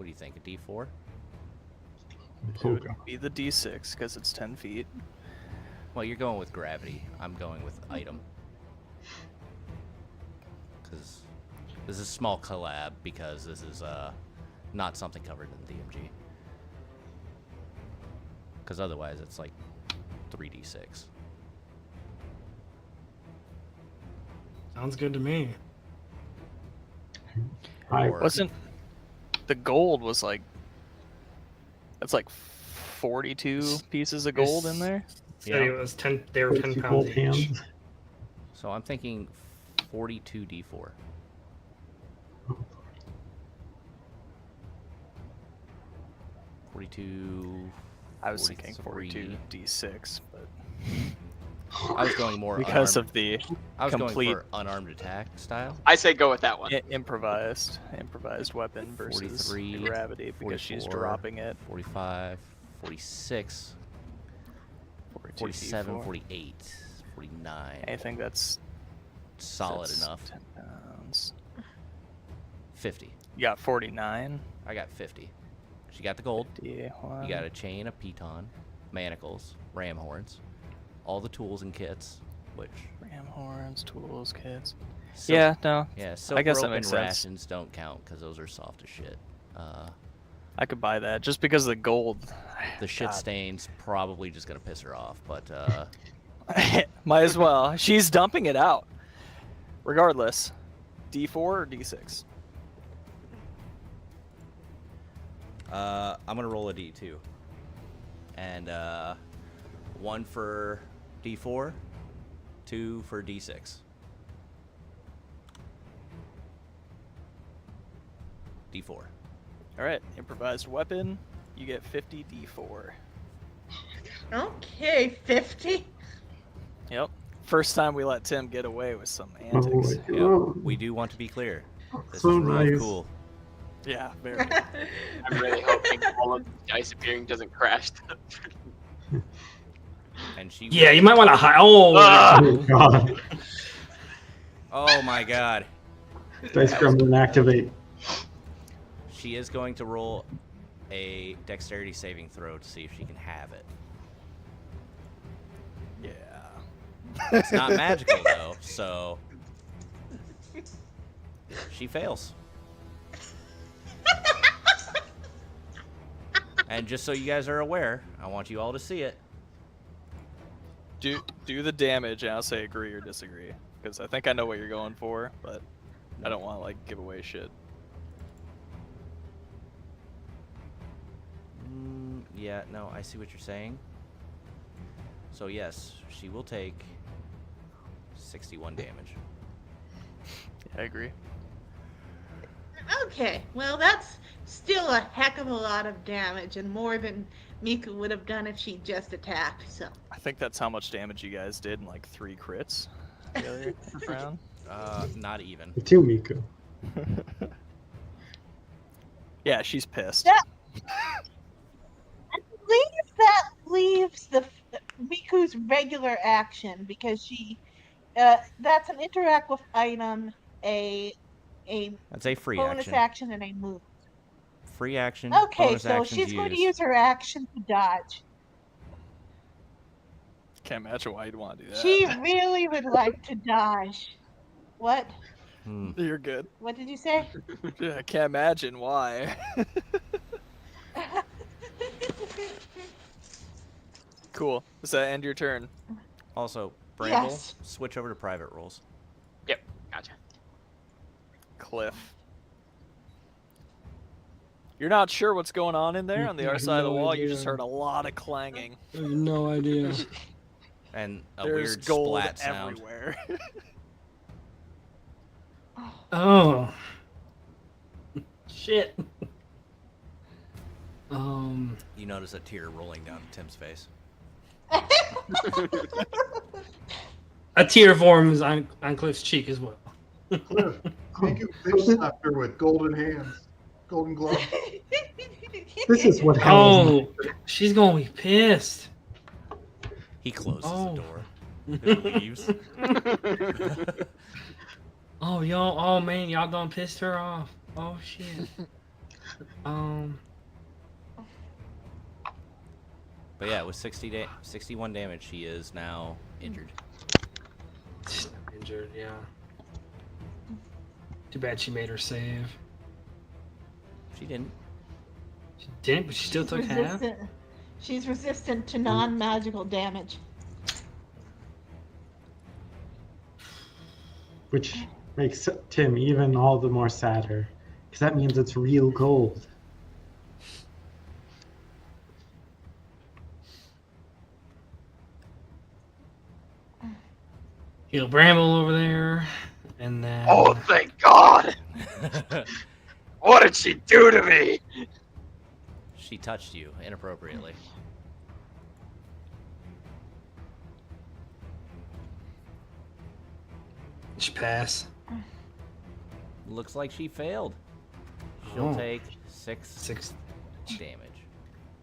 do you think, a D4? It would be the D6 because it's 10 feet. Well, you're going with gravity. I'm going with item. Because this is a small collab, because this is not something covered in DMG. Because otherwise it's like 3d6. Sounds good to me. Or- Wasn't the gold was like, that's like 42 pieces of gold in there? Said it was 10. They were 10 Gold pounds each. hands. So I'm thinking 42d4. I was thinking 43. 42 D6, but I was going more because unarmed. of the I was complete going for unarmed attack style. I say go with that one. improvised weapon versus 43, the gravity because she's 44, dropping it. 45, 46, 42 47, D4. 48, 49. I think that's Solid that's enough. 10 pounds. 50. You got 49. I got 50. She got the gold. Yeah, You got a chain, a piton, manacles, ram horns, all the tools and kits, which ram horns, tools, kits. silk- Yeah, no. yeah, silk guess that rope and makes sense. rations don't count because those are soft as shit. I could buy that just because of the gold. The shit God. stain's probably just gonna piss her off, but Might as well. She's dumping it out. Regardless, D4 or D6? I'm gonna roll a D2. And 1 for D4, 2 for D6. D4. All right, improvised weapon. You get 50 D4. Okay, 50. Yep. First time we let Tim get away with some Oh antics. my Yep. God. We do want to be clear. This So is real nice. cool. Yeah, very. I'm really hoping all of the dice appearing doesn't crash. And she. Yeah, you might want to hide. Oh, Ah! Oh God. Oh my God. Dice gremlin activate. She is going to roll a dexterity saving throw to see if she can have it. Yeah. It's not magical though, so she fails. And just so you guys are aware, I want you all to see it. Do the damage, and I'll say agree or disagree, because I think I know what you're going for, but I don't want to like give away shit. Yeah, no, I see what you're saying. So yes, she will take 61 damage. I agree. Okay, well, that's still a heck of a lot of damage and more than Miku would have done if she just attacked, so. I think that's how much damage you guys did in like 3 crits the other round. Not even. Two Miku. Yeah, she's pissed. That- I believe that leaves the Miku's regular action because she, that's an interact with item, a That's a free bonus action. and a move. Free action. Okay, bonus so actions she's going to used. use her action to dodge. Can't imagine why you'd want to do that. She really would like to dodge. What? You're good. What did you say? I can't imagine why. Cool. Does that end your turn? Also, Bramble, Yes. switch over to private rolls. Yep, gotcha. Cliff. You're not sure what's going on in there on the other side of the wall. You just heard a lot of clanging. I have no idea. And a There's weird gold splat sound. everywhere. Oh. Shit. You notice a tear rolling down Tim's face. A tear forms on Cliff's cheek as well. Cliff, Miku fish slapped her with golden hands, golden gloves. This is what hell is. Oh, she's gonna be pissed. He closes Oh. the door and leaves. Oh, y'all. Oh man, y'all done pissed her off. Oh shit. But yeah, with 61 damage, she is now injured. She's not injured, yeah. Too bad she made her save. She didn't. She didn't, but she still took half. She's resistant to non-magical damage. Which makes Tim even all the more sadder. Because that means it's real gold. He'll Bramble over there, and then. Oh, thank God! What did she do to me? She touched you inappropriately. Just pass. Looks like she failed. She'll Oh. take 6 6. damage.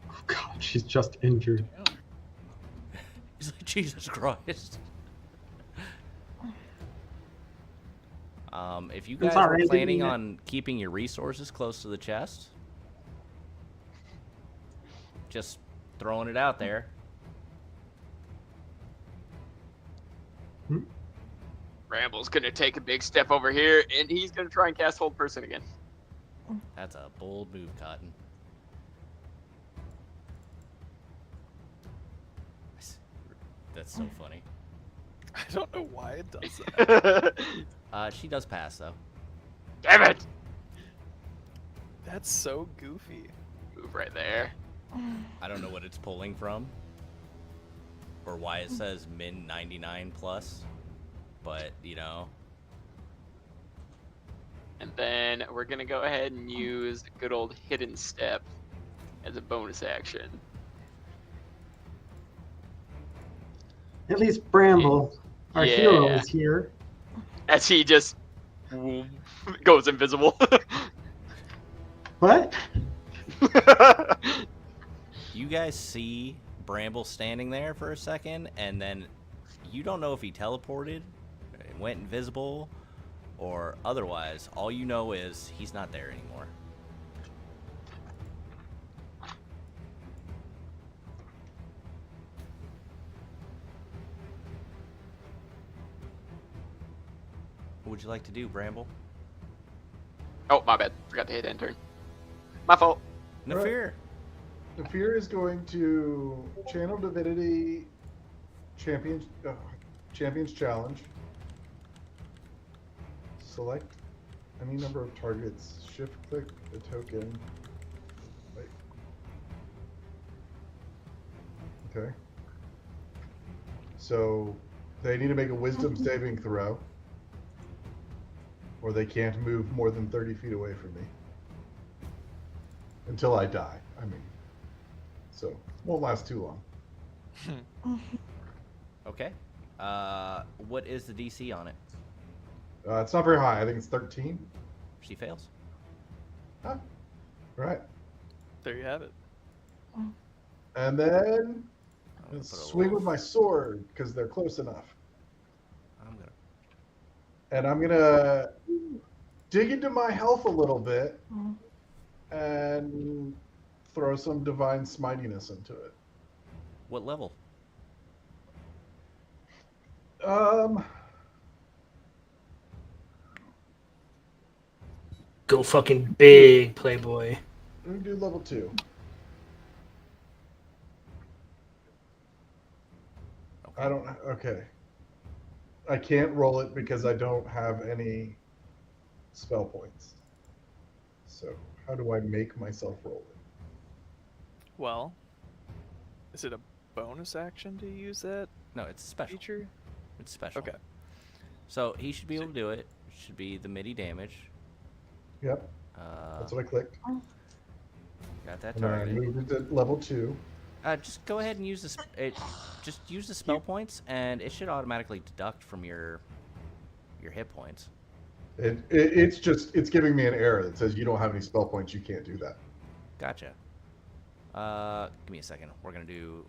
Oh God, she's just injured. He's like, Jesus Christ. If you guys all were right, planning didn't it? on keeping your resources close to the chest, just throwing it out there. Bramble's gonna take a big step over here, and he's gonna try and cast Hold Person again. That's a bold move, Cotton. That's so funny. I don't know why it does that. She does pass, though. Damn it! That's so goofy. Move right there. I don't know what it's pulling from, or why it says min 99 plus, but you know. And then we're gonna go ahead and use good old hidden step as a bonus action. At least Bramble, our hero, is here. As he just goes invisible. What? You guys see Bramble standing there for a second, and then you don't know if he teleported, went invisible, or otherwise. All you know is he's not there anymore. What would you like to do, Bramble? Oh, my bad. Forgot to hit enter. My fault. No Right. fear. The fear is going to channel divinity champions challenge. Select any number of targets. Shift click the token. Wait. Okay. So they need to make a wisdom saving throw, or they can't move more than 30 feet away from me until I die. I mean, so won't last too long. Okay. What is the DC on it? It's not very high. I think it's 13. She fails. Huh. Right. There you have it. And then I'm gonna put a swing little- with my sword because they're close enough. I'm gonna. And I'm gonna dig into my health a little bit and throw some divine smitiness into it. What level? Go fucking big, Playboy. Let me do level 2. I don't. Okay. I can't roll it because I don't have any spell points. So how do I make myself roll it? Well, is it a bonus action to use that No, it's special. feature? It's special. Okay. So he should be able to do it. Should be the MIDI damage. Yep, that's what I clicked. Got that And then I target. moved it to level 2. Just go ahead and use this. Just use the spell points, and it should automatically deduct from your hit points. It's giving me an error that says you don't have any spell points. You can't do that. Gotcha. Give me a second. We're gonna do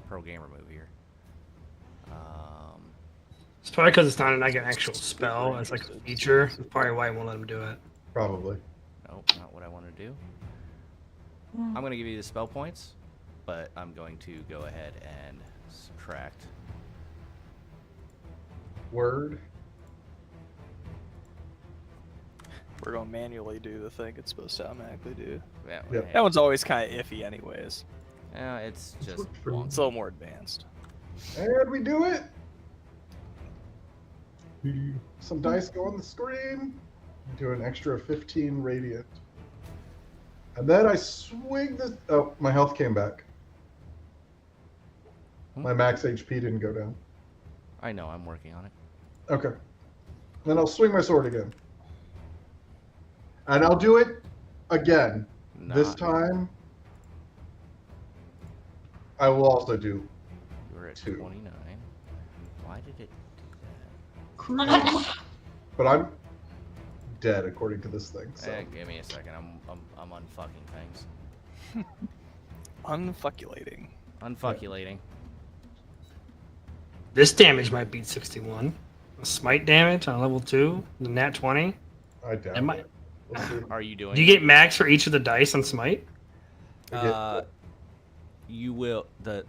pro gamer move here. It's probably because it's not like an actual spell. It's like a feature. That's probably why it won't let him do it. Probably. Nope, not what I want to do. I'm gonna give you the spell points, but I'm going to go ahead and subtract. Word. We're going to manually do the thing it's supposed to automatically do. Yeah, Yep. That one's always kind of iffy anyways. yeah, it's just It's a little more advanced. And we do it. Some dice go on the screen. Do an extra 15 radiant. And then I swing this. Oh, my health came back. My max HP didn't go down. I know, I'm working on it. Okay. Then I'll swing my sword again. And I'll do it again. This Not- time, I will also do. We're at 2. 29. Why did it do that? But I'm dead according to this thing. So. Give me a second. I'm unfucking things. Unfuculating. Unfuculating. This damage might beat 61. Smite damage on level 2, the nat 20. I doubt It might- it. Let's see. Are you doing? Do you get max for each of the dice on Smite? You will. The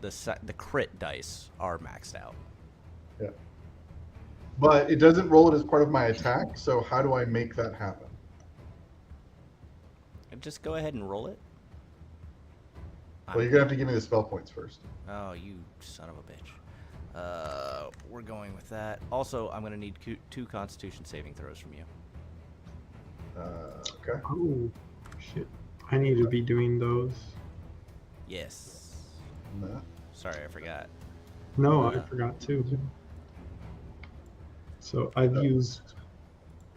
crit dice are maxed out. Yeah. But it doesn't roll it as part of my attack, so how do I make that happen? Just go ahead and roll it. Well, you're gonna have to give me the spell points first. Oh, you son of a bitch. We're going with that. Also, I'm gonna need 2 Constitution saving throws from you. Okay. Oh, shit. I need to be doing those. Yes. No. Sorry, I forgot. No, I forgot too. So I've used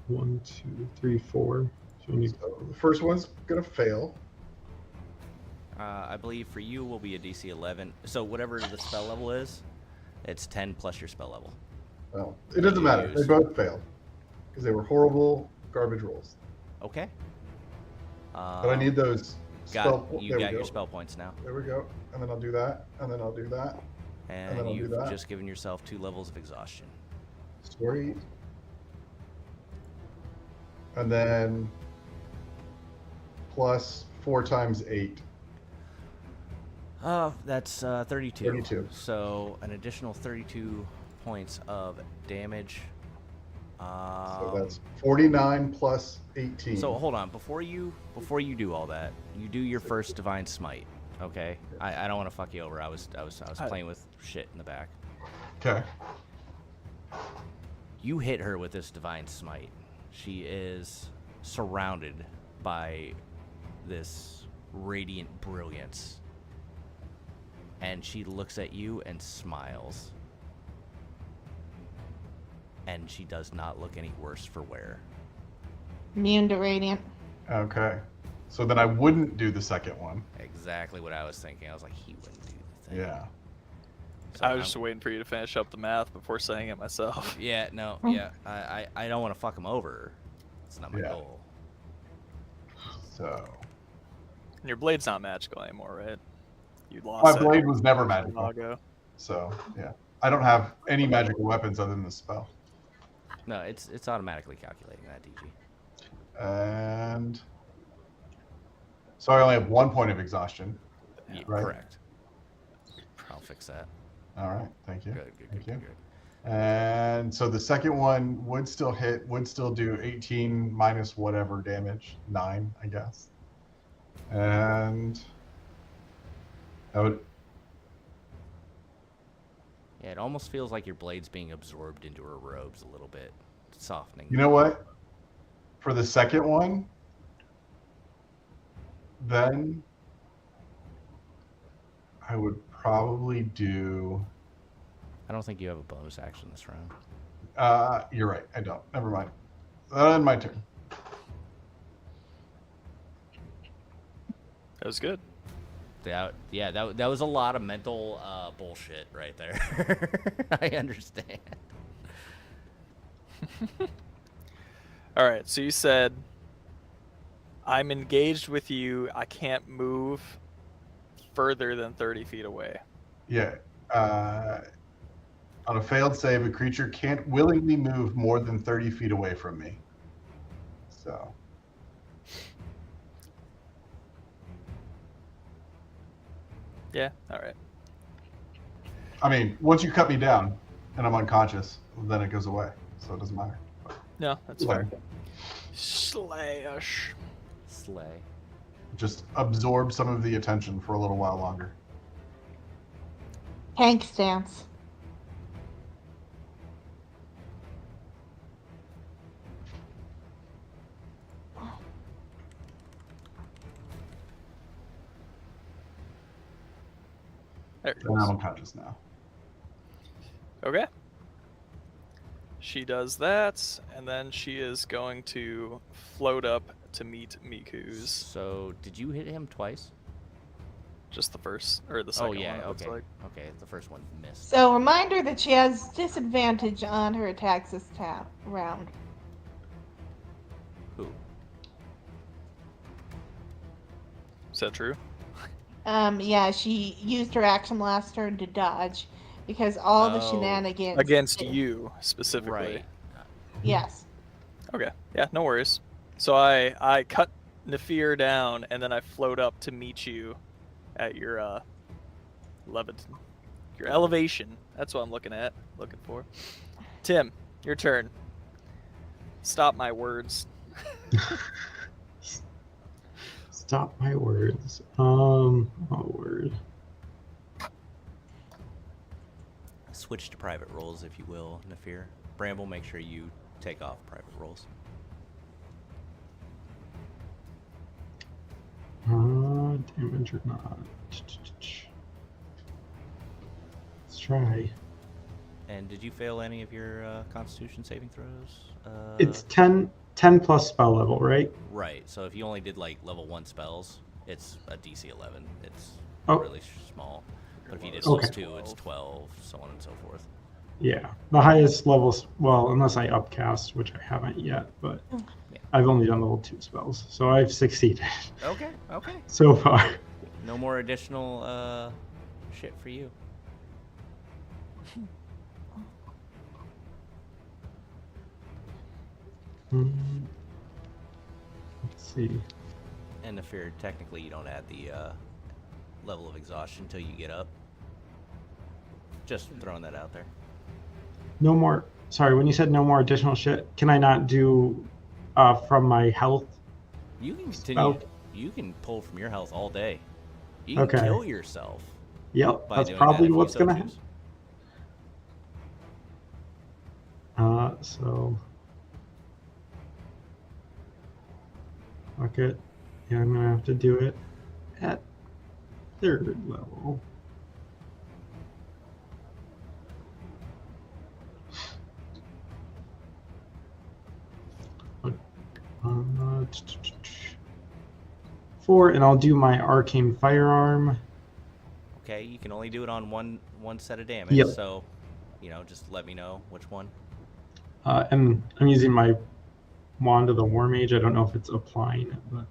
1, 2, 3, 4. So I need So the first one's gonna fail. I believe for you will be a DC 11. So whatever the spell level is, it's 10 plus your spell level. Well, it doesn't matter. They both failed because they were horrible garbage rolls. Okay. But I need those spell. You got your spell points now. There we go. And then I'll do that. And then I'll do that. And then I'll do you've that. just given yourself 2 levels of exhaustion. Sweet. And then plus 4 times 8. That's 32. 32. So an additional 32 points of damage. So that's 49 plus 18. So hold on, before you do all that, you do your first divine smite. Okay, I don't want to fuck you over. I was playing with shit in the back. Okay. You hit her with this divine smite. She is surrounded by this radiant brilliance, and she looks at you and smiles. And she does not look any worse for wear. Immune to radiant. Okay. So then I wouldn't do the second one. Exactly what I was thinking. I was like, he wouldn't do the thing. Yeah. I was just waiting for you to finish up the math before saying it myself. Yeah, no, yeah. I don't want to fuck him over. It's not my goal. So. And your blade's not magical anymore, right? You lost My blade was never magical. Ago. So, yeah. I don't have any magical weapons other than the spell. No, it's automatically calculating that, DG. And so I only have 1 point of exhaustion. Yeah, right? Correct. I'll fix that. All right, thank you. Good. And so the second one would still hit, would still do 18 minus whatever damage, 9, I guess. And that would. Yeah, it almost feels like your blade's being absorbed into her robes a little bit, softening. You know what? For the second one, then I would probably do. I don't think you have a bonus action this round. You're right. I don't. Never mind. My turn. That was good. Yeah, that was a lot of mental bullshit right there. I understand. All right, so you said, I'm engaged with you. I can't move further than 30 feet away. Yeah. On a failed save, a creature can't willingly move more than 30 feet away from me. So. Yeah, all right. I mean, once you cut me down and I'm unconscious, then it goes away. So it doesn't matter. No, that's fair. Slash. Slay. Just absorb some of the attention for a little while longer. Tank stance. There it And I'm goes. unconscious now. Okay. She does that, and then she is going to float up to meet Miku's. So, did you hit him twice? Just the first, or the second Oh yeah, one, it looks okay. like. Okay, the first one missed. So reminder that she has disadvantage on her attacks this round. Who? Is that true? Yeah, she used her action last turn to dodge because all the Oh. shenanigans Against you, specifically. Right. Yes. Okay, yeah, no worries. So I cut Nafir down, and then I float up to meet you at your your elevation. That's what I'm looking for. Tim, your turn. Stop my words. Stop my words. Oh, word. Switch to private roles, if you will, Nafir. Bramble, make sure you take off private roles. Damage or not? Let's try. And did you fail any of your Constitution saving throws? It's 10 plus spell level, right? Right. So if you only did like level 1 spells, it's a DC 11. It's Oh. really small. But if you did Okay. level 2, it's 12, so on and so forth. Yeah. The highest levels, well, unless I upcast, which I haven't yet, but Yeah. I've only done level 2 spells, so I've succeeded Okay. Okay. so far. No more additional shit for you. Let's see. And Nafir, technically you don't add the level of exhaustion until you get up. Just throwing that out there. No more. Sorry, when you said no more additional shit, can I not do from my health? You can continue. Spell? You can pull from your health all day. You can Okay. kill yourself. Yep, by that's doing probably that if you what's so gonna choose. happen. So. Fuck it. Yeah, I'm gonna have to do it at 3rd level. Uh, 4, and I'll do my arcane firearm. Okay, you can only do it on one set of damage. Yep. So, just let me know which one. And I'm using my Wand of the War Mage. I don't know if it's applying it, but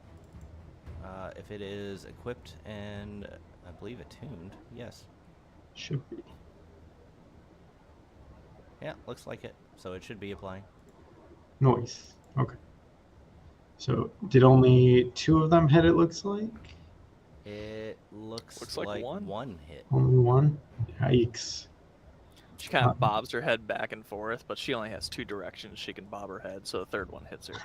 If it is equipped and I believe attuned, yes. should be. Yeah, looks like it. So it should be applying. Noise. Okay. So did only 2 of them hit? It looks like. It looks like like one. one hit. Only 1. Yikes. She kind of bobs her head back and forth, but she only has 2 directions she can bob her head, so the 3rd one hits her.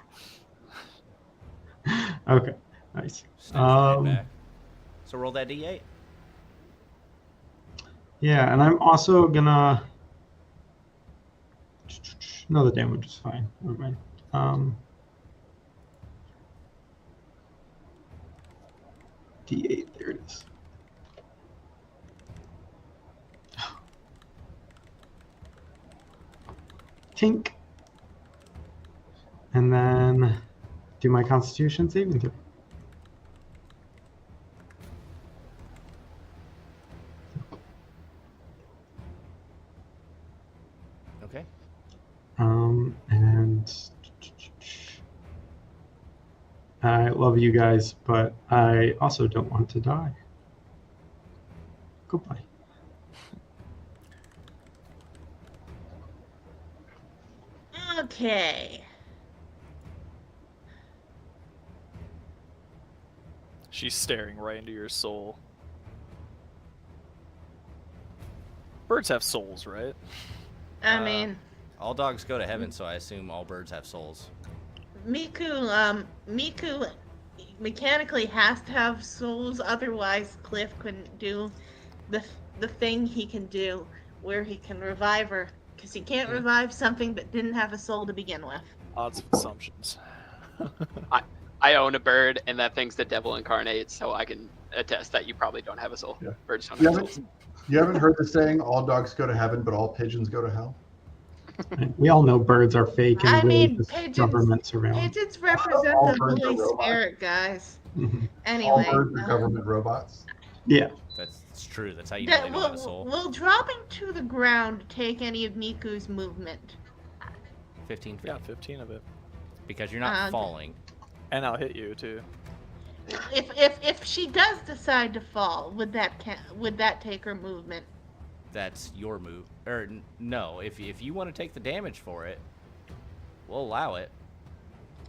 Okay. Nice. Snaps her head back. So roll that d8. Yeah, and I'm also gonna. No, the damage is fine. Never mind. D8. There it is. Tink. And then do my Constitution saving throw. Okay. And I love you guys, but I also don't want to die. Goodbye. Okay. She's staring right into your soul. Birds have souls, right? I mean, All dogs go to heaven, so I assume all birds have souls. Miku mechanically has to have souls, otherwise Cliff couldn't do the thing he can do where he can revive her, because he can't revive something that didn't have a soul to begin with. Odds of assumptions. I own a bird, and that thing's the devil incarnate, so I can attest that you probably don't have a soul. Yeah. Birds don't You have haven't, souls. you haven't heard the saying, all dogs go to heaven, but all pigeons go to hell? We all know birds are fake and I really mean, just pigeons- government surveillance. Pigeons represent All the birds are Holy robots. Spirit, guys. Mhm. All Anyway, birds are government robots? Yeah. That's true. That's how you know they don't have a soul. will dropping to the ground take any of Miku's movement? 15 feet. Yeah, 15 of it. Because you're not Okay. falling. And I'll hit you, too. If she does decide to fall, would that take her movement? That's your move. Or no, if you want to take the damage for it, we'll allow it.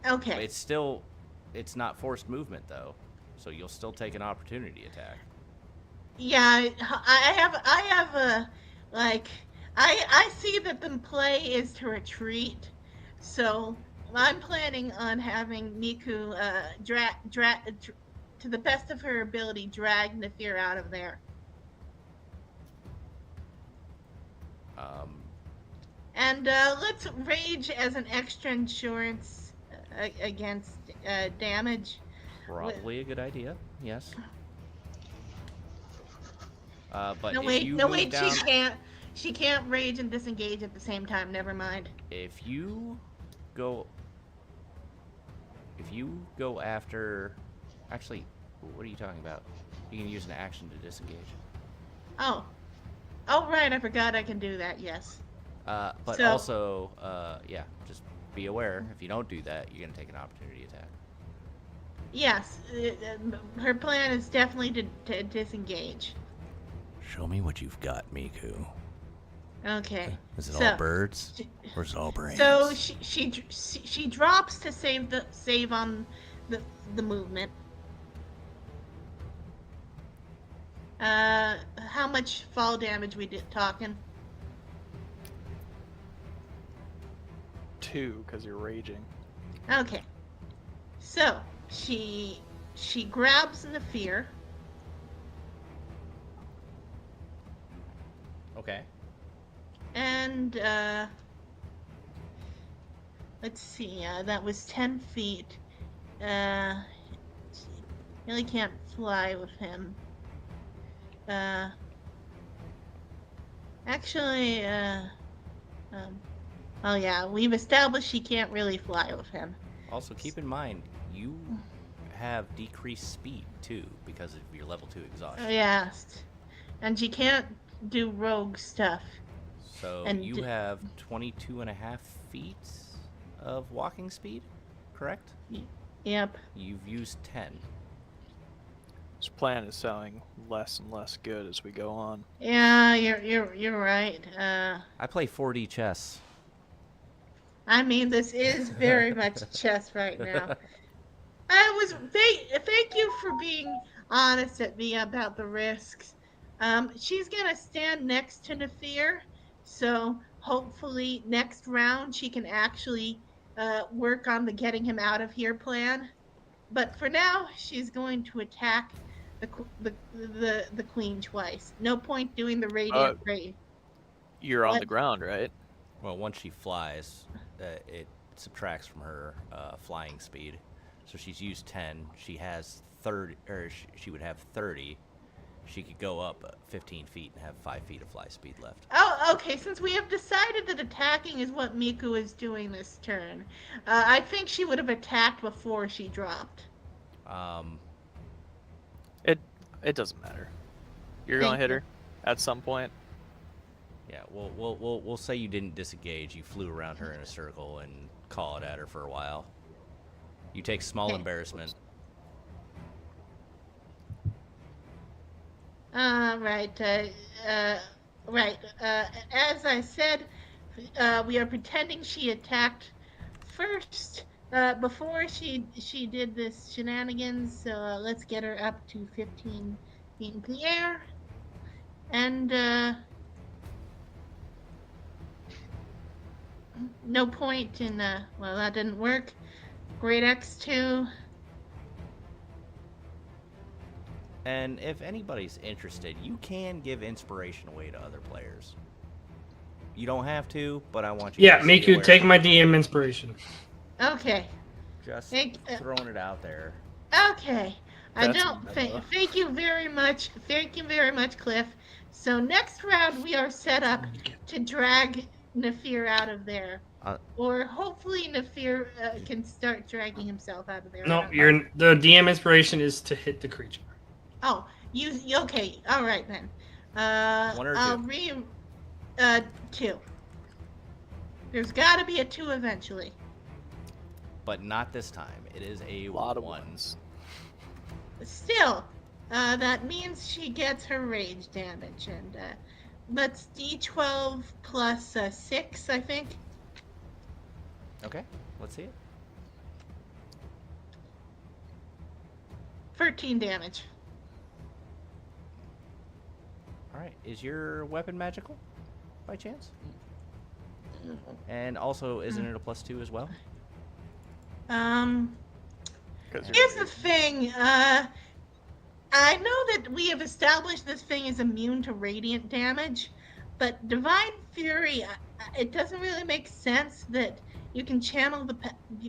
Okay. It's not forced movement though, so you'll still take an opportunity attack. Yeah, I have a I see that the play is to retreat, so I'm planning on having Miku to the best of her ability, drag Nefir out of there. And let's rage as an extra insurance against damage. Probably a good idea. Yes. But No if wait, you no move wait, down, she can't. She can't rage and disengage at the same time. Never mind. If you go after, actually, what are you talking about? You can use an action to disengage. Oh right, I forgot I can do that. Yes. But So- also, yeah, just be aware. If you don't do that, you're gonna take an opportunity attack. Yes, her plan is definitely to disengage. Show me what you've got, Miku. Okay. Is it So- all birds? Or is it all brains? So she drops to save on the movement. How much fall damage we did talking? 2, because you're raging. Okay. So she grabs Nefir. Okay. And let's see, that was 10 feet. Really can't fly with him. Actually, oh yeah, we've established she can't really fly with him. Also, keep in mind, you have decreased speed too because of your level 2 exhaustion. Yes. And she can't do rogue stuff. So And you have 22.5 feet of walking speed, correct? Yep. You've used 10. This plan is sounding less and less good as we go on. Yeah, you're right. I play 4D chess. I mean, this is very much chess right now. Thank you for being honest at me about the risks. She's gonna stand next to Nefir, so hopefully next round she can actually work on the getting him out of here plan. But for now, she's going to attack the queen twice. No point doing the radiant ray. You're on What? the ground, right? Well, once she flies, it subtracts from her flying speed. So she's used 10. She has 30, or she would have 30. She could go up 15 feet and have 5 feet of fly speed left. Oh, okay. Since we have decided that attacking is what Miku is doing this turn, I think she would have attacked before she dropped. It doesn't matter. You're gonna hit her at some point. Yeah, we'll say you didn't disengage. You flew around her in a circle and call it at her for a while. You take small embarrassment. Right. As I said, we are pretending she attacked first before she did this shenanigans. So let's get her up to 15 feet in the air, and no point in well, that didn't work. Great X2. And if anybody's interested, you can give inspiration away to other players. You don't have to, but I want you Yeah, to make be you aware. take my DM inspiration. Okay. Just Thank- throwing it out there. Okay. I That's don't meta. thank you very much. Thank you very much, Cliff. So next round we are set up to drag Nefir out of there. Or hopefully Nefir can start dragging himself out of there. No, the DM inspiration is to hit the creature. Oh, okay. All right then. One or I'll two? 2. There's got to be a 2 eventually. But not this time. It is a lot of one. ones. Still, that means she gets her rage damage, and that's D12 plus 6, I think. Okay, let's see it. 13 damage. All right, is your weapon magical, by chance? And also, isn't it a +2 as well? Here's the thing. I know that we have established this thing is immune to radiant damage, but Divine Fury, it doesn't really make sense that you can channel the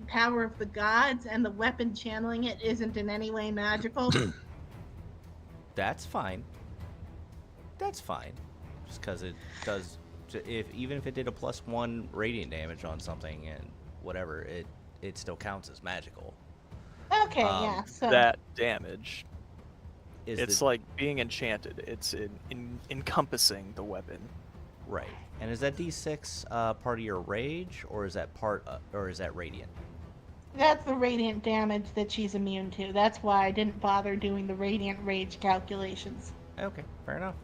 power of the gods and the weapon channeling it isn't in any way magical. That's fine. That's fine. Just because it does, even if it did a +1 radiant damage on something and whatever, it still counts as magical. Okay, yeah. So That damage, Is it's the- like being enchanted. It's encompassing the weapon. right. And is that D6 part of your rage, or is that or is that radiant? that's the radiant damage that she's immune to. That's why I didn't bother doing the radiant rage calculations. Okay, fair enough.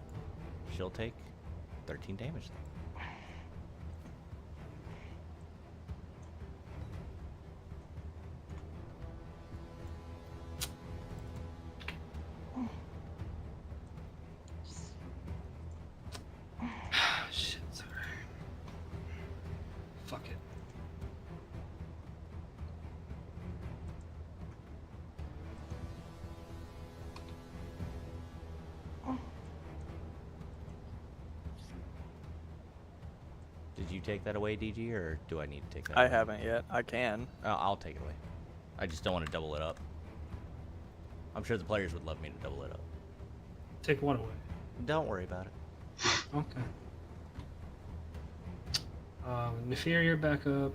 She'll take 13 damage then. Shit, sorry. Fuck it. Did you take that away, DG, or do I need to take that I away? haven't yet. I can. I'll take it away. I just don't want to double it up. I'm sure the players would love me to double it up. Take one away. Don't worry about it. Okay. Nefir, you're back up.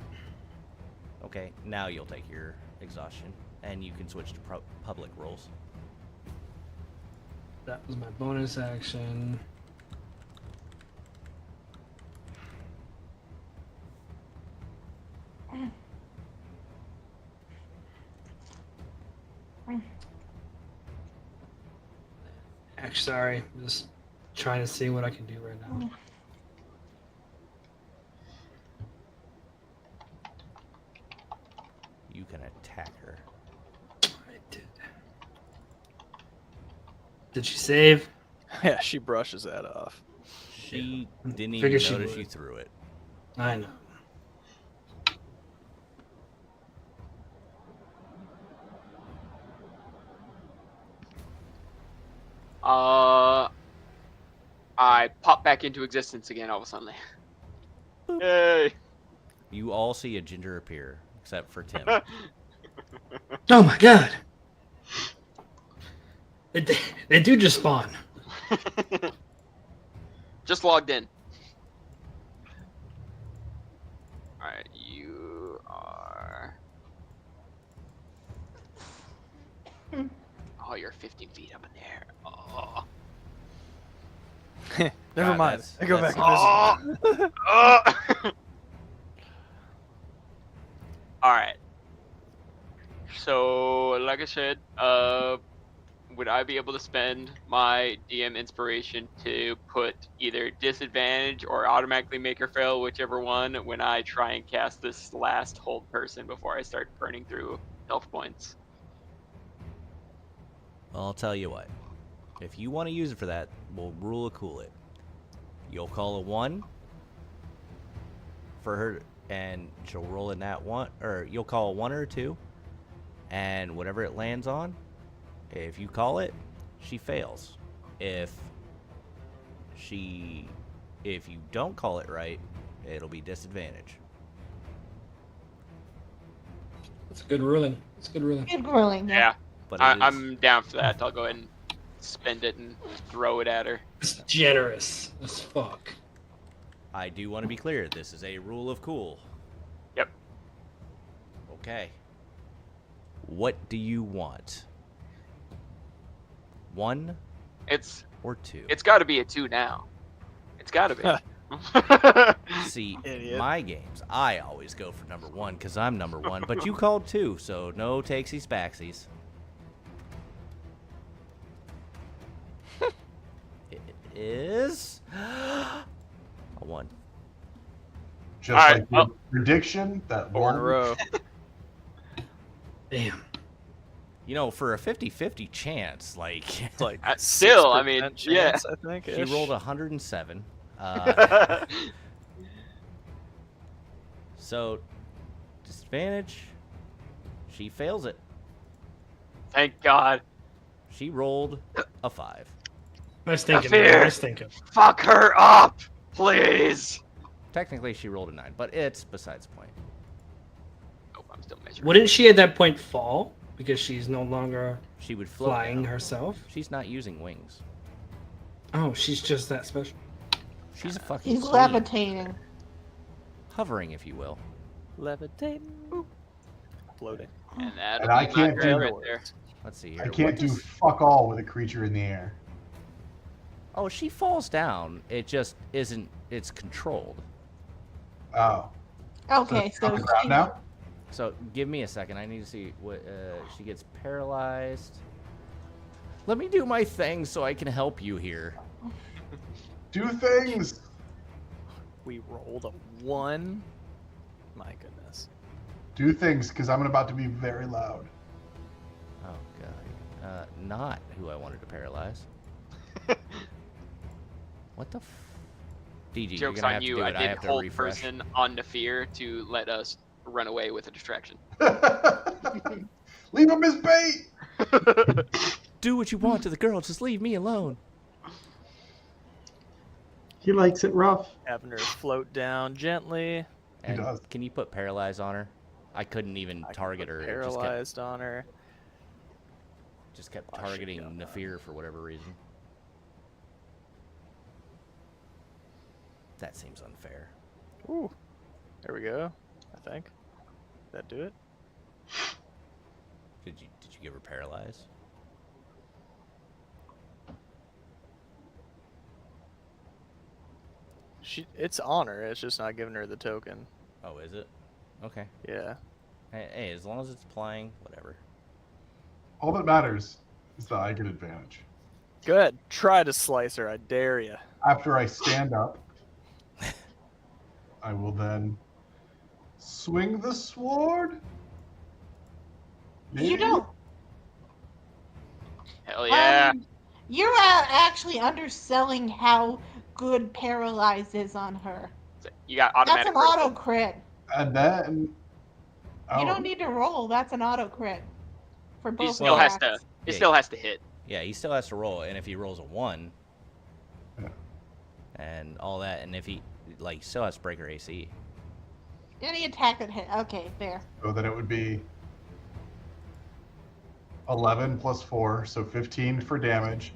Okay, now you'll take your exhaustion, and you can switch to public rolls. That was my bonus action. Actually, sorry. I'm just trying to see what I can do right now. You can attack her. I did. Did she save? Yeah, she brushes that off. She didn't even Figured she notice would. you threw it. I know. I pop back into existence again all of a sudden. Yay! You all see a ginger appear, except for Tim. Oh my god! They do just spawn. Just logged in. Alright, you are... Oh, you're 15 feet up in the air. Oh. Never God, mind. that's- I go that's- back to business. Alright. So, like I said, would I be able to spend my DM inspiration to put either disadvantage or automatically make her fail, whichever one, when I try and cast this last hold person before I start burning through health points? Well, I'll tell you what. If you want to use it for that, we'll rule of cool it. You'll call a 1 for her, and she'll roll in that 1, or you'll call a 1 or a 2, and whatever it lands on, if you call it, she fails. If you don't call it right, it'll be disadvantage. That's a good ruling. That's a good ruling. Good ruling. Yeah, But it is- I'm down for that. I'll go ahead and spend it and throw it at her. It's generous as fuck. I do want to be clear. This is a rule of cool. Yep. Okay. What do you want? 1 It's or 2? It's got to be a 2 now. It's got to be. See, in Idiot. my games, I always go for number 1 because I'm number 1. But you called 2, so no takesies backsies. It is a 1. Just All right, like your prediction, that 4 in a one row. Damn. You know, for a 50-50 chance, like It's like Still, I 6% mean, chance, yeah. I think. she rolled 107. So disadvantage. She fails it. Thank God. She rolled a 5. Nice thinking. Fear. Man. Nice thinking. Fuck her up, please. Technically, she rolled a 9, but it's besides the point. Oh, I'm still measuring. Wouldn't she at that point fall because she's no longer She would float flying down. herself? She's not using wings. Oh, she's just that special. She's a fucking He's queen. levitating. Hovering, if you will. Levitating. Boop. Floating. And that'll And I be can't my do grade right there. Let's see here. I can't What do does- fuck all with a creature in the air. Oh, she falls down. It just isn't. It's controlled. Oh. Okay, It's on so the ground now? So give me a second. I need to see what she gets paralyzed. Let me do my thing so I can help you here. Do things! We rolled a 1. My goodness. Do things, because I'm about to be very loud. Oh god. Not who I wanted to paralyze. What the DG, you're Joke's gonna on have you. to do I it. I did have to hold refresh. person on the fear to let us run away with a distraction. Leave him as bait! Do what you want to the girl. Just leave me alone. He likes it rough. Having her float down gently. And does. can you put paralyze on her? I couldn't even I can target put her. Paralyzed on her. Just kept I should've targeting done that. Nafir for whatever reason. That seems unfair. Ooh. There we go. I think. Did that do it? Did you give her paralyze? It's on her. It's just not giving her the token. Oh, is it? Okay. Yeah. Hey, as long as it's applying, whatever. All that matters is that I get advantage. Go ahead. Try to slice her. I dare you. After I stand up, I will then swing the sword. you Maybe? don't. Hell yeah. You're actually underselling how good paralyze is on her. You got That's automatic an roll. auto crit. And then. You don't need to roll. That's an auto crit for He both still has attacks. to. Yeah, It still has to hit. Yeah, he still has to roll, and if he rolls a 1, Yeah. and all that, and if he he still has to break her AC. Any attack that hit. Okay, there. So then it would be 11 plus 4, so 15 for damage.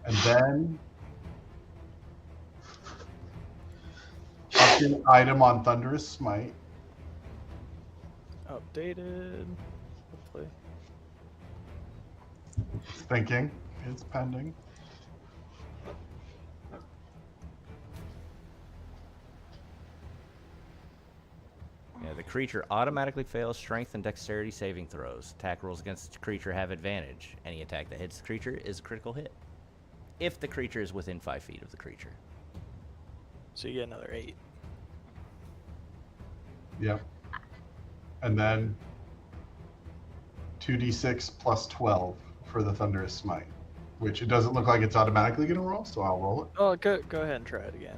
And then update item on Thunderous Smite. Updated. Hopefully. It's thinking. It's pending. Yeah, the creature automatically fails strength and dexterity saving throws. Attack rolls against the creature have advantage. Any attack that hits the creature is a critical hit. If the creature is within 5 feet of the creature. So you get another 8. Yep. And then 2d6 plus 12 for the Thunderous Smite, which it doesn't look like it's automatically going to roll, so I'll roll it. Oh, go ahead and try it again.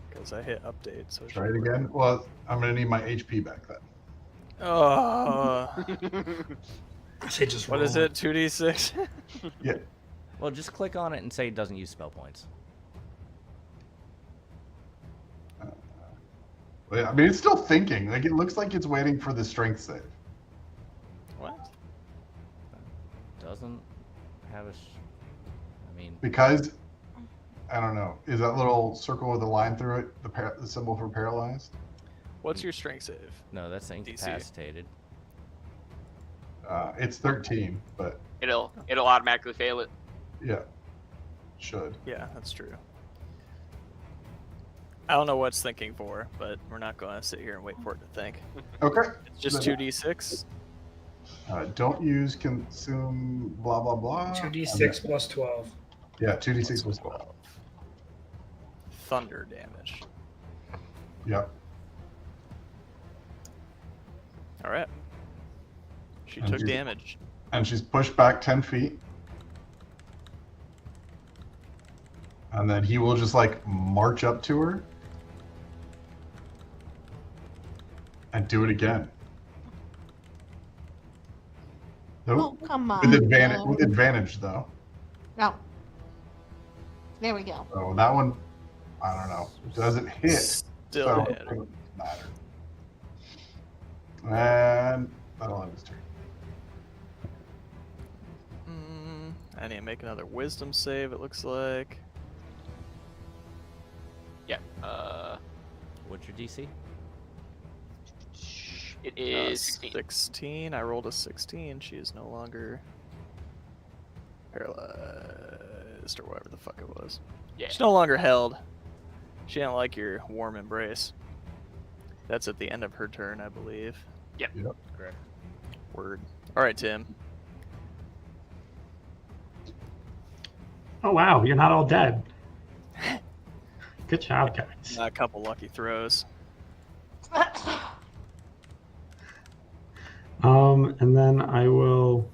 Because I hit update. So Try it again. Well, I'm going to need my HP back then. Oh. I say just What roll. is it? 2d6? Yeah. Well, just click on it and say it doesn't use spell points. Well, yeah, I mean, it's still thinking. Like, it looks like it's waiting for the strength save. What? Doesn't have a... I mean... Because, I don't know, is that little circle with a line through it the symbol for paralyzed? What's your strength save? No, that's DC. incapacitated. It's 13, but It'll automatically fail it. yeah, should. Yeah, that's true. I don't know what's thinking for, but we're not going to sit here and wait for it to think. Okay. It's just Then, 2d6. Don't use consume blah blah blah. 2d6 plus 12. Yeah, 2d6 plus 12. Thunder damage. Yep. All right. She And took she's- damage. And she's pushed back 10 feet. And then he will just like march up to her and do it again. Nope. Oh, come on. With advantage though. No. There we go. So that one, I don't know. It doesn't hit. Still so hit. it doesn't matter. And that'll end his turn. I need to make another wisdom save, it looks like. Yeah. What's your DC? It is 16. 16. I rolled a 16. She is no longer paralyzed or whatever the fuck it was. Yeah. She's no longer held. She didn't like your warm embrace. That's at the end of her turn, I believe. Yep. Correct. Word. All right, Tim. Oh wow, you're not all dead. Good job, guys. A couple lucky throws. And then I will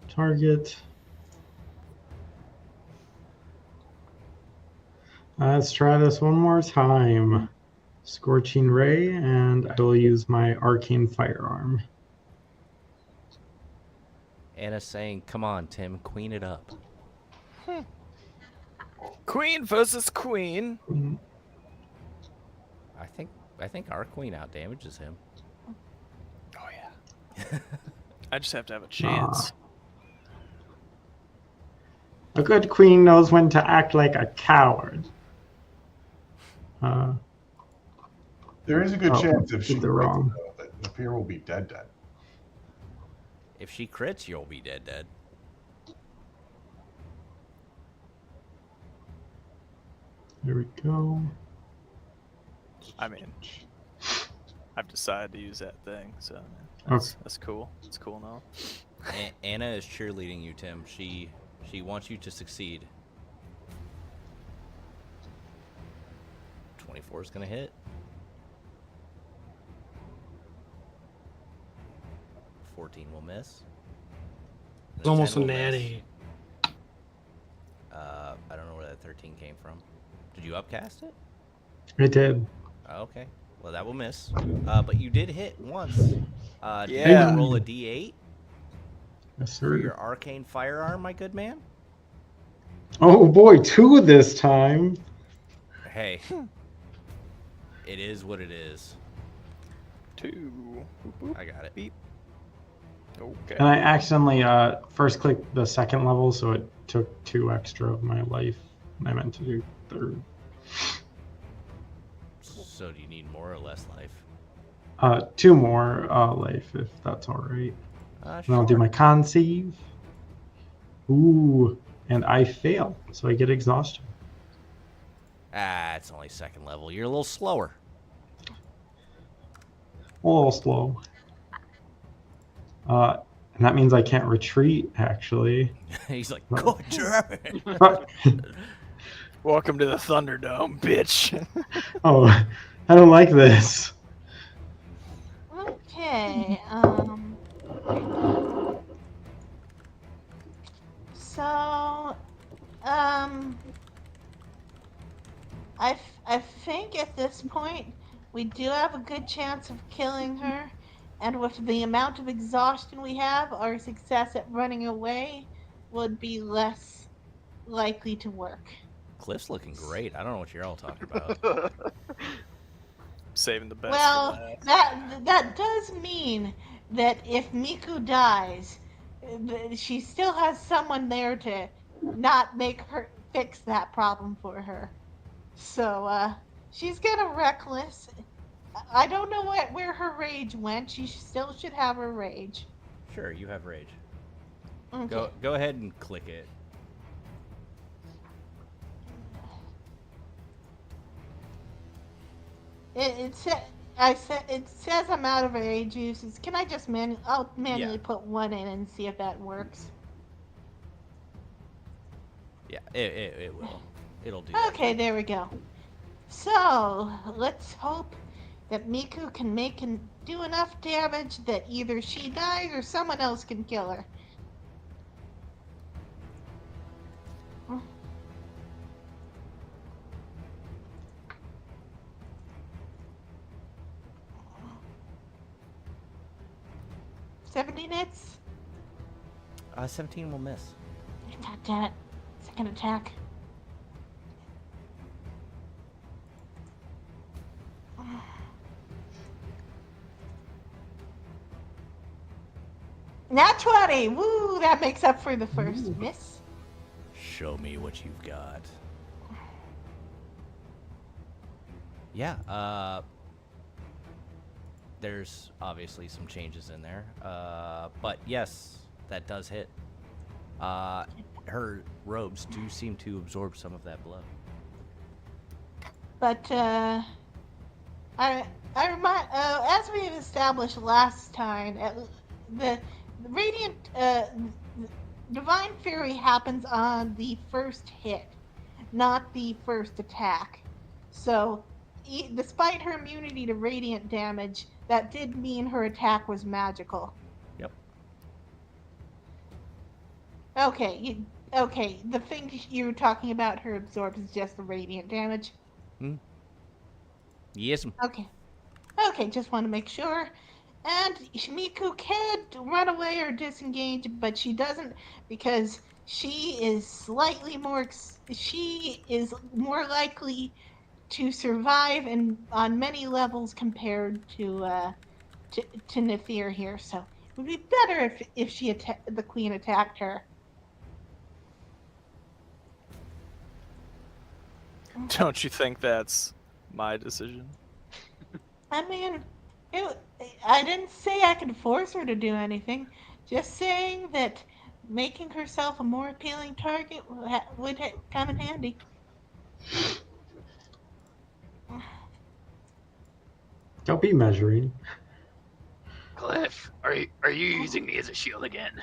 target. Let's try this one more time. Scorching Ray, and I will use my arcane firearm. Anna's saying, "Come on, Tim, queen it up." Queen versus queen. I think our queen out damages him. Oh yeah. I just have to have a chance. A good queen knows when to act like a coward. There is a good chance if she did the crits, wrong. though, that the peer will be dead. If she crits, you'll be dead. There we go. I mean, I've decided to use that thing, so Okay. that's cool. It's cool now. Anna is cheerleading you, Tim. She wants you to succeed. 24 is gonna hit. 14 will miss. It's almost a 10 will miss. natty. I don't know where that 13 came from. Did you upcast it? I did. Okay. Well, that will miss. But you did hit once. Do you Yeah. wanna roll a D8 Yes, for sir. your arcane firearm, my good man? Oh boy, 2 this time. Hey. It is what it is. 2. Boop, boop. I got it. Beep. Okay. And I accidentally first clicked the second level, so it took 2 extra of my life. And I meant to do 3rd. So do you need more or less life? 2 more life, if that's all right. And I'll do Sure. my con save. Ooh, and I fail, so I get exhaustion. It's only second level. You're a little slower. A little slow. And that means I can't retreat, actually. He's like, good German. Welcome to the Thunderdome, bitch. Oh, I don't like this. Okay. So, I think at this point we do have a good chance of killing her, and with the amount of exhaustion we have, our success at running away would be less likely to work. Cliff's looking great. I don't know what you're all talking about. Saving the best Well, for last. that does mean that if Miku dies, she still has someone there to not make her fix that problem for her. So she's getting reckless. I don't know where her rage went. She still should have her rage. Sure, you have rage. Okay. Go ahead and click it. It says I'm out of rage uses. Can I just I'll manually put 1 in and see if that works. Yeah, it will. It'll do that. Okay, there we go. So let's hope that Miku can do enough damage that either she dies or someone else can kill her. 17 hits? 17 will miss. God damn it. Second attack. Nat 20! Woo! That makes up for the first miss. Show me what you've got. Yeah, there's obviously some changes in there. But yes, that does hit. Her robes do seem to absorb some of that blow. But, I remind, as we established last time, the Radiant, Divine Fury happens on the first hit, not the first attack. So, despite her immunity to radiant damage, that did mean her attack was magical. Yep. Okay, okay. The thing you were talking about her absorbs is just the radiant damage. Yes. Okay. Okay, just want to make sure. And Miku can run away or disengage, but she doesn't because she is slightly more. She is more likely to survive and on many levels compared to Nefir here. So it would be better if the queen attacked her. Don't you think that's my decision? I mean, I didn't say I could force her to do anything. Just saying that making herself a more appealing target would come in handy. Don't be measuring. Cliff, are you using me as a shield again?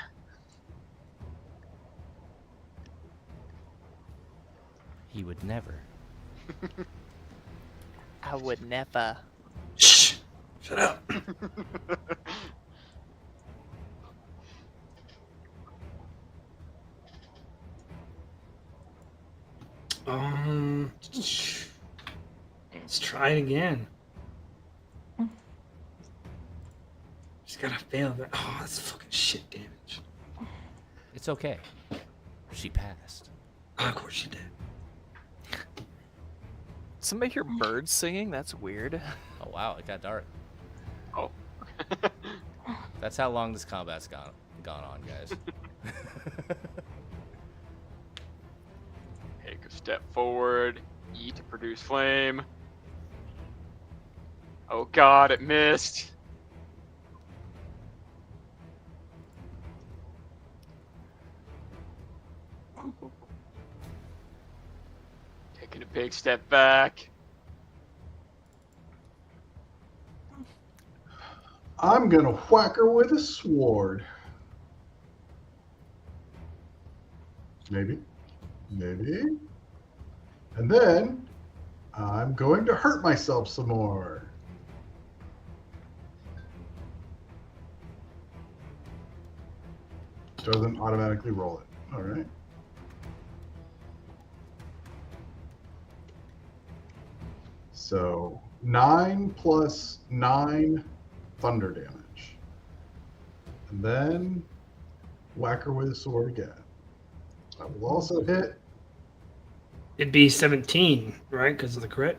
He would never. I would never. Shh! Shut up. Let's try it again. Just gotta fail that. Oh, that's fucking shit damage. It's okay. She passed. Oh, of course she did. Somebody hear birds singing? That's weird. Oh wow, it got dark. Oh. That's how long this combat's gone on, guys. Take a step forward. E to produce flame. Oh god, it missed. Taking a big step back. I'm gonna whack her with a sword. Maybe. Maybe. And then I'm going to hurt myself some more. Doesn't automatically roll it. All right. So 9 plus 9 thunder damage. And then whack her with a sword again. That will also hit. It'd be 17, right? Because of the crit.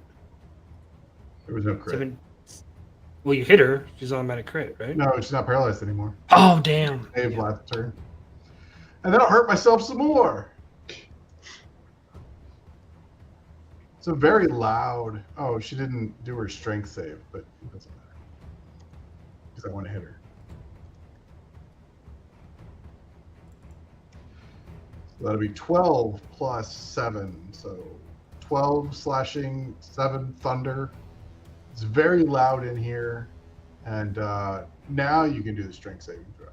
There was no crit. Well, you hit her. She's automatic crit, right? No, she's not paralyzed anymore. Oh, damn. Save last turn. And then I'll hurt myself some more. It's a very loud. Oh, she didn't do her strength save, but it doesn't matter. Because I want to hit her. So that'll be 12 plus 7. So 12 slashing, 7 thunder. It's very loud in here. And now you can do the strength saving throw.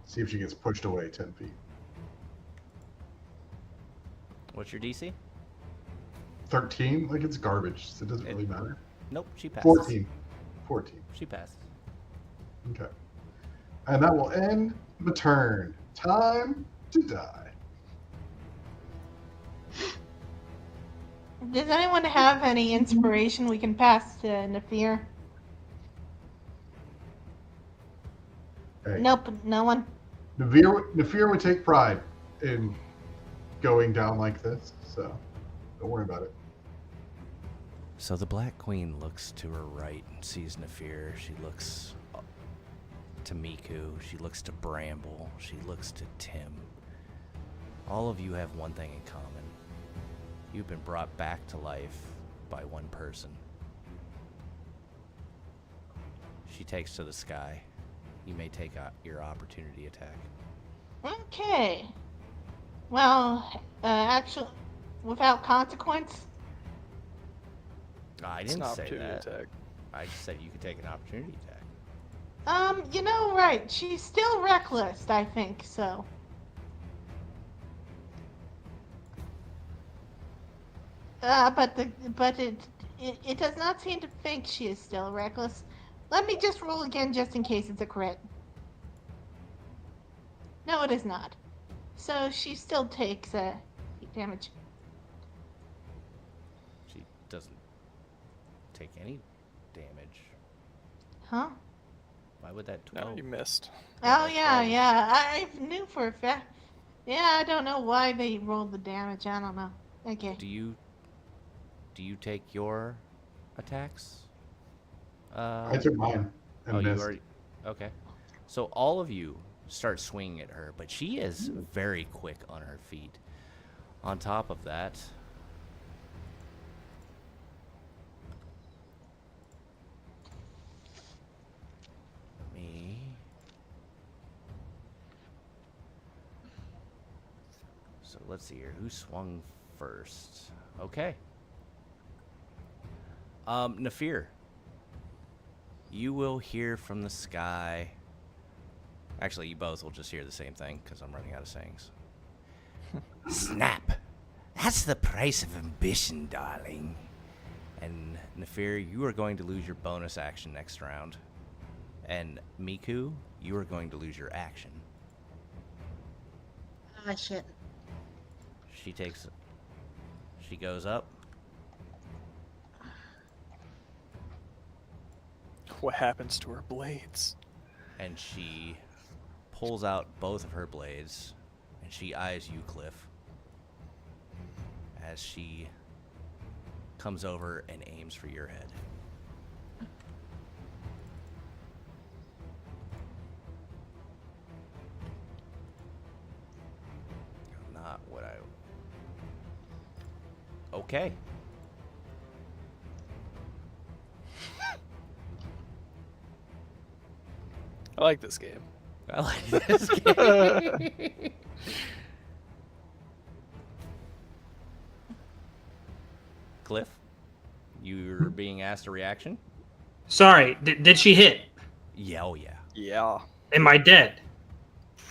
See if she gets pushed away 10 feet. What's your DC? 13? Like, it's garbage. So it doesn't really matter. Nope, she passes. 14. She passes. Okay. And that will end the turn. Time to die. Does anyone have any inspiration we can pass to Nefir? Okay. Nope, no one. Nafir would take pride in going down like this, so don't worry about it. So the Black Queen looks to her right and sees Nafir. She looks to Miku. She looks to Bramble. She looks to Tim. All of you have one thing in common. You've been brought back to life by one person. She takes to the sky. You may take your opportunity attack. Okay. Well, actually, without consequence. I It's an didn't say opportunity that. attack. I just said you could take an opportunity attack. Right. She's still reckless, I think, so. But it does not seem to think she is still reckless. Let me just roll again just in case it's a crit. No, it is not. So she still takes 8 damage. She doesn't take any damage. Huh? Why would that No, 12? you missed. Oh, that's yeah, 12. yeah. I knew for a fact. Yeah, I don't know why they rolled the damage. I don't know. Okay. Do you take your attacks? I took mine and You missed. already. Okay. So all of you start swinging at her, but she is very quick on her feet. On top of that, so let's see here. Who swung first? Okay. Nafir, you will hear from the sky. Actually, you both will just hear the same thing because I'm running out of sayings. Snap. That's the price of ambition, darling. And Nafir, you are going to lose your bonus action next round. And Miku, you are going to lose your action. Ah, shit. She goes up. What happens to her blades? And she pulls out both of her blades. And she eyes you, Cliff. As she comes over and aims for your head. Not what I... Okay. I like this game. I like this game. Cliff, you're being asked a reaction? Sorry, did she hit? Yeah, oh yeah. Yeah. Am I dead?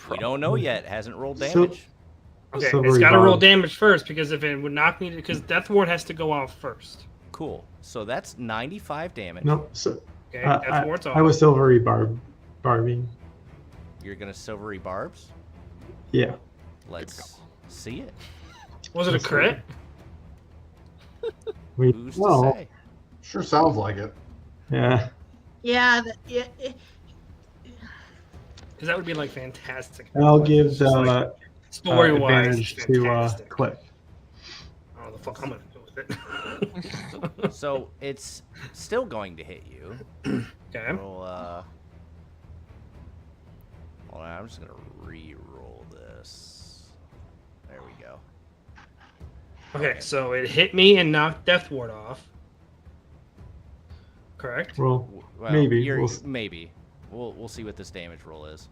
We don't know yet. Hasn't rolled So- damage. Okay, So it's got to roll revolve. damage first because if it would knock me, because Death Ward has to go off first. Cool. So that's 95 damage. No, so Okay, Death Ward's off. I was silvery barbing. You're gonna silvery barbs. Yeah. Let's see it. Was it a crit? We Who's to no. say? Sure sounds like it. Yeah. Yeah, Because that would be like fantastic. And I'll give It's just, the like, story-wise, advantage it's to fantastic. Cliff. I don't know the fuck I'm gonna do with it. So it's still going to hit you. Okay. Roll, hold on, I'm just gonna re-roll this. There we go. Okay, so it hit me and knocked Death Ward off. Correct? Well, Well, maybe. you're- We'll s- maybe. We'll see what this damage roll is.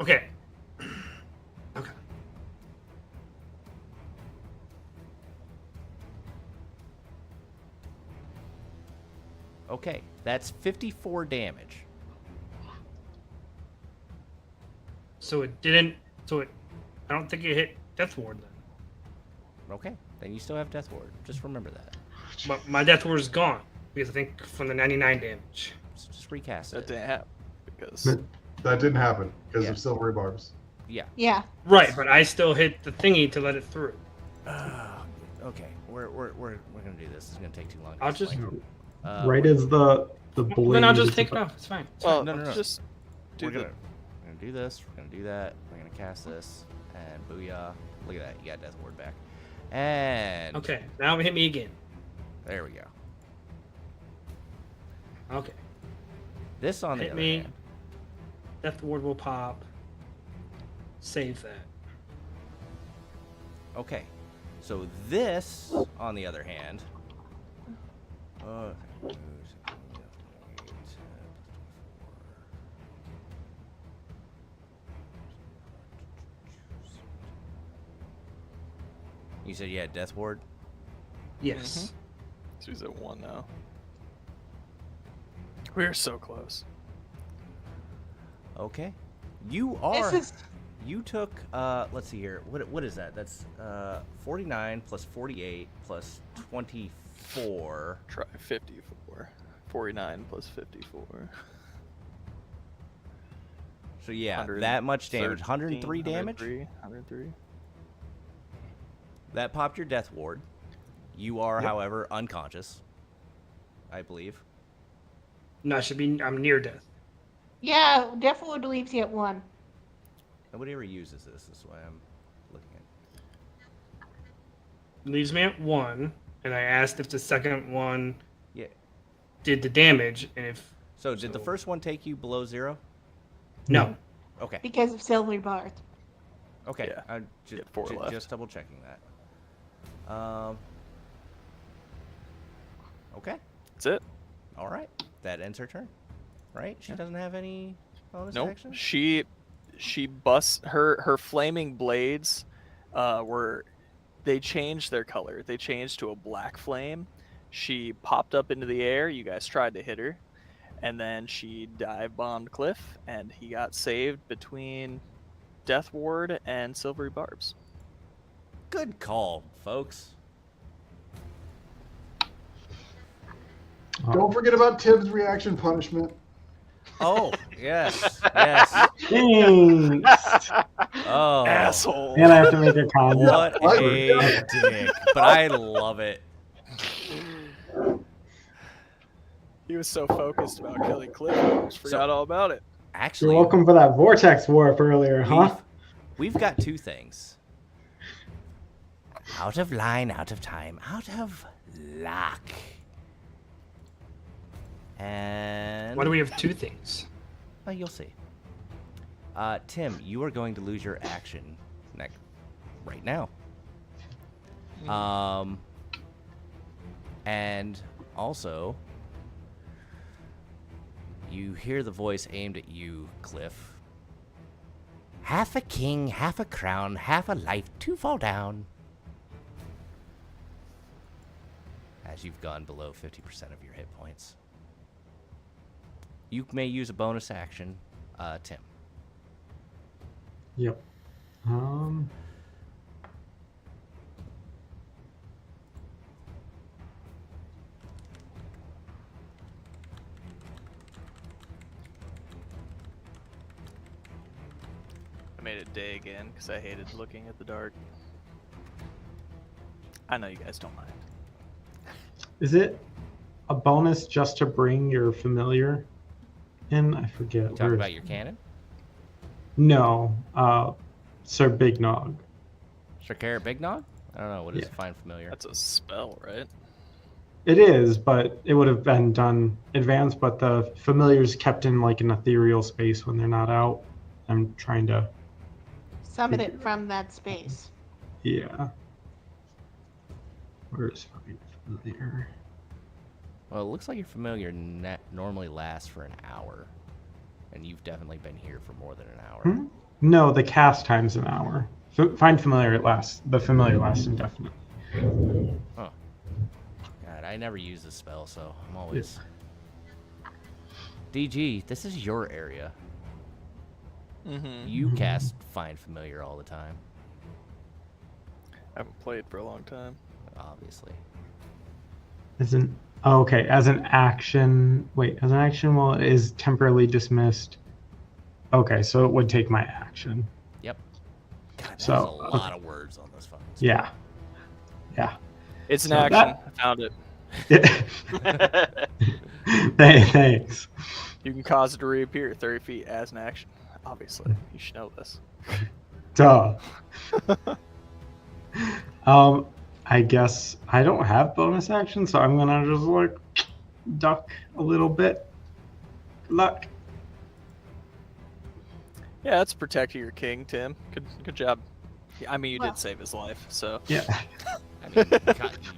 Okay. Okay. Okay, that's 54 damage. So it didn't. So it. I don't think it hit Death Ward then. Okay, then you still have Death Ward. Just remember that. But my Death Ward is gone because I think from the 99 damage. So just recast That it. didn't happen because That didn't happen because Yeah. of silvery barbs. Yeah. yeah. Right, but I still hit the thingy to let it through. Okay, we're gonna do this. It's gonna take too long. to I'll just- explain. right as the blade. Then I'll just is take it about- off. It's fine. It's well, no. just do We're the gonna We're gonna do this. We're gonna do that. We're gonna cast this, and booyah! Look at that. You got Death Ward back. And Okay, now hit me again. there we go. Okay, This on the hit other me. hand. Death Ward will pop. Save that. Okay, so this on the other hand. You said you had Death Ward? Yes. So he's at 1 now. We are so close. Okay. You are. This is You took. Let's see here. What is that? That's 49 plus 48 plus 24. Try 54. 49 plus 54. So yeah, that much damage. 103 damage. 103. That popped your Death Ward. You are, however, unconscious. I believe. No, I'm near death. yeah. Deathwood leaves you at 1. Nobody ever uses this. This is why I'm looking at. Leaves me at 1, and I asked if the second one Yeah. did the damage, and if So did the first one take you below 0? no. Okay. Because of silver bars. Okay. Yeah. I Yeah, 4 left. just double checking that. Okay. That's it. All right. That ends her turn. Right? She doesn't have any bonus Nope. action? She busts her flaming blades. They changed their color. They changed to a black flame. She popped up into the air. You guys tried to hit her, and then she dive bombed Cliff, and he got saved between Death Ward and Silvery Barbs. Good call, folks. Don't forget about Tibbs' reaction punishment. Oh, yes. Yes. Thanks. Oh. Asshole. And I have to make a comment. What a dick. But I love it. He was so focused about killing Cliff, he almost forgot all about it. Actually, You're welcome for that vortex warp earlier, huh? we've got two things. Out of line, out of time, out of luck. And Why do we have 2 things? well, you'll see. Tim, you are going to lose your action right now. And also, you hear the voice aimed at you, Cliff. Half a king, half a crown, half a life to fall down. As you've gone below 50% of your hit points. You may use a bonus action, Tim. Yep. I made it day again because I hated looking at the dark. I know you guys don't mind. Is it a bonus just to bring your familiar in? I forget. Talk about your cannon? No, Sir Big Nog. Sir Carrot Big Nog? I don't know. What is Yeah. Find Familiar? That's a spell, right? It is, but it would have been done advanced, but the familiar's kept in like an ethereal space when they're not out. I'm trying to, Summon it from that space. yeah. Where's Find Familiar? Well, it looks like your familiar normally lasts for an hour. And you've definitely been here for more than an hour. No, the cast time's an hour. Find Familiar, the familiar lasts indefinitely. Huh. God, I never use this spell, so I'm always... DG, this is your area. Mm-hmm. You cast Find Familiar all the time, I haven't played for a long time. obviously. As an action. Wait, as an action, well, it is temporarily dismissed. Okay, so it would take my action. Yep. God, that's So, a lot of words on this fucking spell. Yeah. Yeah. It's an So action. that- I found it. Thanks. You can cause it to reappear 30 feet as an action. I Obviously, you should know this. Duh. I guess I don't have bonus action, so I'm gonna just like duck a little bit. Good luck. Yeah, that's protecting your king, Tim. Good job. Yeah, I mean, you Well- did save his life, so. Yeah. I mean, he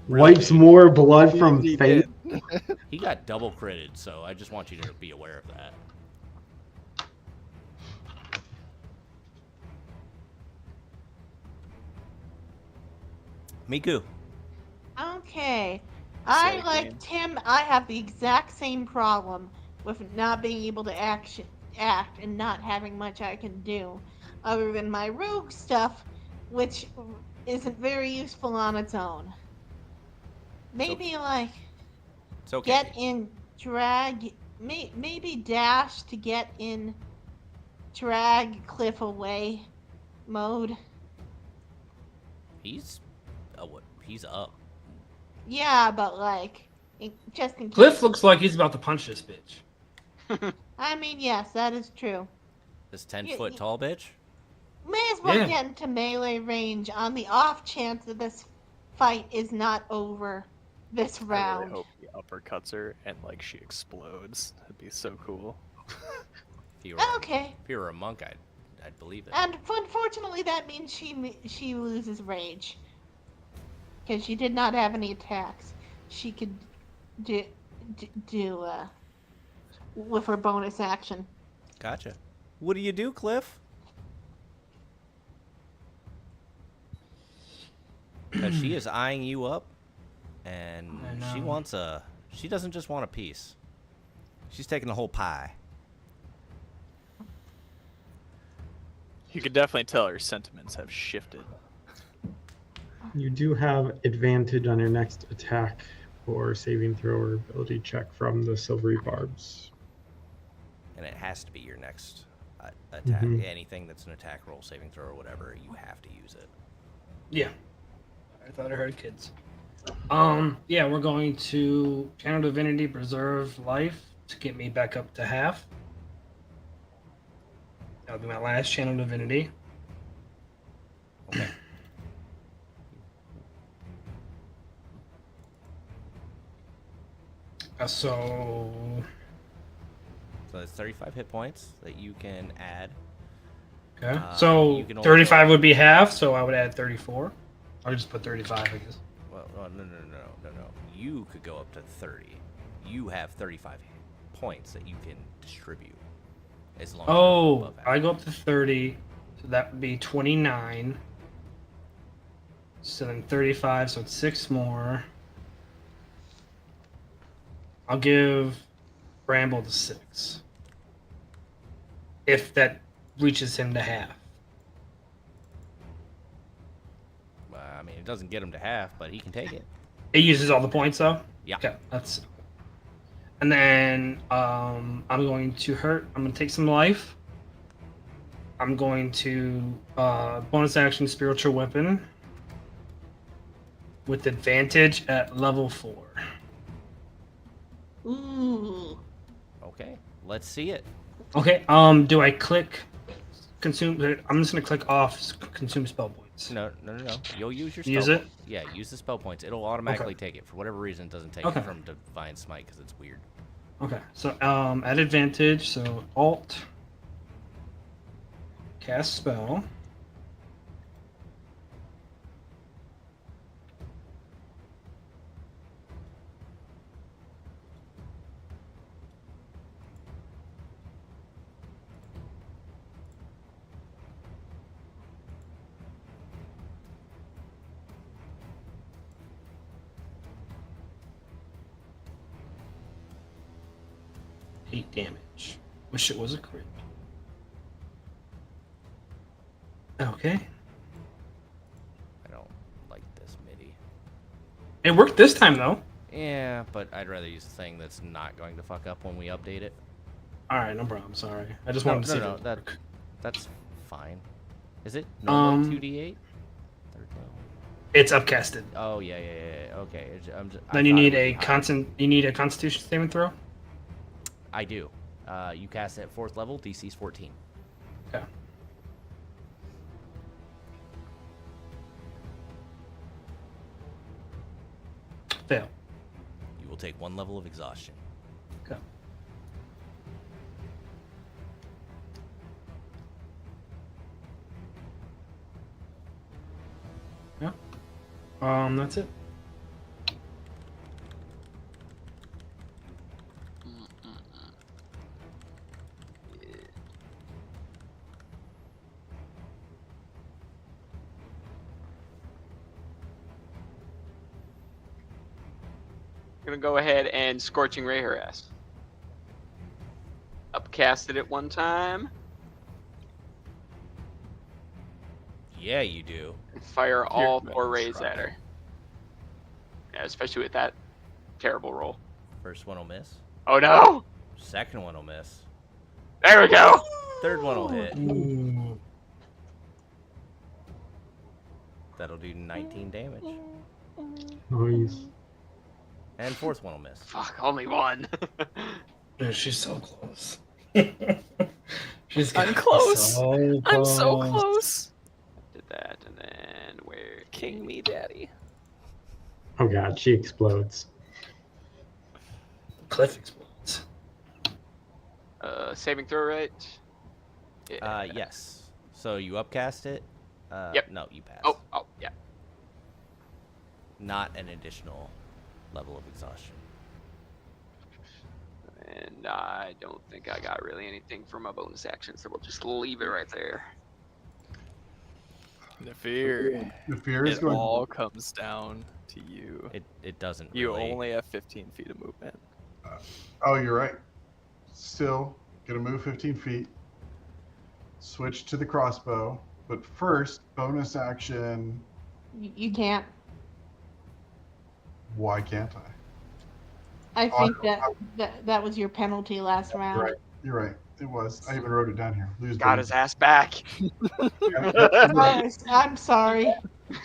really Wipes did. more blood from He fate. did. He got double critted, so I just want you to be aware of that. Miku. Okay. Say I, like again. Tim, I have the exact same problem with not being able to act and not having much I can do other than my rogue stuff, which isn't very useful on its own. Maybe, like, It's okay. get in drag, maybe dash to get in drag Cliff away mode. He's he's up. Yeah, but, like, just in case. Cliff looks like he's about to punch this bitch. I mean, yes, that is true. This 10-foot tall bitch. May as well Yeah. get into melee range on the off chance that this fight is not over this I really round. hope he uppercuts her and like she explodes. That'd be so cool. If you were, Okay. if you were a monk, I'd believe it. And unfortunately, that means she loses rage. Because she did not have any attacks. She could do with her bonus action. Gotcha. What do you do, Cliff? Because she is eyeing you up, and I she know. wants a. She doesn't just want a piece. She's taking the whole pie. You could definitely tell her sentiments have shifted. You do have advantage on your next attack or saving throw or ability check from the silvery barbs. And it has to be your next attack. Mhm. Anything that's an attack roll, saving throw, or whatever, you have to use it. Yeah. I thought I heard kids. Yeah, we're going to Channel Divinity Preserve Life to get me back up to half. That'll be my last Channel Divinity. Okay. So So that's 35 hit points that you can add. okay. You So can only 35 would be half, so I would add 34. I'll just put 35, I guess. Well, no. You could go up to 30. You have 35 points that you can distribute. As long as you're Oh, above I average. go up to 30, so that would be 29. So then 35, so it's 6 more. I'll give Bramble the 6. If that reaches him to half. I mean, it doesn't get him to half, but he can take it. It uses all the points though? Yeah. Okay, that's. And then I'm going to hurt. I'm going to take some life. I'm going to bonus action spiritual weapon with advantage at level 4. Ooh. Okay, let's see it. Okay. Do I click consume? I'm just going to click off consume spell points. No. You'll use your spell Use it? points. Yeah, use the spell points. It'll automatically take it. For whatever reason, it doesn't take Okay. it from Divine Smite because it's weird. Okay. So at advantage, so Alt cast spell. Eight damage. Wish it was a crit. Okay. I don't like this MIDI. It worked this time though. Yeah, but I'd rather use a thing that's not going to fuck up when we update it. All right, no problem. Sorry, I just No, wanted to see. no, if it that- worked. That's fine. Is it normally 2d8? Third level. It's upcasted. Oh yeah. Okay. Then you need a constant. You need a Constitution saving throw. I do. You cast it at 4th level. DC's 14. Okay. Fail. You will take 1 level of exhaustion. Okay. Yeah. That's it. Gonna go ahead and Scorching Ray her ass. Upcasted it 1 time. Yeah, you do. And fire all You're 4 rays trying. at her. Yeah, especially with that terrible roll. First one will miss. Oh no! Second one will miss. There we go! Third one will hit. Ooh. That'll do 19 damage. Nice. And fourth one will miss. Fuck, only 1. Dude, she's so close. She's I'm getting close. So I'm so close. Did that, and then where? King me, daddy. Oh god, she explodes. Cliff explodes. Saving throw, right? Yeah. Yes. So you upcast it? Yep. No, you pass. Oh, yeah. Not an additional level of exhaustion. And I don't think I got really anything for my bonus action, so we'll just leave it right there. The fear. The fear is It going. all comes down to you. It doesn't You really... only have 15 feet of movement. Oh, you're right. Still gonna move 15 feet. Switch to the crossbow, but first bonus action. You can't. Why can't I? I Oh, think that was your penalty last You're round. right. You're right. It was. I even wrote it down here. Lose. Got his ass back. I'm sorry.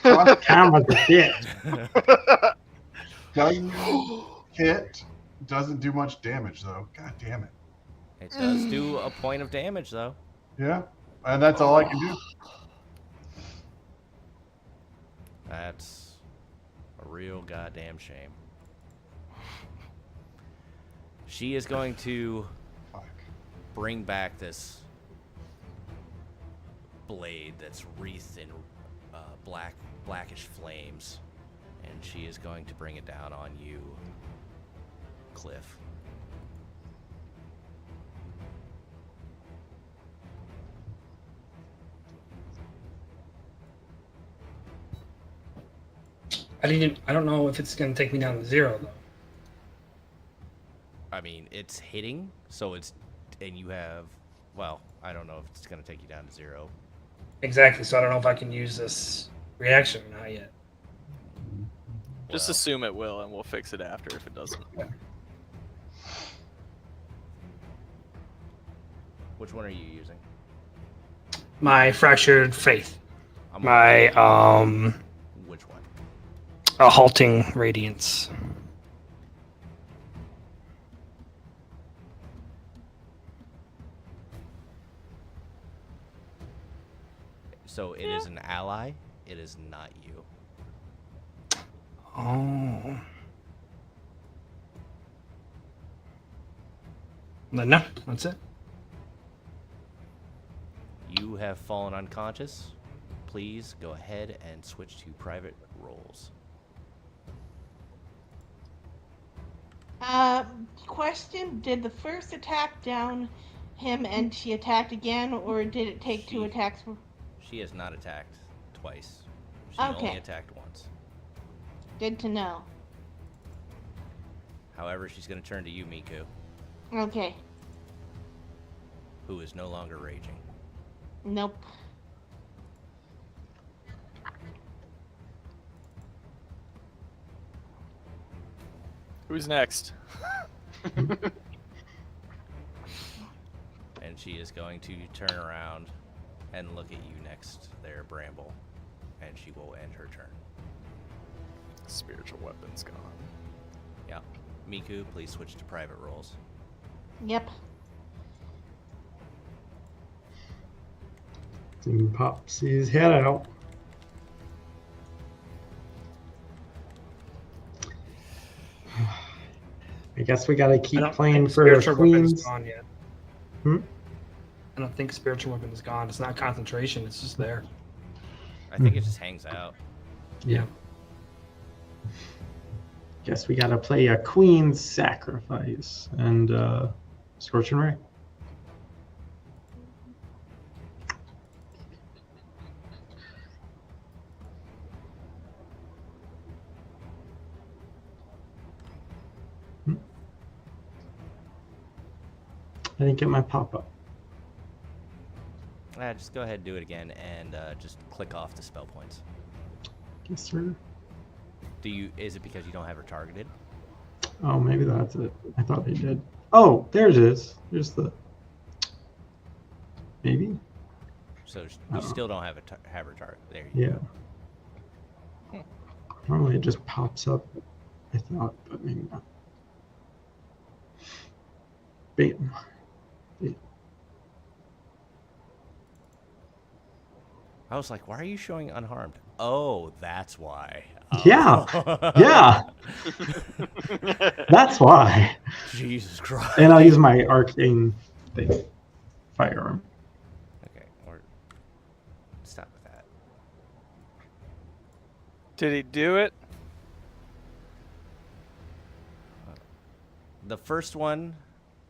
Time was a bitch. Doesn't hit. Doesn't do much damage though. God damn it. It does do a point of damage, though. Yeah, and that's all I can do. That's a real goddamn shame. She is going to Fuck. bring back this blade that's wreathed in blackish flames, and she is going to bring it down on you, Cliff. I don't know if it's gonna take me down to 0 though. I mean, it's hitting, so it's, and you have, well, I don't know if it's going to take you down to 0. Exactly. So I don't know if I can use this reaction or not yet. Just Well, assume it will, and we'll fix it after if it doesn't. Which one are you using? My fractured faith. I'm My Which one? a halting radiance. So it is an ally. It is not you. Oh. Then no, that's it. You have fallen unconscious. Please go ahead and switch to private roles. Question: did the first attack down him and she attacked again, or did it take 2 She- attacks? She has not attacked twice. She Okay. only attacked once. Good to know. However, she's going to turn to you, Miku, Okay. who is no longer raging. Nope. Who's next? And she is going to turn around and look at you next there, Bramble. And she will end her turn. Spiritual weapon's gone. Yeah. Miku, please switch to private roles. Yep. He pops his head out. I guess we gotta I keep don't playing think for spiritual weapon's queens. gone yet. Hmm? I don't think spiritual weapon is gone. It's not concentration. It's just there. I think it just hangs out. Yeah. Guess we gotta play a queen's sacrifice and Scorching Ray. I didn't get my pop-up. Just go ahead and do it again, and just click off the spell points. Yes, sir. Is it because you don't have her targeted? Oh, maybe that's it. I thought they did. Oh, there it is. There's the... Maybe? So Oh. you still don't have her target. There you Yeah. go. Normally it just pops up, I thought, but maybe not. Bam. I was like, why are you showing unharmed? Oh, that's why. Oh. Yeah. Yeah. That's why. Jesus Christ. And I'll use my arcane thing. Firearm. Okay, or stop with that. Did he do it? The first one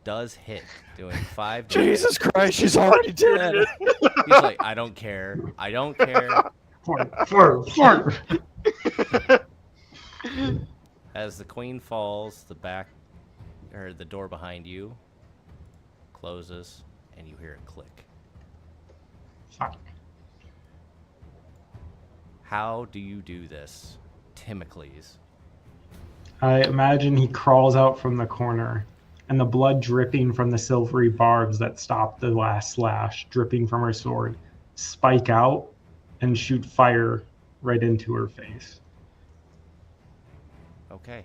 does hit, doing 5 damage. Jesus Christ, she's already dead. He's like, I don't care. I don't care. Fire. As the queen falls, the door behind you closes, and you hear it click. Fuck. How do you do this, Timocles? I imagine he crawls out from the corner, and the blood dripping from the silvery barbs that stopped the last slash, dripping from her sword, spike out and shoot fire right into her face. Okay.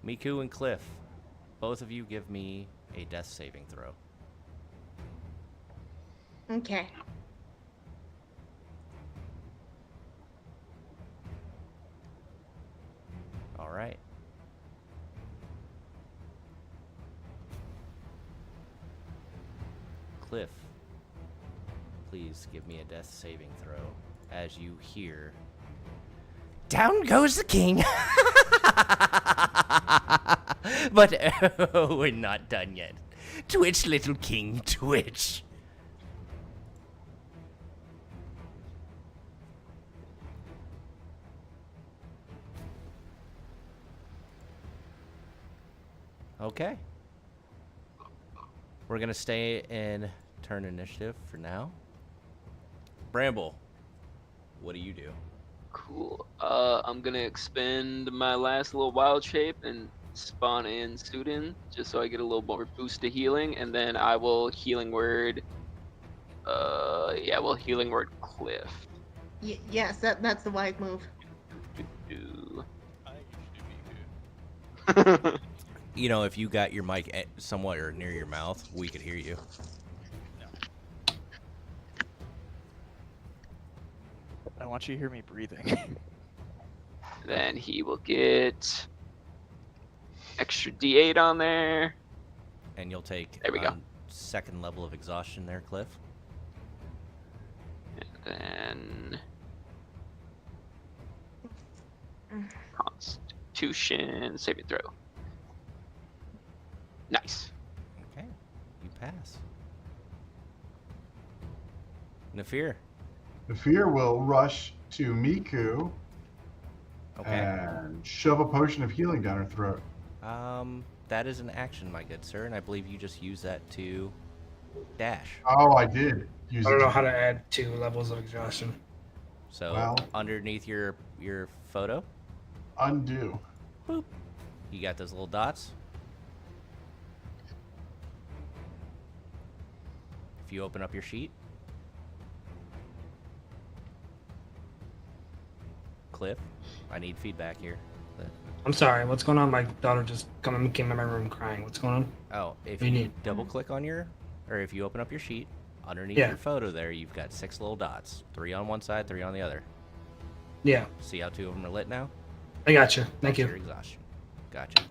Miku and Cliff, both of you give me a death saving throw. Okay. All right. Cliff, please give me a death saving throw as you hear, down goes the king. But oh, we're not done yet. Twitch, little king, twitch. Okay. We're going to stay in turn initiative for now. Bramble, what do you do? Cool. I'm gonna expend my last little wild shape and spawn in Studin just so I get a little more boost to healing, and then I will healing word. Healing word Cliff. Yes, that's the wise move. You know, if you got your mic somewhat or near your mouth, we could hear you. I want you to hear me breathing. Then he will get extra D8 on there. And you'll take There we go. second level of exhaustion there, Cliff. And then Constitution saving throw. Nice. Okay, you pass. Nafir. Nafir will rush to Miku Okay. and shove a potion of healing down her throat. That is an action, my good sir, and I believe you just use that to dash. Oh, I did use I don't it. know how to add 2 levels of exhaustion. So Well- underneath your photo, Undo. boop, you got those little dots. If you open up your sheet, Cliff, I need feedback here. I'm sorry, what's going on? My daughter just came in my room crying. What's going on? Oh, if What do you you need? double click on if you open up your sheet, Underneath Yeah. your photo there, you've got 6 little dots. 3 on one side, 3 on the other. Yeah, See how 2 of them are lit now? I got you. That's Thank you. your exhaustion. Gotcha.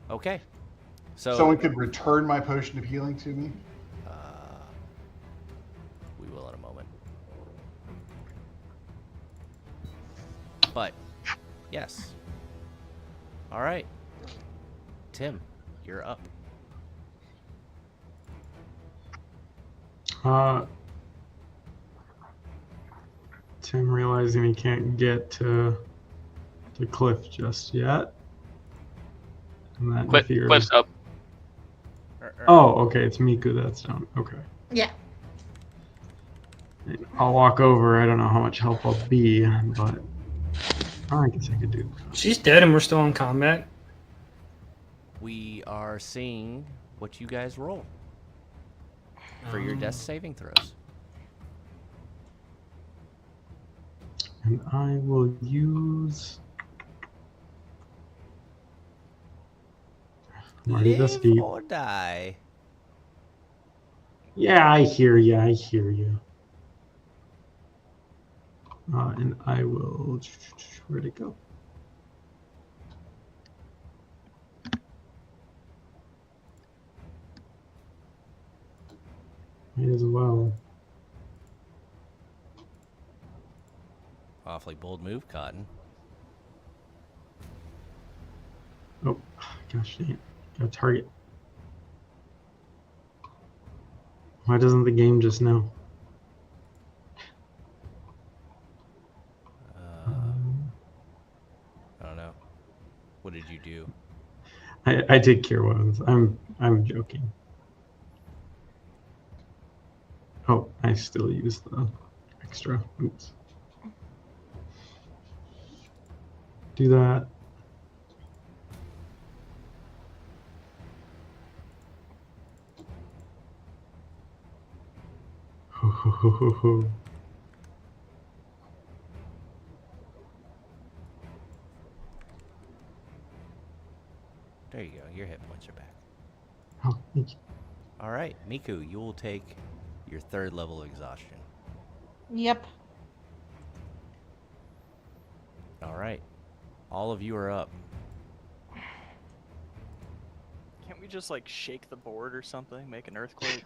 Okay. So Someone could return my potion of healing to me. we will in a moment. But yes. All right. Tim, you're up. Tim realizing he can't get to the cliff just yet. And that interferes. Cliff's up. Oh, okay, it's Miku that's down. Okay. Yeah. I'll walk over. I don't know how much help I'll be, but I guess I could do that. She's dead and we're still in combat. We are seeing what you guys roll for your death saving throws. And I will use Marty the Live Steep. or die. Yeah, I hear you. I hear you. And I will. Where'd it go? Might as well. Awfully bold move, Cotton. Oh, gosh dang it. Got a target. Why doesn't the game just know? I don't know. What did you do? I did cure wounds. I'm joking. Oh, I still use the extra. Oops. Do that. Ho, ho, ho, ho, ho. There you go. Your hit points are back. Oh, thank you. All right, Miku, you will take your 3rd level exhaustion. Yep. All right. All of you are up. Can't we just like shake the board or something? Make an earthquake?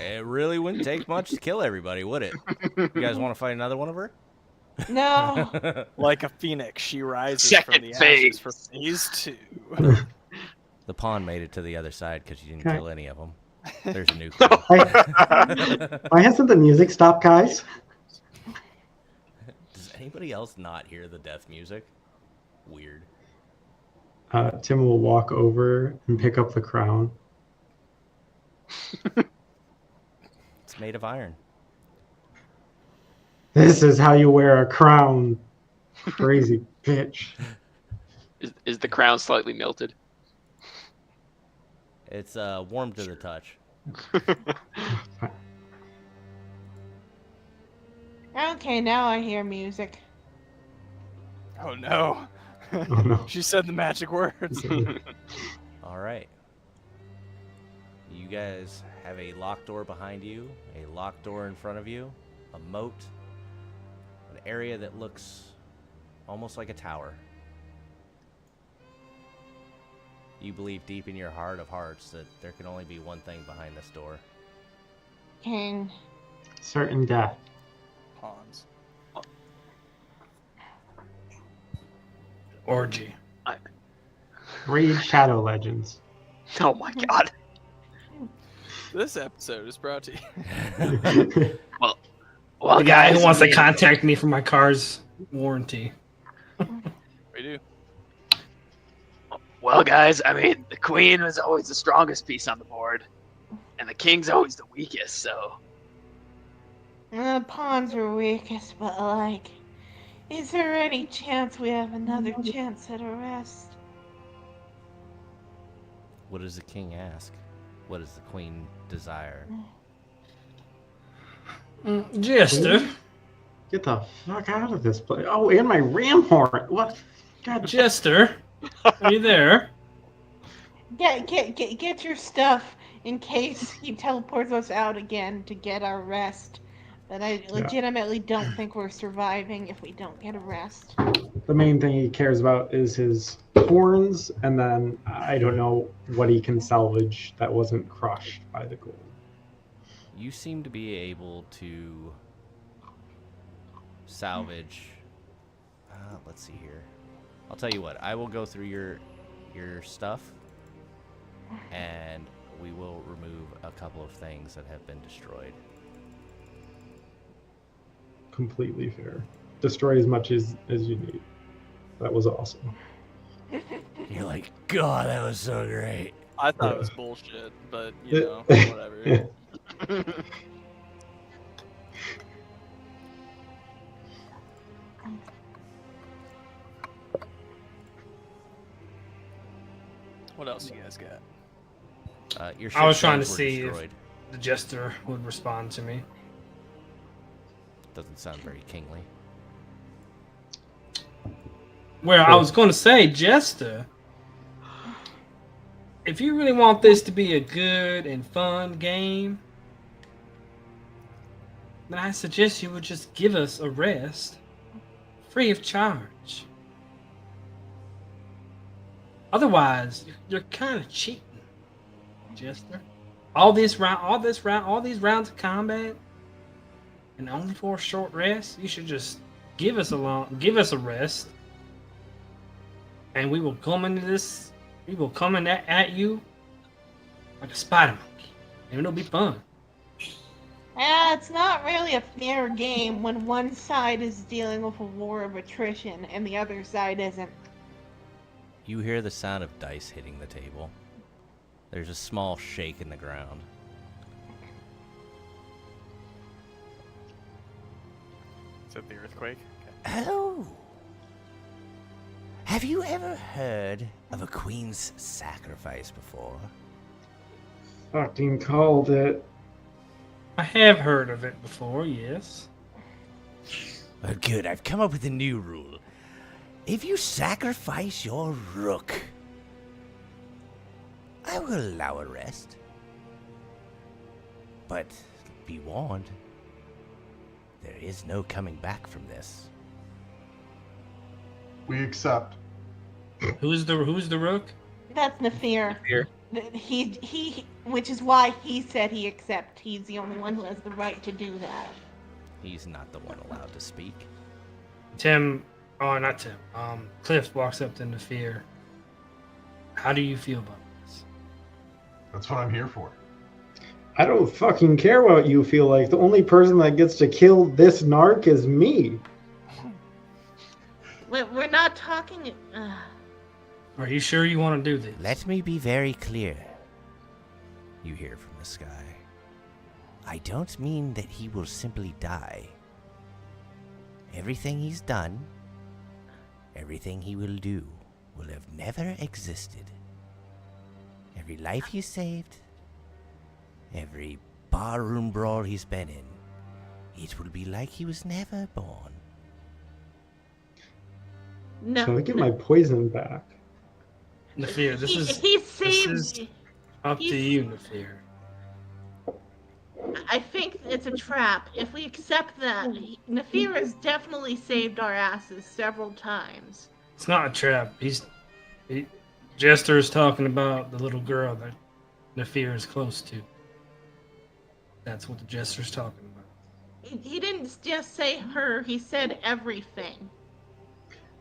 It really wouldn't take much to kill everybody, would it? You guys want to fight another one of her? No. Like a phoenix, she rises Second from the phase. ashes for phase 2. The pawn made it to the other side because you didn't Okay. kill any of them. There's a new clue. Why hasn't the music stopped, guys? Does anybody else not hear the death music? Weird. Tim will walk over and pick up the crown. It's made of iron. This is how you wear a crown, crazy bitch. Is the crown slightly melted? It's warm to the touch. Okay, now I hear music. Oh no. Oh no. She said the magic words. All right. You guys have a locked door behind you, a locked door in front of you, a moat, an area that looks almost like a tower. You believe deep in your heart of hearts that there can only be one thing behind this door. King. Certain death. Pawns. Orgy. Raid Shadow Legends. Oh my god. This episode is brought to you. Well, The guy guys, who wants I to mean, contact me for my car's warranty. We do. Well, guys, I mean, the queen was always the strongest piece on the board, and the king's always the weakest. So The pawns are weakest, but like, is there any chance we have another chance at a rest? What does the king ask? What does the queen desire? Jester. Get the fuck out of this place. Oh, and my ram horn. What? God. Jester. Are you there? Get your stuff in case he teleports us out again to get our rest. But I legitimately don't think we're surviving if we don't get a rest. The main thing he cares about is his horns, and then I don't know what he can salvage that wasn't crushed by the gold. You seem to be able to salvage. Let's see here. I'll tell you what. I will go through your stuff, and we will remove a couple of things that have been destroyed. Completely fair. Destroy as much as you need. That was awesome. You're like, God, that was so great. I thought it was bullshit, but you know, whatever. What else you guys got? Your I was ship trying to guns were see destroyed. if the Jester would respond to me. Doesn't sound very kingly. Well, I was going to say, Jester, if you really want this to be a good and fun game, then I suggest you would just give us a rest, free of charge. Otherwise, you're kind of cheating, Jester. All these rounds of combat, and only for a short rest. You should just give us a rest, and we will come into this. We will come in at you like a spider monkey, and it'll be fun. Yeah, it's not really a fair game when one side is dealing with a war of attrition and the other side isn't. You hear the sound of dice hitting the table. There's a small shake in the ground. Is that the earthquake? Oh. Have you ever heard of a queen's sacrifice before? Fucking called it. I have heard of it before, yes. Well, good. I've come up with a new rule. If you sacrifice your rook, I will allow a rest. But be warned, there is no coming back from this. We accept. Who's the rook? That's Nafir. Here. He, which is why he said he accept. He's the only one who has the right to do that. He's not the one allowed to speak. Not Tim. Cliff walks up to Nafir. How do you feel about this? That's what I'm here for. I don't fucking care what you feel like. The only person that gets to kill this narc is me. We're not talking. Are you sure you want to do this? Let me be very clear. You hear from the sky. I don't mean that he will simply die. Everything he's done, everything he will do, will have never existed. Every life he's saved, every barroom brawl he's been in, it will be like he was never born. No. Can I get my poison back? Nafir, this is up to you, Nafir. I think it's a trap. If we accept that, Nafir has definitely saved our asses several times. It's not a trap. Jester is talking about the little girl that Nafir is close to. That's what the Jester's talking about. He didn't just say her, he said everything.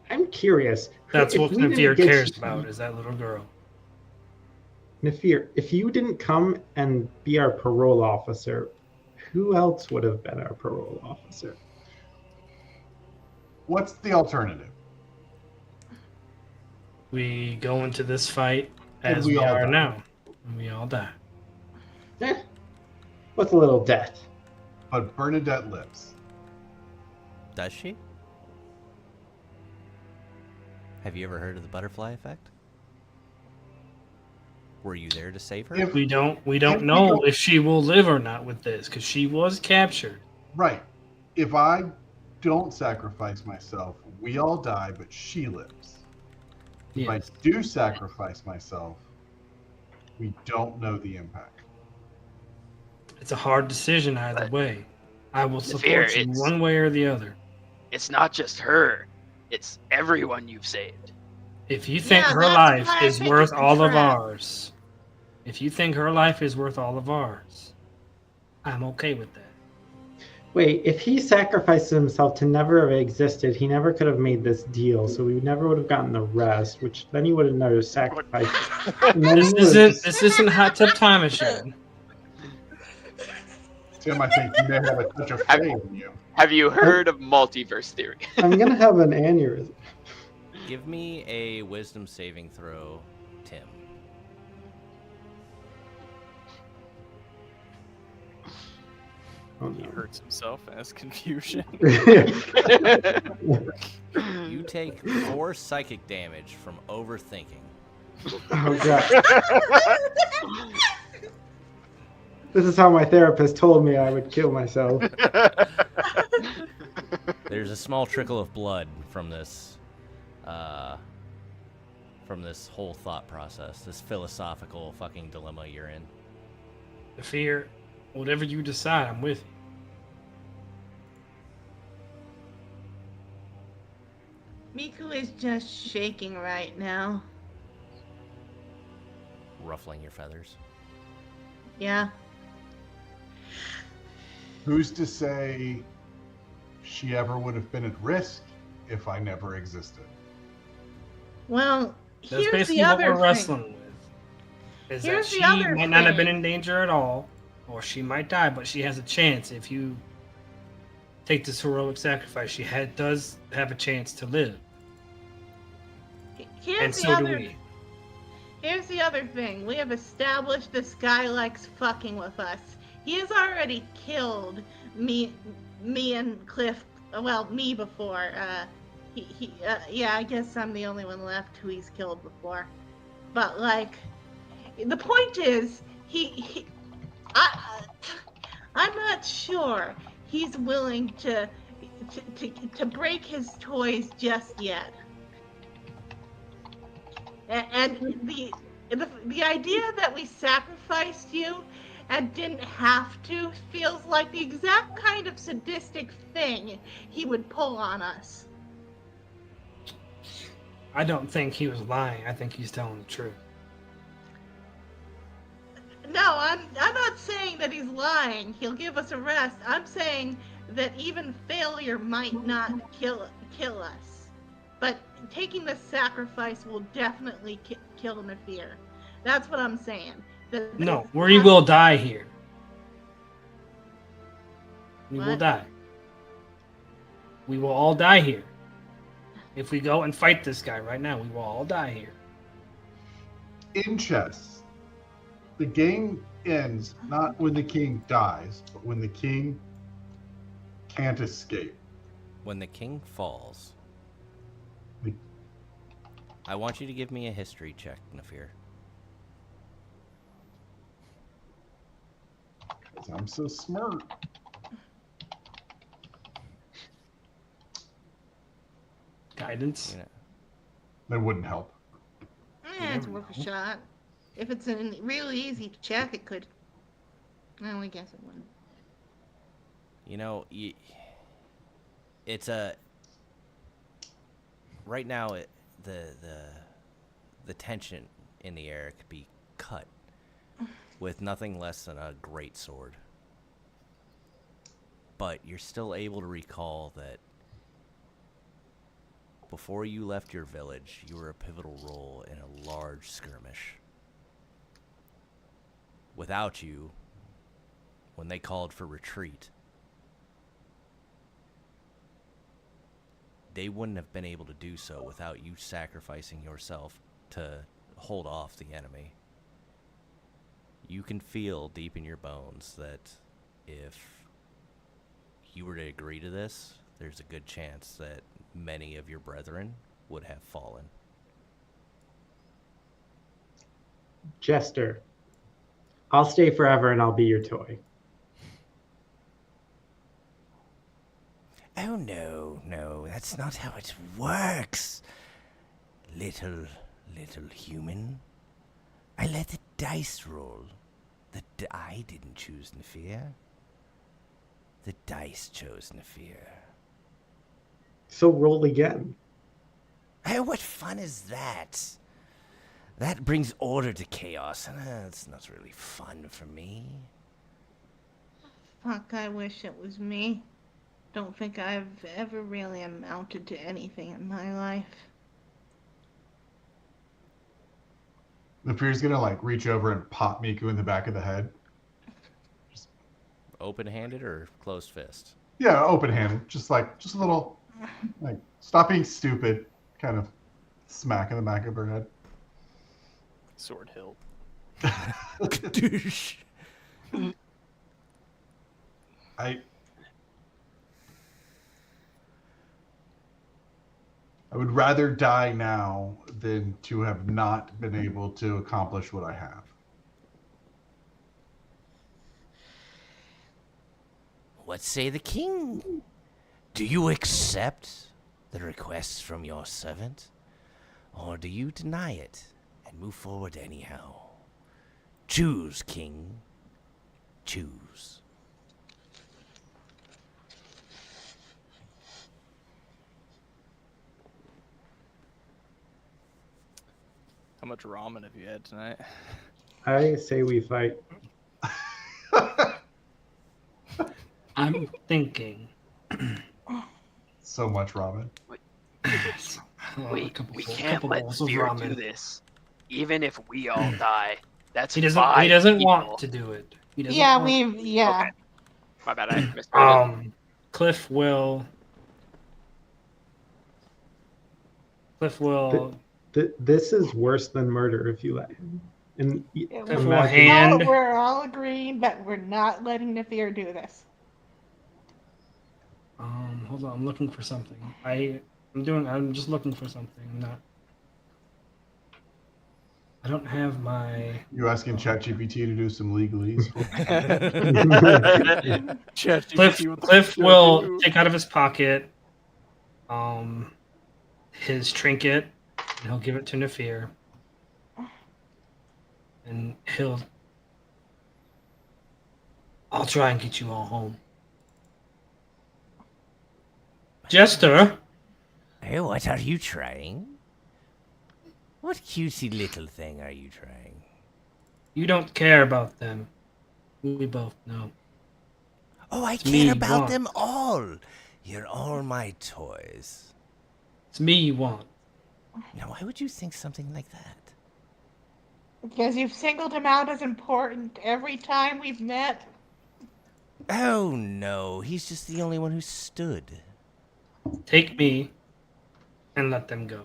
I'm curious. That's if what we didn't Nafir get cares you- about, is that little girl. Nafir, if you didn't come and be our parole officer, who else would have been our parole officer? What's the alternative? We go into this fight And as we we all are die. now. And we all die. What's a little death? But Bernadette lives. Does she? Have you ever heard of the butterfly effect? Were you there to save her? If- We don't If we know go- if she will live or not with this, because she was captured. Right. If I don't sacrifice myself, we all die, but she lives. If I Yes. do sacrifice myself, we don't know the impact. It's a hard decision either But way. I will Fear, support you it's- one way or the other. It's not just her. It's everyone you've saved. If you think Yeah, her that's life why I is think worth it's a all of trap. ours, if you think her life is worth all of ours, I'm okay with that. Wait, if he sacrificed himself to never have existed, he never could have made this deal, so we never would have gotten the rest, which then he would have never sacrificed. And then he would have just- This isn't Hot Tub Time Machine. Tim, I think you may have a touch of faith in you. Have you heard of multiverse theory? I'm gonna have an aneurysm. Give me a wisdom saving throw, Tim. Oh, He no. hurts himself and has confusion. You take 4 psychic damage from overthinking. Oh god. This is how my therapist told me I would kill myself. There's a small trickle of blood from this whole thought process, this philosophical fucking dilemma you're in. The fear, whatever you decide, I'm with you. Miku is just shaking right now. Ruffling your feathers. Yeah. Who's to say she ever would have been at risk if I never existed? Well, That's here's basically the what other we're thing. wrestling with. Is Here's that the she other might not have been thing. in danger at all, or she might die, but she has a chance if you take this heroic sacrifice. She does have a chance to live, Here's and the so do other. we. Here's the other thing. We have established this guy likes fucking with us. He has already killed me and Cliff. Well, me before. Yeah, I guess I'm the only one left who he's killed before. But like, the point is, I'm not sure he's willing to break his toys just yet. And the idea that we sacrificed you and didn't have to feels like the exact kind of sadistic thing he would pull on us. I don't think he was lying. I think he's telling the truth. No, I'm not saying that he's lying. He'll give us a rest. I'm saying that even failure might not kill us. But taking the sacrifice will definitely kill Nefir. That's what I'm saying. No, we will die here. We will What? die. We will all die here. If we go and fight this guy right now, we will all die here. In chess, the game ends not when the king dies, but when the king can't escape. When the king falls, The- I want you to give me a history check, Nafir. 'Cause I'm so smart. Guidance. You know, That wouldn't help. It's worth a shot. If it's a really easy check, it could. No, I guess it wouldn't. you know, it's a right now. The tension in the air could be cut with nothing less than a great sword. But you're still able to recall that before you left your village, you were a pivotal role in a large skirmish. Without you, when they called for retreat, they wouldn't have been able to do so without you sacrificing yourself to hold off the enemy. You can feel deep in your bones that if you were to agree to this, there's a good chance that many of your brethren would have fallen. Jester, I'll stay forever and I'll be your toy. Oh, no, that's not how it works. Little human. I let the dice roll. I didn't choose Nefir. The dice chose Nefir. So roll again. Hey, what fun is that? That brings order to chaos, and it's not really fun for me. Fuck, I wish it was me. Don't think I've ever really amounted to anything in my life. Nefir's gonna like reach over and pop Miku in the back of the head. Open-handed or closed fist? Yeah, open-handed, just a little, like, stop being stupid, kind of smack in the back of her head. Sword hilt. Douche. I would rather die now than to have not been able to accomplish what I have. What say the king? Do you accept the request from your servant? Or do you deny it and move forward anyhow? Choose, king. Choose. How much ramen have you had tonight? I say we fight. I'm thinking. So much ramen. A couple We bowl- can't couple let bowls of fear do ramen. this. Even if we all die, that's He doesn't. five He doesn't people. want to do it. He doesn't. Yeah, want... yeah. Okay. My bad, I misheard it. Cliff will. This is worse than murder if you let him. And Yeah, Cliff will imagine- hand. We're all agreeing that we're not letting Nefir do this. Hold on. I'm looking for something. I'm just looking for something. I'm not. I don't have my. You asking ChatGPT to do some legalese? Cliff will take out of his pocket his trinket, and he'll give it to Nefir. And I'll try and get you all home. Jester, Hey, what are you trying? What cutesy little thing are you trying? you don't care about them. We both know. Oh, I It's me care you about want. them all. You're all my toys. It's me you want. Now, why would you think something like that? Because you've singled him out as important every time we've met. Oh, no. He's just the only one who stood. Take me and let them go.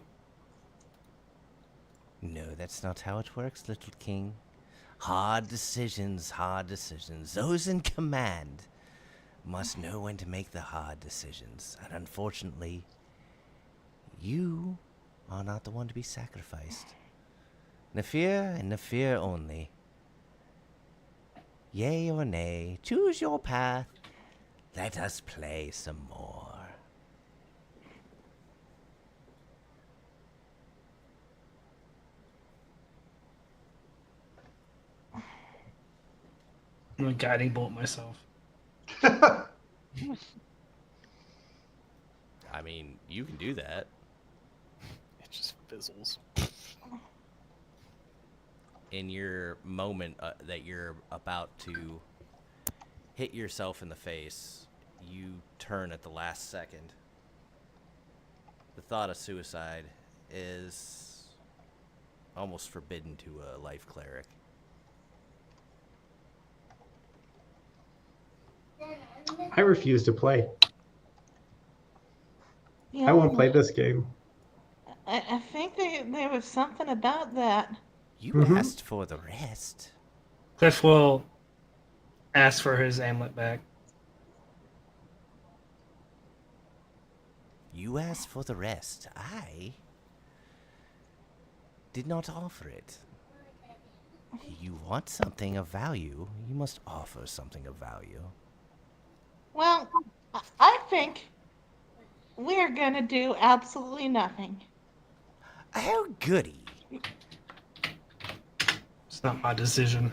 No, that's not how it works, little king. Hard decisions, hard decisions. Those in command must know when to make the hard decisions. And unfortunately, you are not the one to be sacrificed. Nefir and Nefir only. Yea or nay, choose your path. Let us play some more. I'm gonna guiding bolt myself. I mean, you can do that. It just fizzles. In your moment that you're about to hit yourself in the face, you turn at the last second. The thought of suicide is almost forbidden to a life cleric. I refuse to play. Yeah, I won't play this game. I think there was something about that. You asked for the rest. Cliff will ask for his amulet back. You asked for the rest. I did not offer it. You want something of value, you must offer something of value. Well, I think we're gonna do absolutely nothing. Oh, goody. It's not my decision.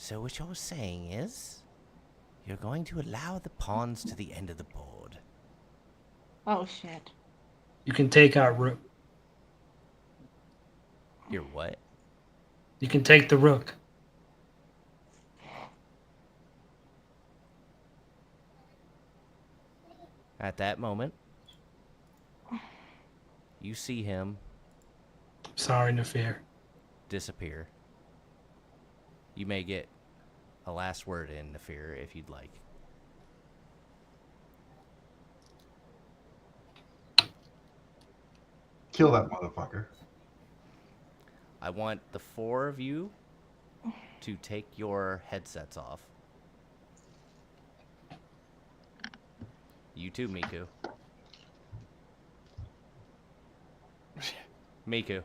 So what you're saying is, you're going to allow the pawns to the end of the board. Oh shit. You can take our rook. Your what? You can take the rook. At that moment, you see him Sorry, Nafir. disappear. You may get a last word in, Nafir, if you'd like. Kill that motherfucker. I want the 4 of you to take your headsets off. You too, Miku. Miku.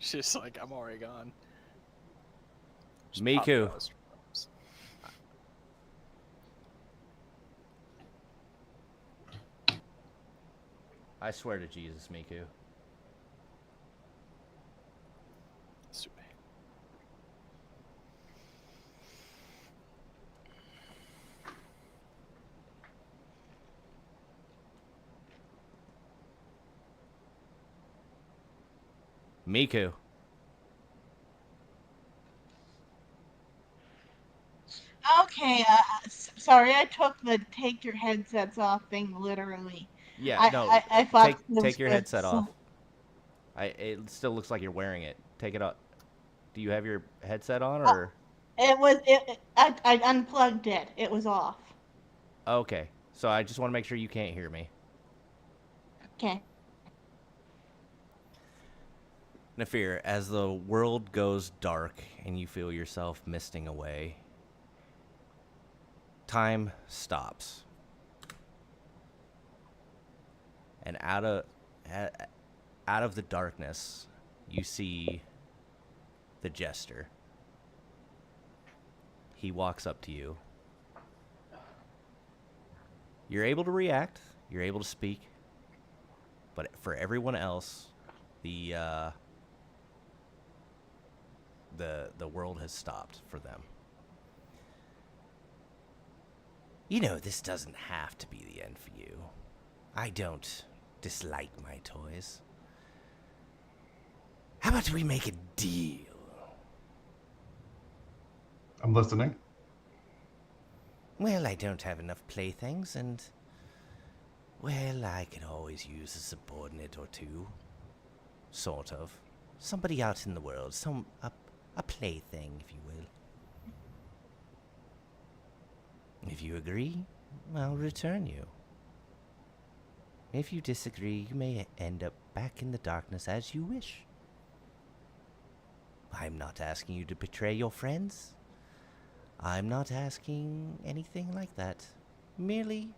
She's just like, I'm already gone. Just Miku. pop those. I swear to Jesus, Miku. Super. Miku. Okay, sorry, I took the take your headsets off thing literally. Yeah, no. I thought take your headset off. It still looks like you're wearing it. Take it off. Do you have your headset on, or? I unplugged it. It was off. Okay. So I just want to make sure you can't hear me. Okay. Nafir, as the world goes dark and you feel yourself misting away, time stops. And out of the darkness, you see the Jester. He walks up to you. You're able to react. You're able to speak. But for everyone else, the world has stopped for them. You know, this doesn't have to be the end for you. I don't dislike my toys. How about we make a deal? I'm listening. Well, I don't have enough playthings, and... well, I could always use a subordinate or two. Sort of. Somebody out in the world. A plaything, if you will. If you agree, I'll return you. If you disagree, you may end up back in the darkness as you wish. I'm not asking you to betray your friends. I'm not asking anything like that. Merely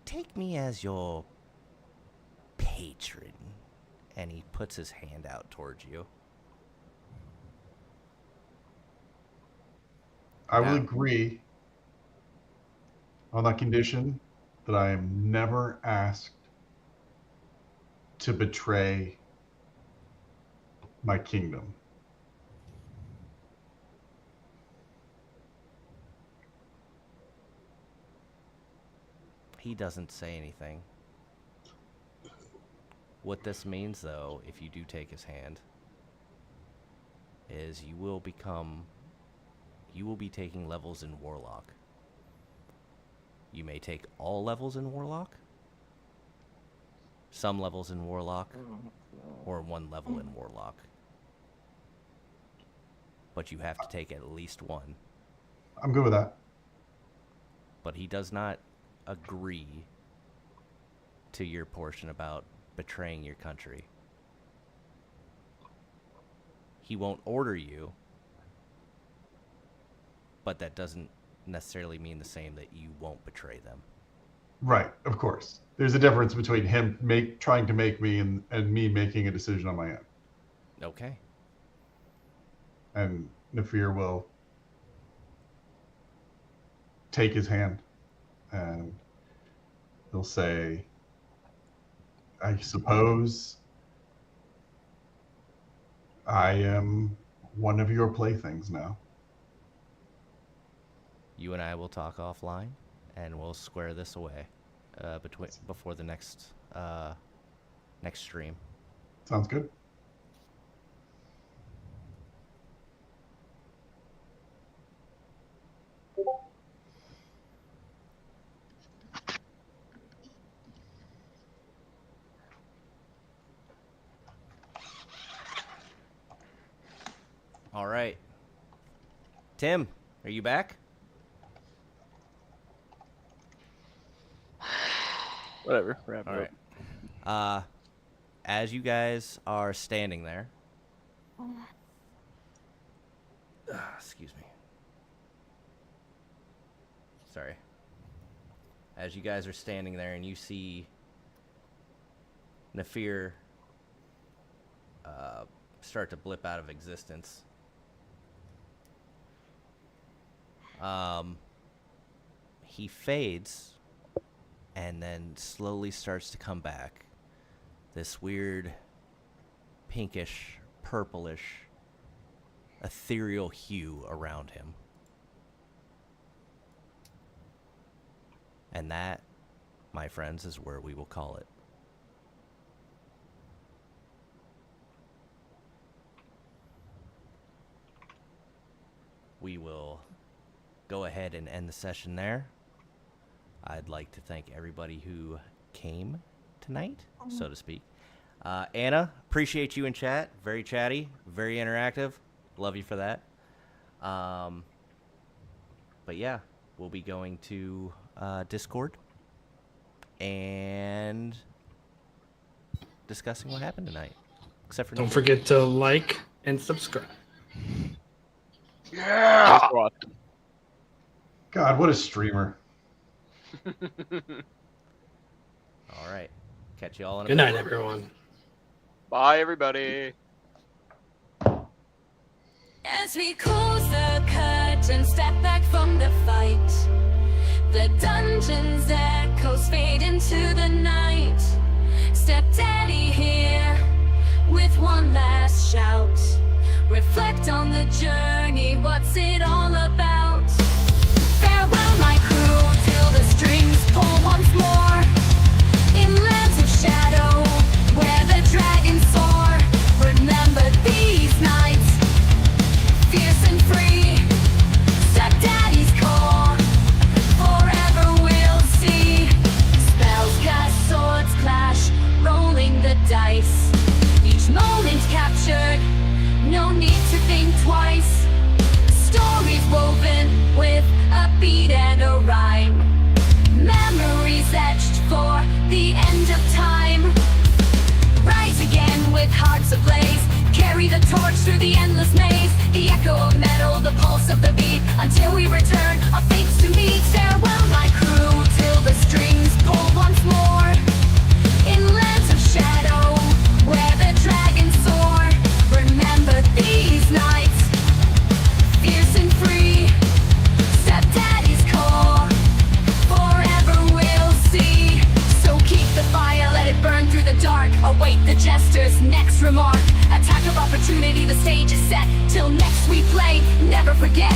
take me as your patron. And he puts his hand out towards you. I will Now- agree on the condition that I am never asked to betray my kingdom. He doesn't say anything. What this means, though, if you do take his hand, is you will be taking levels in Warlock. You may take all levels in Warlock, some levels in Warlock, or 1 level in Warlock. But you have to take at least 1. I'm good with that. But he does not agree to your portion about betraying your country. He won't order you, but that doesn't necessarily mean the same that you won't betray them. Right, of course. There's a difference between him trying to make me and me making a decision on my own. Okay. And Nafir will take his hand and he'll say, I suppose I am one of your playthings now. You and I will talk offline, and we'll square this away before the next stream. Sounds good. All right. Tim, are you back? Whatever. Wrap it All up. right. As you guys are standing there, excuse me. Sorry. As you guys are standing there and you see Nafir start to blip out of existence, he fades and then slowly starts to come back. This weird pinkish, purplish, ethereal hue around him. And that, my friends, is where we will call it. We will go ahead and end the session there. I'd like to thank everybody who came tonight, so to speak. Anna, appreciate you in chat. Very chatty, very interactive. Love you for that. But yeah, we'll be going to Discord and discussing what happened tonight. Except for Don't forget to like and subscribe. Yeah. God, what a streamer. All right. Catch you all in a Good bit. night, everyone. Bye, everybody. As we close the curtain, step back from the fight, the dungeon's echoes fade into the night. Stepdaddy here with one last shout. Reflect on the journey, what's it all about? Farewell, my crew, till the strings pull once more. In lands of shadow, where the dragons soar. Remember these nights, fierce and free. Stepdaddy's call, forever we'll see. Spells cast, swords clash, rolling the dice. Each moment captured, no need to think twice. Stories woven with a beat and a rhyme. Memories etched for the end of time. Rise again with hearts ablaze. Carry the torch through the endless maze. The echo of metal, the pulse of the beat. Until we return, our fates to meet. Farewell, my crew, till the strings pull once more. In lands of shadow, where the dragons soar. Remember these nights, fierce and free. Stepdaddy's call, forever we'll see. So keep the fire, let it burn through the dark. Await the Jester's next remark. Attack of opportunity, the stage is set. Till next we play, never forget.